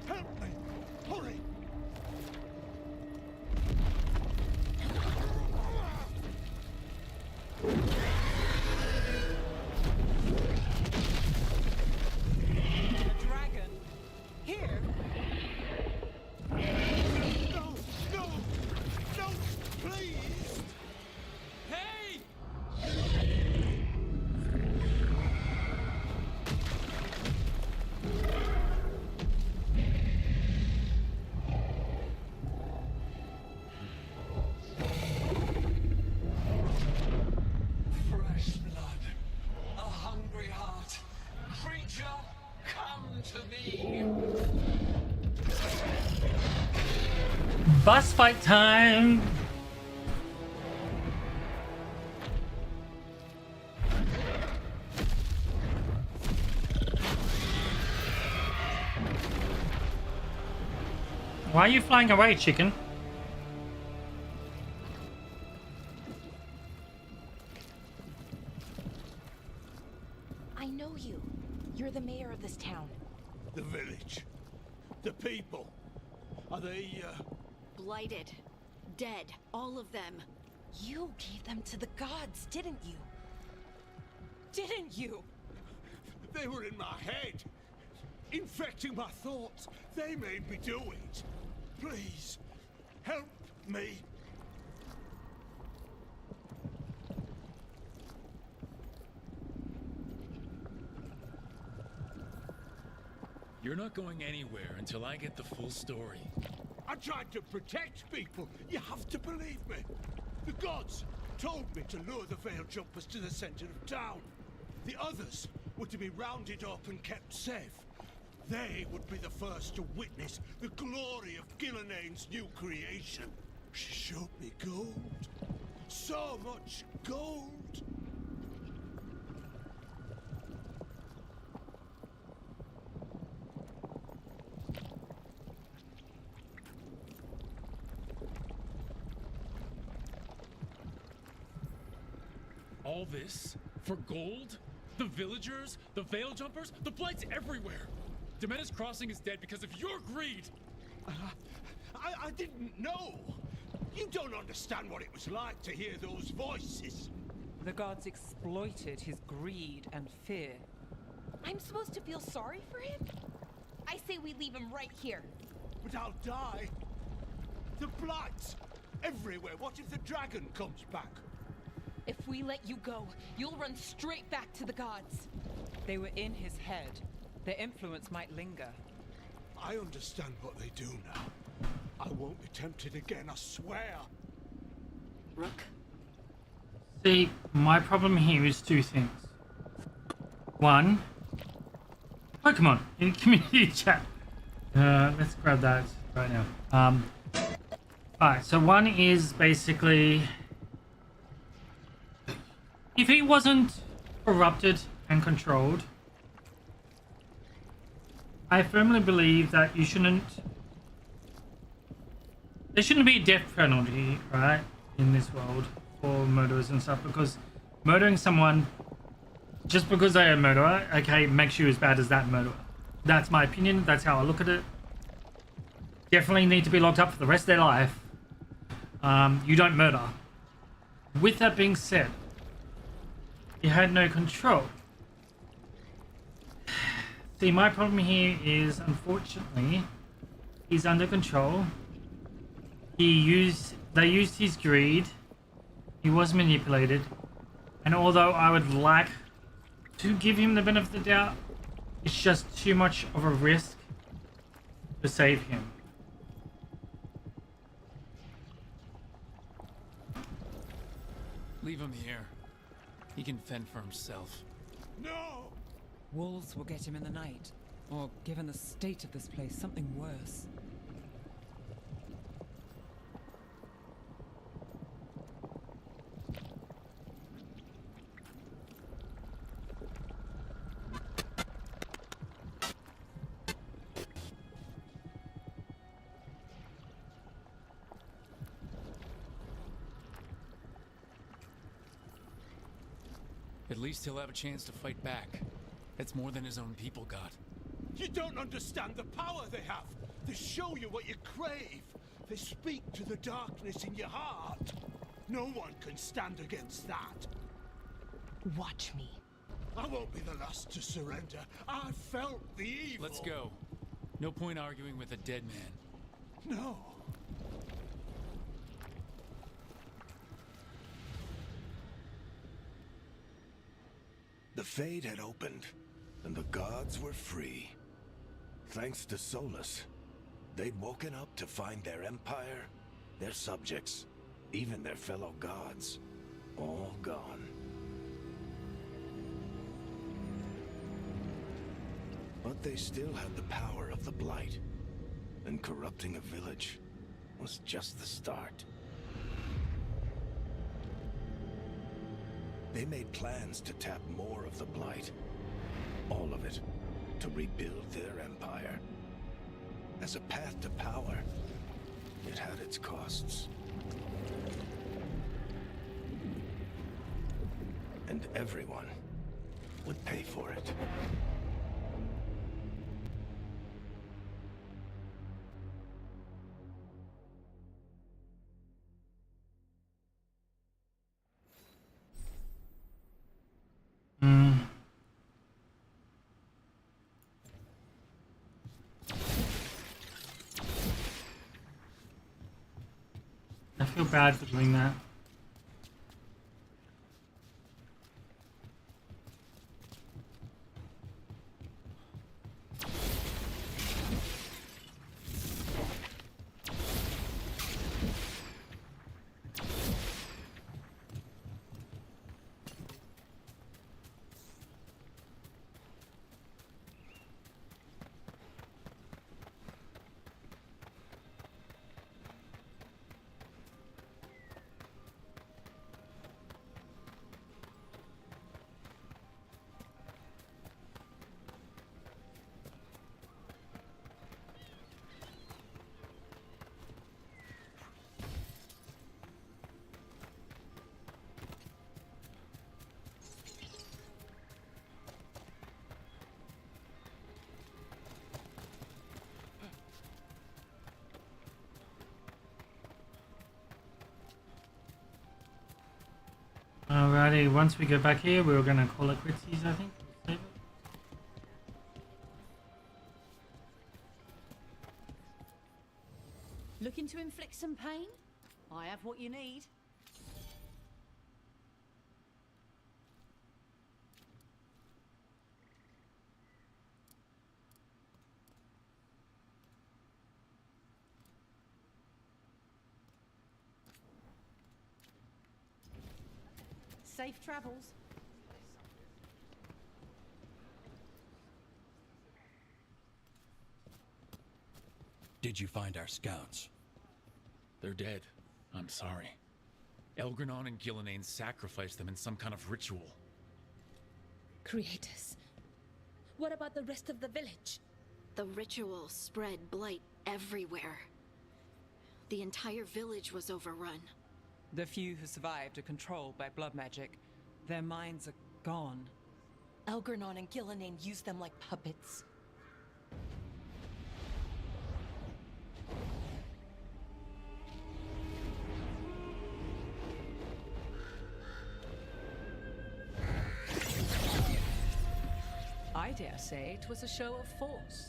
Help me! Hurry! A dragon? Here? No! No! No! Please! Hey! Fresh blood, a hungry heart. Creature, come to me. Boss fight time! Why are you flying away, chicken? I know you. You're the mayor of this town. The village. The people. Are they, Blighted. Dead. All of them. You gave them to the gods, didn't you? Didn't you? They were in my head. Infecting my thoughts. They made me do it. Please, help me. You're not going anywhere until I get the full story. I tried to protect people. You have to believe me. The gods told me to lure the Veil Jumpers to the center of town. The others were to be rounded up and kept safe. They would be the first to witness the glory of Gilnenane's new creation. She showed me gold. So much gold. All this for gold? The villagers? The Veil Jumpers? The Blight's everywhere! Demeter's Crossing is dead because of your greed! I didn't know. You don't understand what it was like to hear those voices. The gods exploited his greed and fear. I'm supposed to feel sorry for him? I say we leave him right here. But I'll die. The Blights everywhere. What if the dragon comes back? If we let you go, you'll run straight back to the gods. They were in his head. Their influence might linger. I understand what they do now. I won't be tempted again, I swear. Rook. See, my problem here is two things. One, Pokemon in community chat. Let's grab that right now. Alright, so one is basically, if he wasn't corrupted and controlled, I firmly believe that you shouldn't, there shouldn't be a death penalty, right, in this world for murderers and stuff, because murdering someone just because they're a murderer, okay, makes you as bad as that murderer. That's my opinion, that's how I look at it. Definitely need to be locked up for the rest of their life. You don't murder. With that being said, he had no control. See, my problem here is, unfortunately, he's under control. They used his greed. He was manipulated. And although I would like to give him the benefit of the doubt, it's just too much of a risk to save him. Leave him here. He can fend for himself. No! Wolves will get him in the night. Or, given the state of this place, something worse. At least he'll have a chance to fight back. That's more than his own people got. You don't understand the power they have. They show you what you crave. They speak to the darkness in your heart. No one can stand against that. Watch me. I won't be the last to surrender. I felt the evil. Let's go. No point arguing with a dead man. No. The Fade had opened, and the gods were free. Thanks to Solus, they'd woken up to find their empire, their subjects, even their fellow gods, all gone. But they still had the power of the Blight, and corrupting a village was just the start. They made plans to tap more of the Blight. All of it. To rebuild their empire. As a path to power, it had its costs. And everyone would pay for it. I feel bad for doing that. Alrighty, once we go back here, we're gonna call it quitsies, I think. Save it. Looking to inflict some pain? I have what you need. Safe travels. Did you find our scouts? They're dead. I'm sorry. Elgranon and Gillenane sacrificed them in some kind of ritual. Creators. What about the rest of the village? The ritual spread blight everywhere. The entire village was overrun. The few who survived are controlled by blood magic. Their minds are gone. Elgranon and Gillenane used them like puppets. I dare say it was a show of force.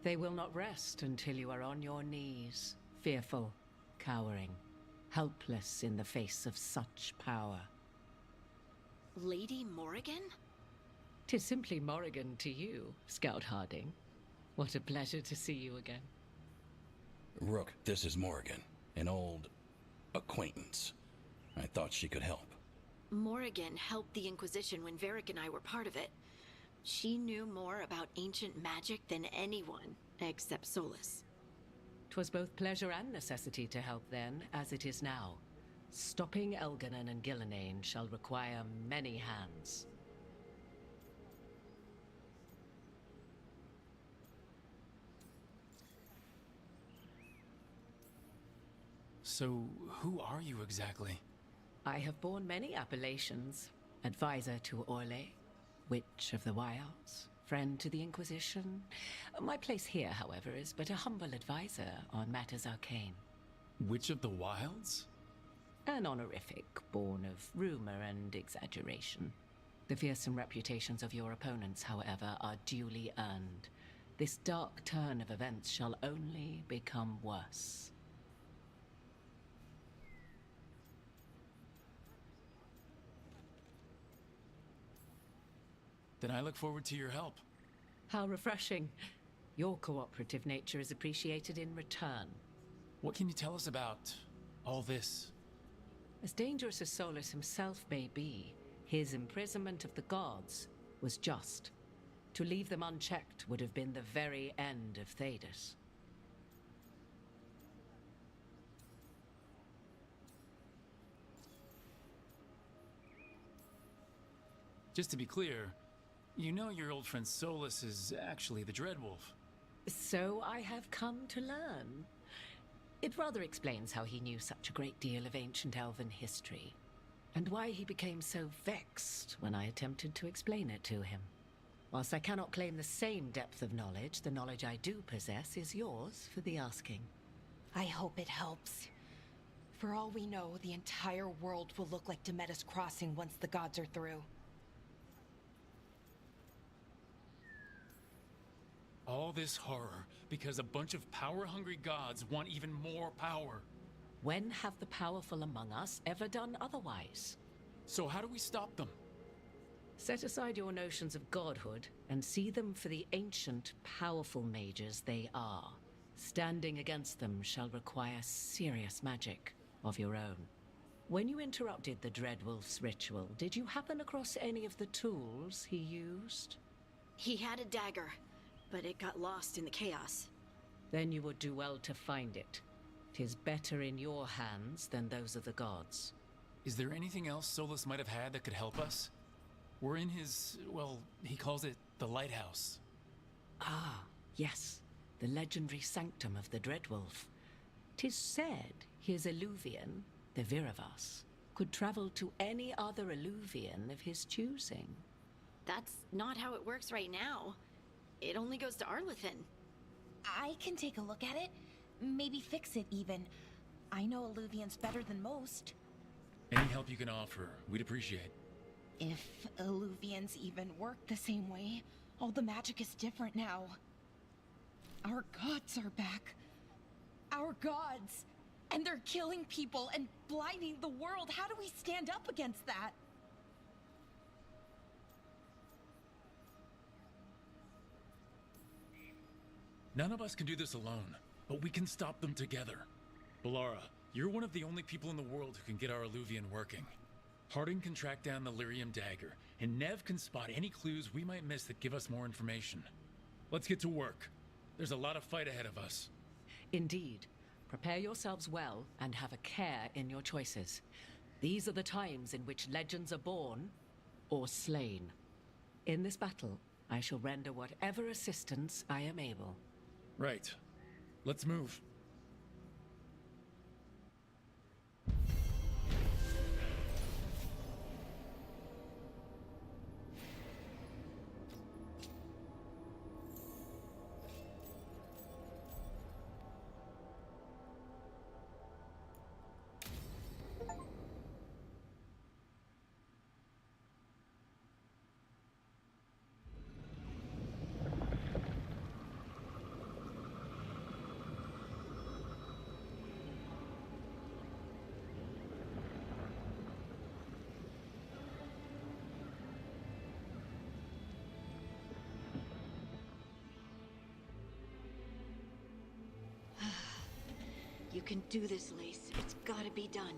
They will not rest until you are on your knees, fearful, cowering, helpless in the face of such power. Lady Morrigan? 'Tis simply Morrigan to you, Scout Harding. What a pleasure to see you again. Rook, this is Morrigan, an old acquaintance. I thought she could help. Morrigan helped the Inquisition when Varric and I were part of it. She knew more about ancient magic than anyone, except Solus. 'Twas both pleasure and necessity to help then, as it is now. Stopping Elganon and Gillenane shall require many hands. So, who are you exactly? I have borne many appellations. Advisor to Orlais, Witch of the Wilds, friend to the Inquisition. My place here, however, is but a humble advisor on matters arcane. Witch of the Wilds? An honorific born of rumor and exaggeration. The fearsome reputations of your opponents, however, are duly earned. This dark turn of events shall only become worse. Then I look forward to your help. How refreshing. Your cooperative nature is appreciated in return. What can you tell us about all this? As dangerous as Solus himself may be, his imprisonment of the gods was just. To leave them unchecked would have been the very end of Thedas. Just to be clear, you know your old friend Solus is actually the Dreadwolf. So I have come to learn. It rather explains how he knew such a great deal of ancient elven history, and why he became so vexed when I attempted to explain it to him. Whilst I cannot claim the same depth of knowledge, the knowledge I do possess is yours for the asking. I hope it helps. For all we know, the entire world will look like Demetus Crossing once the gods are through. All this horror because a bunch of power-hungry gods want even more power. When have the powerful among us ever done otherwise? So how do we stop them? Set aside your notions of godhood and see them for the ancient, powerful mages they are. Standing against them shall require serious magic of your own. When you interrupted the Dreadwolf's ritual, did you happen across any of the tools he used? He had a dagger, but it got lost in the chaos. Then you would do well to find it. 'Tis better in your hands than those of the gods. Is there anything else Solus might have had that could help us? We're in his, well, he calls it the lighthouse. Ah, yes. The legendary sanctum of the Dreadwolf. 'Tis said his Illuvian, the Viravas, could travel to any other Illuvian of his choosing. That's not how it works right now. It only goes to Arlethan. I can take a look at it. Maybe fix it, even. I know Illuvians better than most. Any help you can offer, we'd appreciate. If Illuvians even work the same way, all the magic is different now. Our gods are back. Our gods! And they're killing people and blinding the world. How do we stand up against that? None of us can do this alone, but we can stop them together. Balara, you're one of the only people in the world who can get our Illuvian working. Harding can track down the Lyrium dagger, and Nev can spot any clues we might miss that give us more information. Let's get to work. There's a lot of fight ahead of us. Indeed. Prepare yourselves well and have a care in your choices. These are the times in which legends are born or slain. In this battle, I shall render whatever assistance I am able. Right. Let's move. You can do this, Lace. It's gotta be done.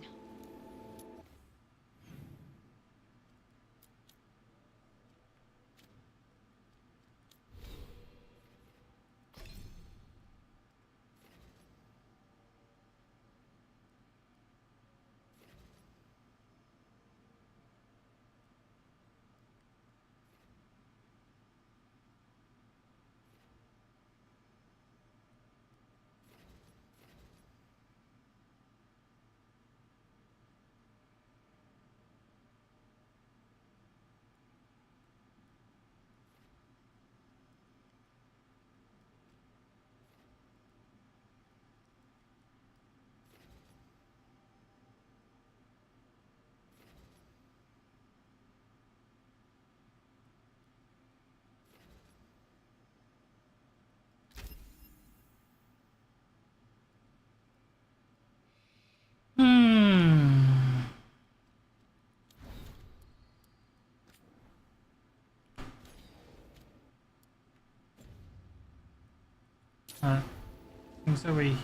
Things over here.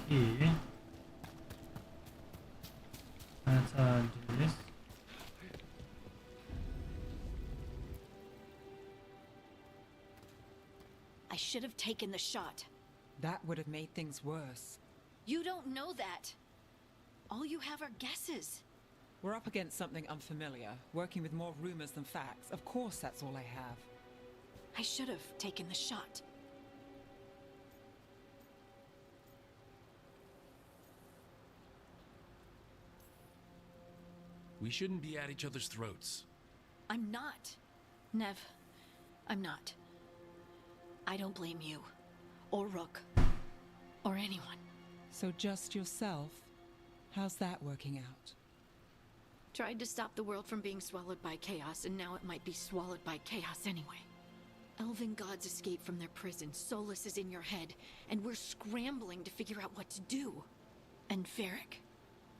Let's do this. I should have taken the shot. That would have made things worse. You don't know that. All you have are guesses. We're up against something unfamiliar, working with more rumors than facts. Of course that's all I have. I should have taken the shot. We shouldn't be at each other's throats. I'm not. Nev, I'm not. I don't blame you, or Rook, or anyone. So just yourself? How's that working out? Tried to stop the world from being swallowed by chaos, and now it might be swallowed by chaos anyway. Elven gods escaped from their prison, Solus is in your head, and we're scrambling to figure out what to do. And Varric?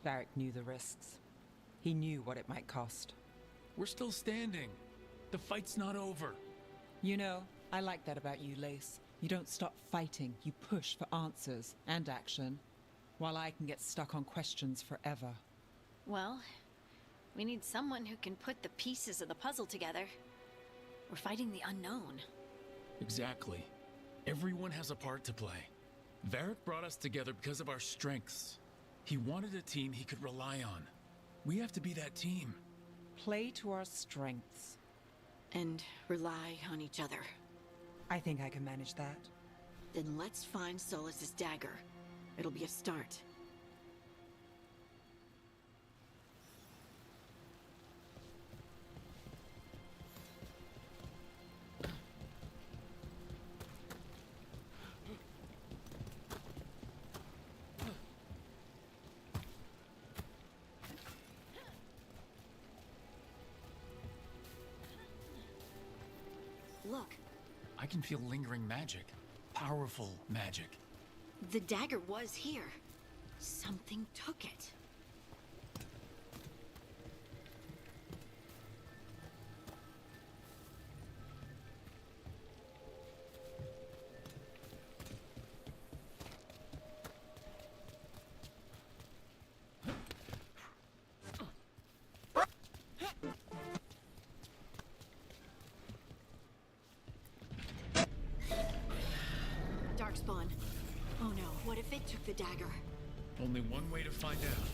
Varric knew the risks. He knew what it might cost. We're still standing. The fight's not over. You know, I like that about you, Lace. You don't stop fighting, you push for answers and action, while I can get stuck on questions forever. Well, we need someone who can put the pieces of the puzzle together. We're fighting the unknown. Exactly. Everyone has a part to play. Varric brought us together because of our strengths. He wanted a team he could rely on. We have to be that team. Play to our strengths. And rely on each other. I think I can manage that. Then let's find Solus's dagger. It'll be a start. Look. I can feel lingering magic. Powerful magic. The dagger was here. Something took it. Darkspawn. Oh no, what if it took the dagger? Only one way to find out.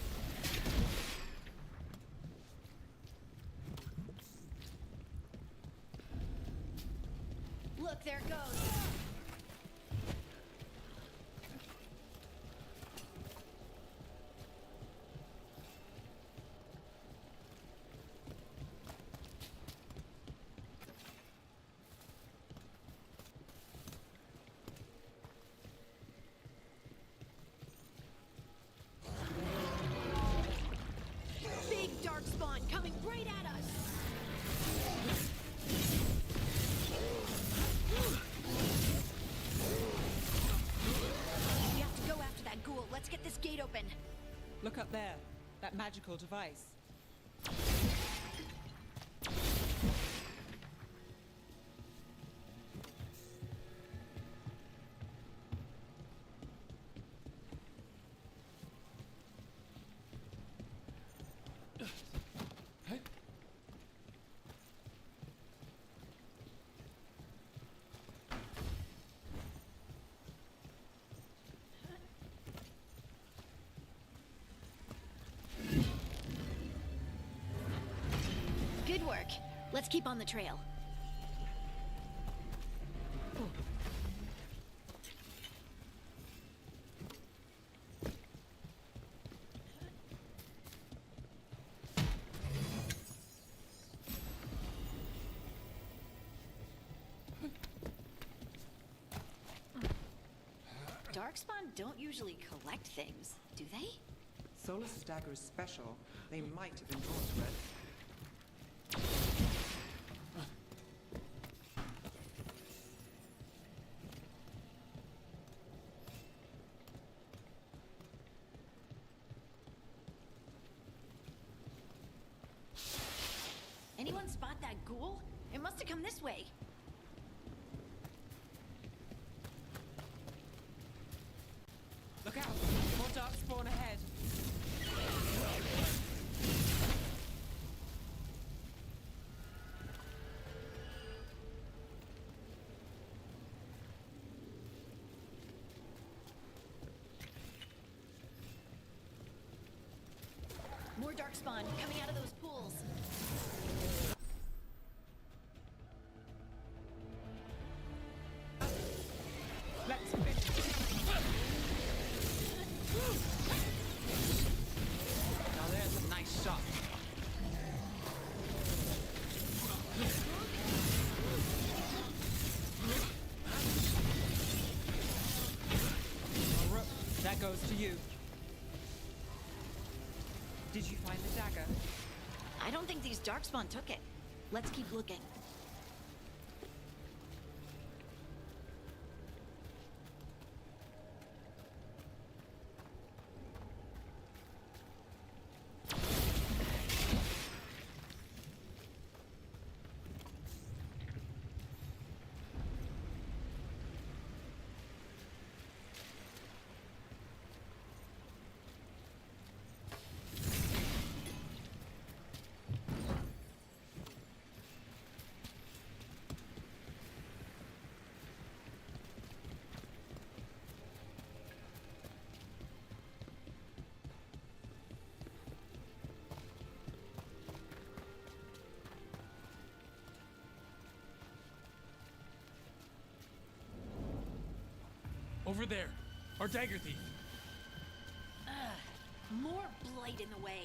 Look, there it goes. Big Darkspawn coming right at us. We have to go after that ghoul. Let's get this gate open. Look up there. That magical device. Good work. Let's keep on the trail. Darkspawn don't usually collect things, do they? Solus' dagger is special. They might have been drawn to it. Anyone spot that ghoul? It must have come this way. Look out! More darkspawn ahead. More darkspawn coming out of those pools. Let's finish. Now there's a nice shot. That goes to you. Did you find the dagger? I don't think these Darkspawn took it. Let's keep looking. Over there, our dagger thief. More blight in the way.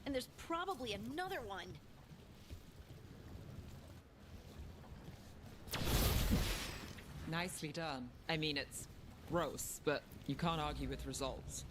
And there's probably another one. Nicely done. I mean, it's gross, but you can't argue with results.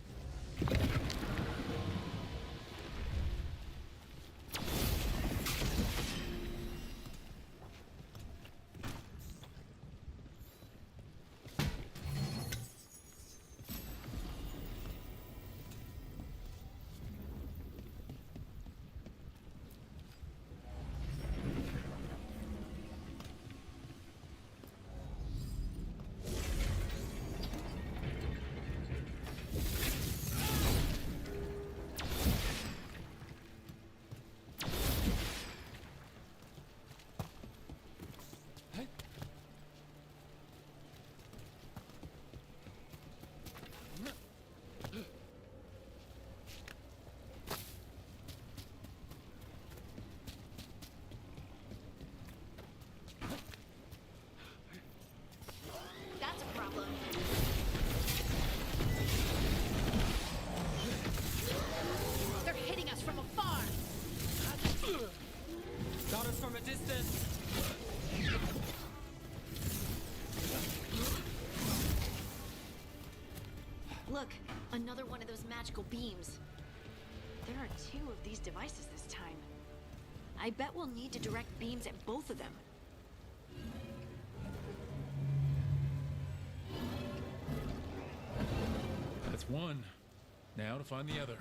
That's a problem. They're hitting us from afar. Got us from a distance. Look, another one of those magical beams. There are 2 of these devices this time. I bet we'll need to direct beams at both of them. That's one. Now to find the other.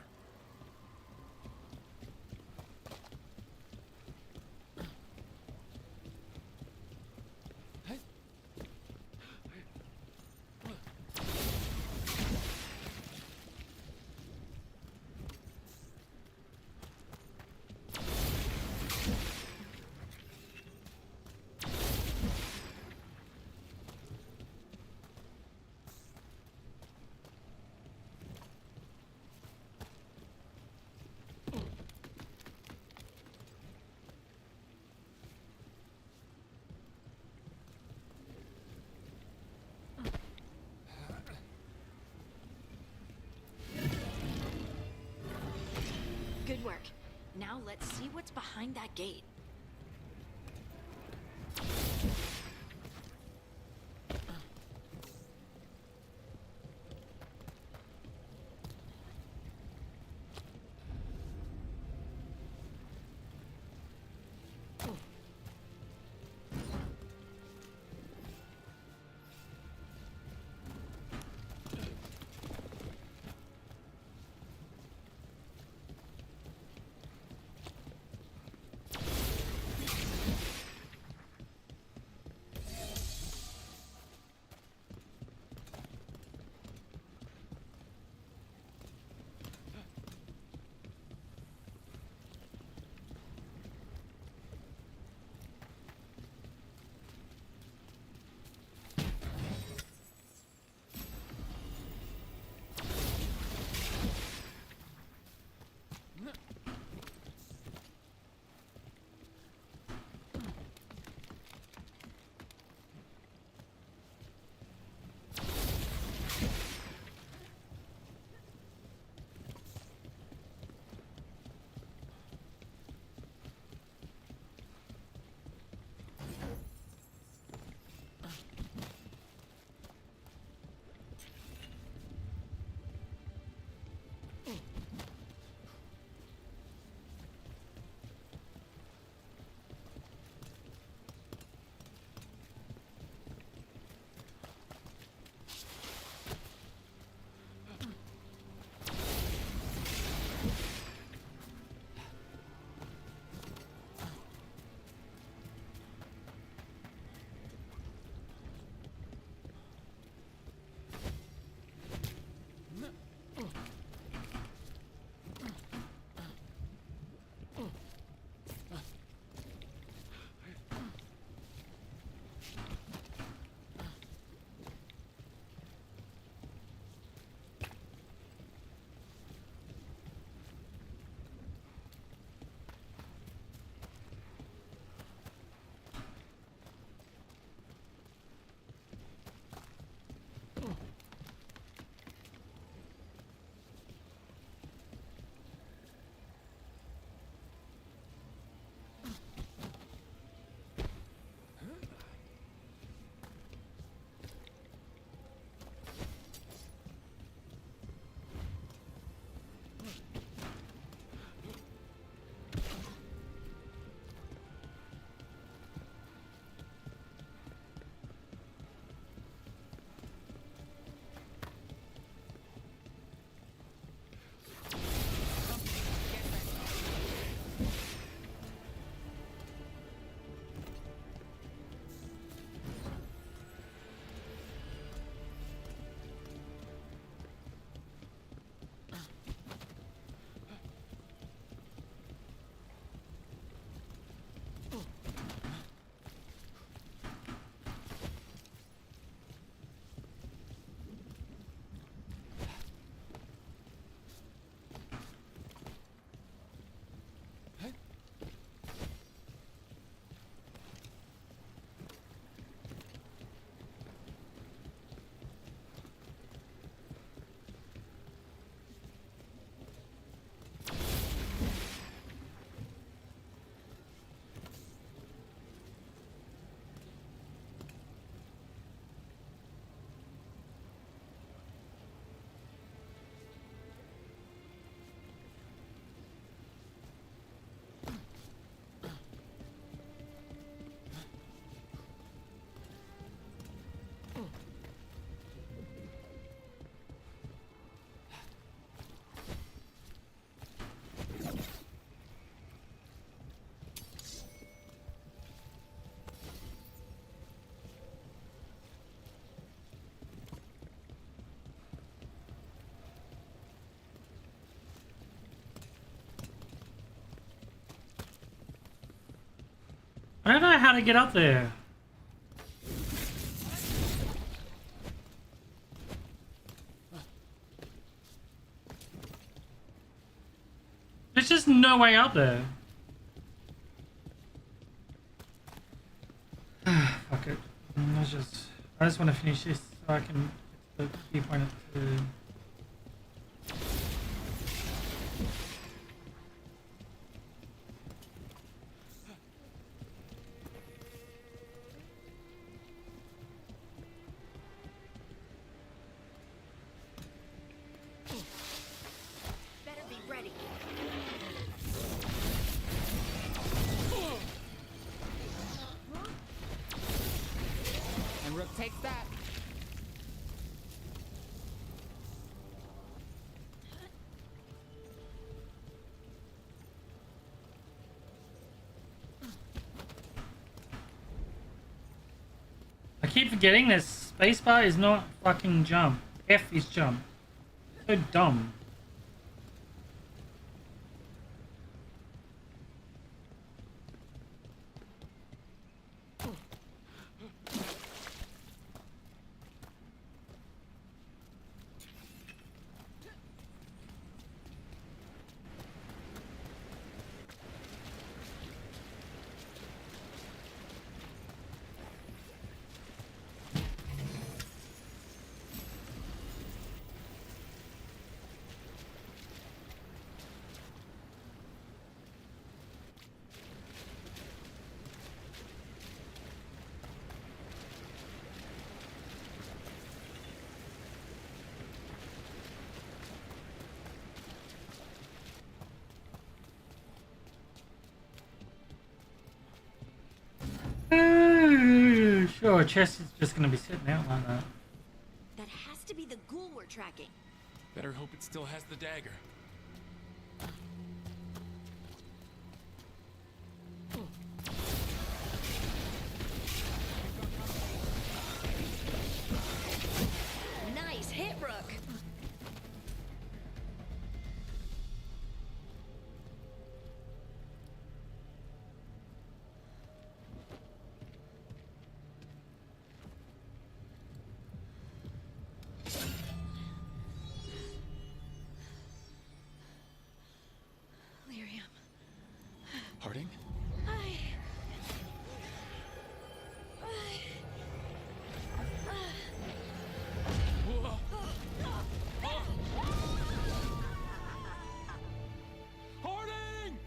Good work. Now let's see what's behind that gate. I don't know how to get up there. There's just no way up there. Fuck it. I just want to finish this so I can get to the viewpoint of the... Better be ready. And Rook takes that. I keep forgetting this spacebar is not fucking jump. F is jump. So dumb. Sure, chest is just gonna be sitting out like that. That has to be the ghoul we're tracking. Better hope it still has the dagger. Nice hit, Rook. Harding? Harding!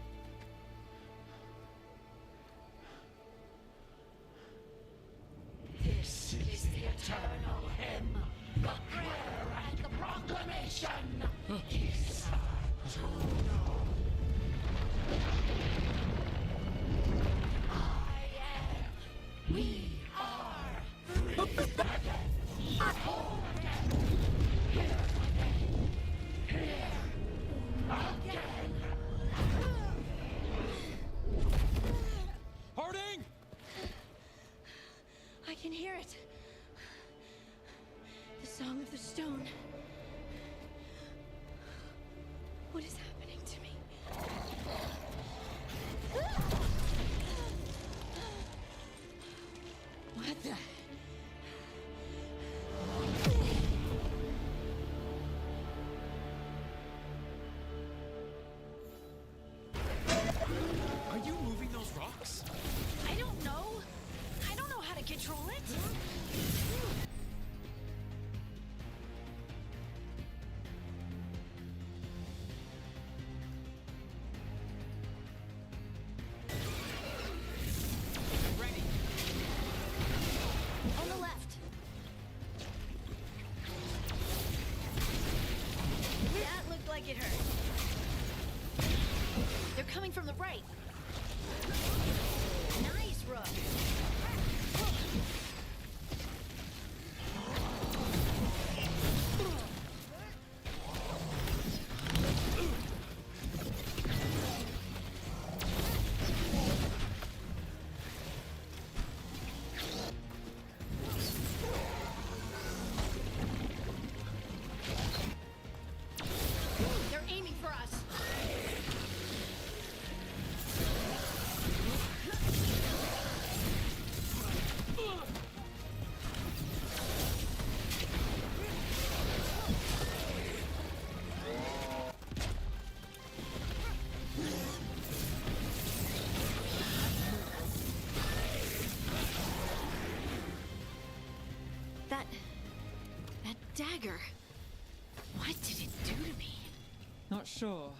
This is the eternal hymn, the prayer and the proclamation. Is to know. We are free again. Whole again. Here again. Here again. Harding! I can hear it. The song of the stone. What is happening to me? What the? Are you moving those rocks? I don't know. I don't know how to control it. Ready. On the left. That looked like it hurt. They're coming from the right. Nice, Rook. They're aiming for us. dagger. What did it do to me? Not sure,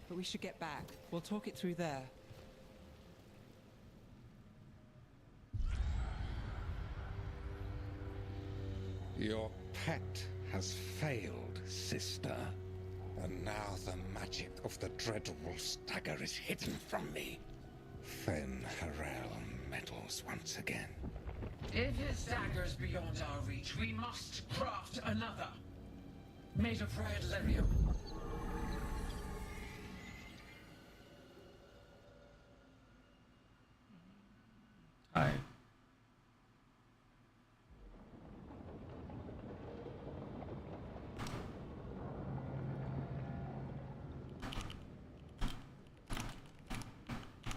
but we should get back. We'll talk it through there. Your pet has failed, sister. And now the magic of the Dreadwolf's dagger is hidden from me. Fen Harel meddles once again. If his dagger's beyond our reach, we must craft another. Made of red lyrium. Hi.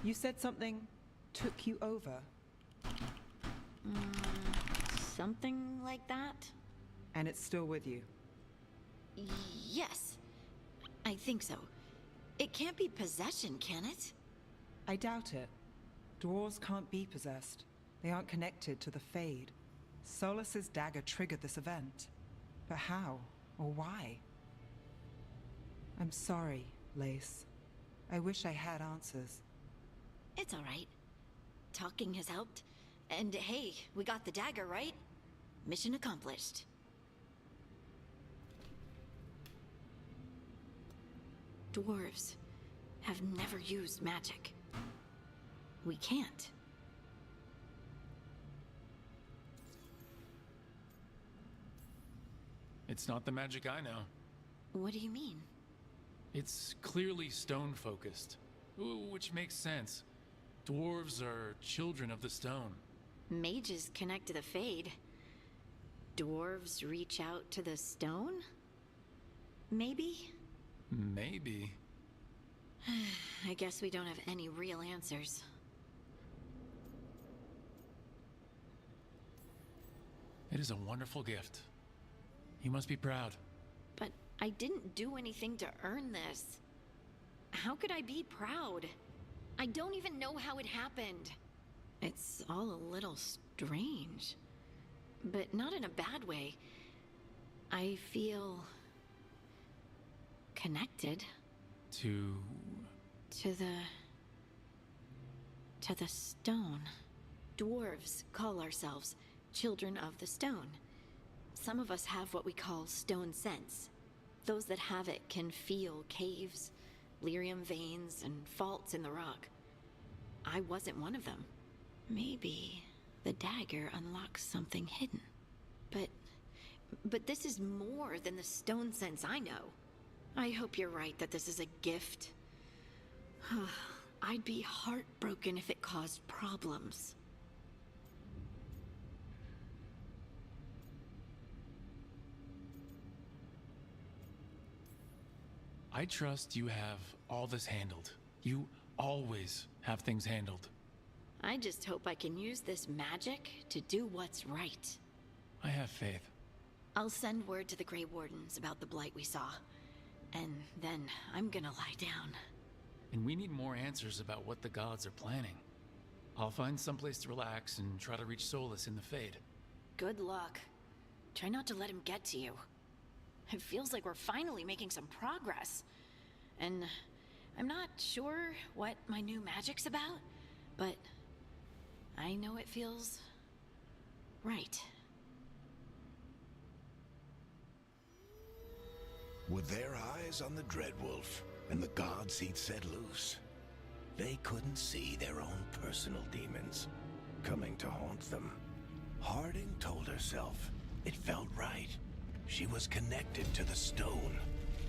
You said something took you over. Something like that? And it's still with you. Yes. I think so. It can't be possession, can it? I doubt it. Dwarves can't be possessed. They aren't connected to the Fade. Solus's dagger triggered this event. But how? Or why? I'm sorry, Lace. I wish I had answers. It's all right. Talking has helped. And hey, we got the dagger, right? Mission accomplished. Dwarves have never used magic. We can't. It's not the magic I know. What do you mean? It's clearly stone-focused, which makes sense. Dwarves are children of the stone. Mages connect to the Fade. Dwarves reach out to the stone? Maybe? Maybe. I guess we don't have any real answers. It is a wonderful gift. You must be proud. But I didn't do anything to earn this. How could I be proud? I don't even know how it happened. It's all a little strange. But not in a bad way. I feel... connected. To the stone. Dwarves call ourselves children of the stone. Some of us have what we call stone sense. Those that have it can feel caves, lyrium veins, and faults in the rock. I wasn't one of them. Maybe the dagger unlocks something hidden. But this is more than the stone sense I know. I hope you're right that this is a gift. I'd be heartbroken if it caused problems. I trust you have all this handled. You always have things handled. I just hope I can use this magic to do what's right. I have faith. I'll send word to the Grey Wardens about the blight we saw. And then I'm gonna lie down. And we need more answers about what the gods are planning. I'll find someplace to relax and try to reach Solus in the Fade. Good luck. Try not to let him get to you. It feels like we're finally making some progress. And I'm not sure what my new magic's about, but I know it feels right. With their eyes on the Dreadwolf and the gods he'd set loose, they couldn't see their own personal demons coming to haunt them. Harding told herself it felt right. She was connected to the stone,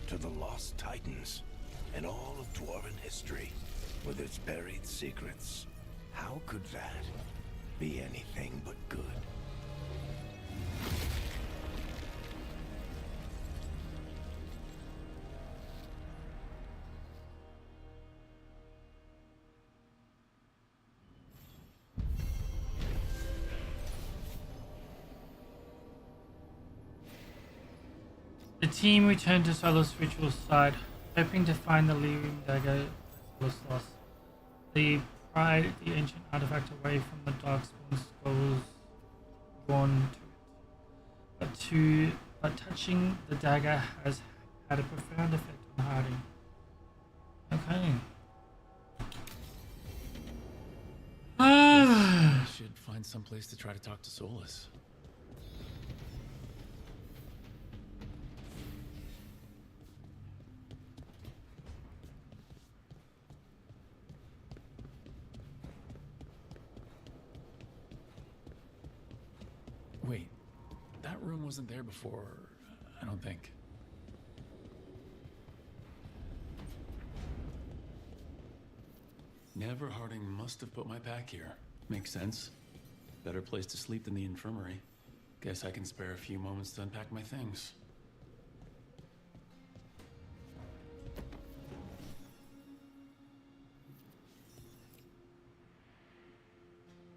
to the lost titans, and all of Dwarven history with its buried secrets. How could that be anything but good? The team returned to Solus Ritual's side, hoping to find the Lyrium dagger Solus lost. They pried the ancient artifact away from the Darkspawn skulls drawn to it. But to but touching the dagger has had a profound effect on Harding. Okay. I should find some place to try to talk to Solus. Wait, that room wasn't there before, I don't think. Never Harding must have put my pack here. Makes sense. Better place to sleep than the infirmary. Guess I can spare a few moments to unpack my things.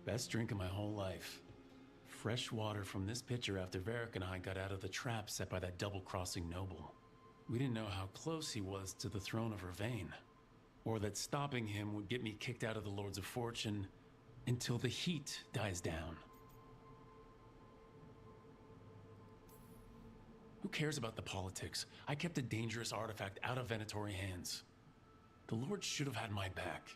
Best drink of my whole life. Fresh water from this pitcher after Varric and I got out of the trap set by that double-crossing noble. We didn't know how close he was to the throne of Vervain, or that stopping him would get me kicked out of the Lords of Fortune until the heat dies down. Who cares about the politics? I kept a dangerous artifact out of Venatori hands. The Lord should have had my back.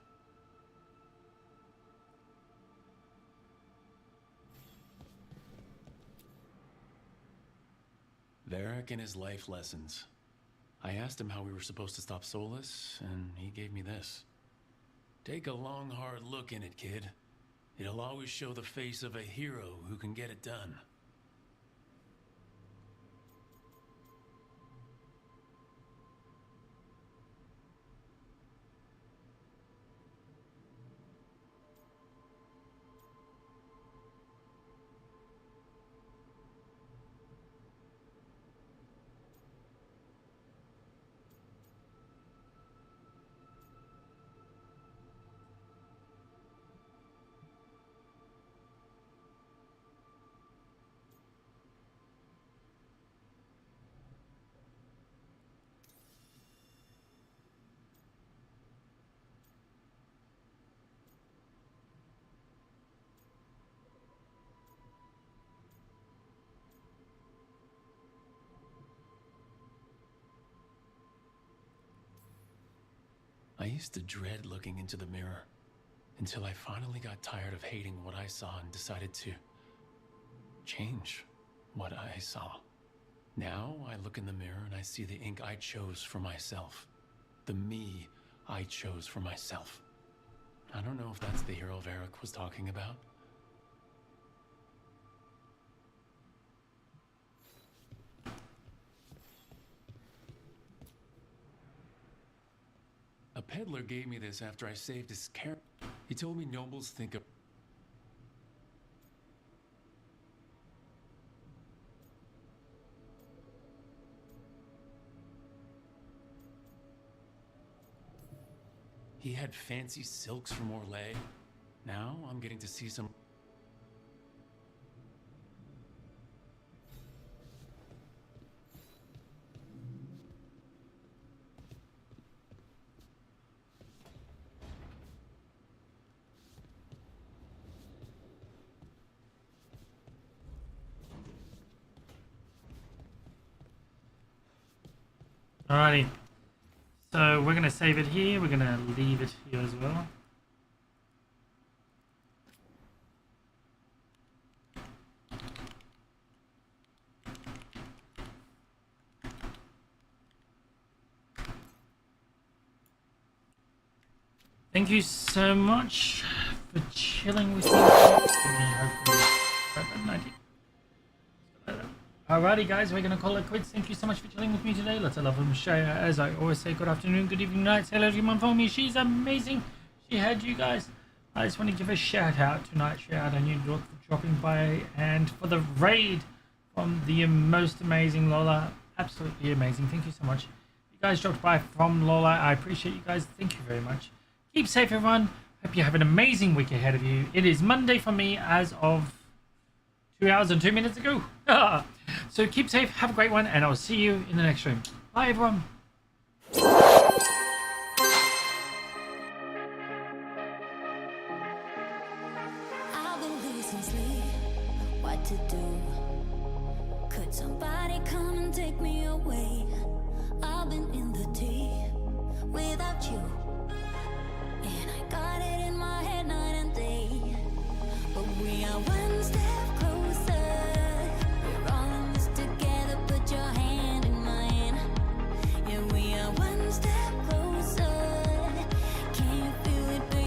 Varric and his life lessons. I asked him how we were supposed to stop Solus, and he gave me this. Take a long, hard look in it, kid. It'll always show the face of a hero who can get it done. I used to dread looking into the mirror, until I finally got tired of hating what I saw and decided to change what I saw. Now I look in the mirror and I see the ink I chose for myself. The me I chose for myself. I don't know if that's the hero Varric was talking about. A peddler gave me this after I saved his character. He told me nobles think of... He had fancy silks from Orlais. Now I'm getting to see some... Alrighty. So we're going to save it here. We're going to leave it here as well. Thank you so much for chilling with me. Alrighty guys, we're going to call it quits. Thank you so much for chilling with me today. Lots of love from Shaya. As I always say, good afternoon, good evening, night. Say hello to your mum for me. She's amazing. She had you guys. I just want to give a shout out tonight. Shout out on you, Rook, for dropping by and for the raid from the most amazing Lola. Absolutely amazing. Thank you so much. You guys dropped by from Lola. I appreciate you guys. Thank you very much. Keep safe, everyone. Hope you have an amazing week ahead of you. It is Monday for me as of 2 hours and 2 minutes ago. So keep safe, have a great one, and I'll see you in the next stream. Bye, everyone. I've been losing sleep, what to do. Could Would somebody come and take me away? I've been in the deep without you, and I got it in my head night and day. But we are one step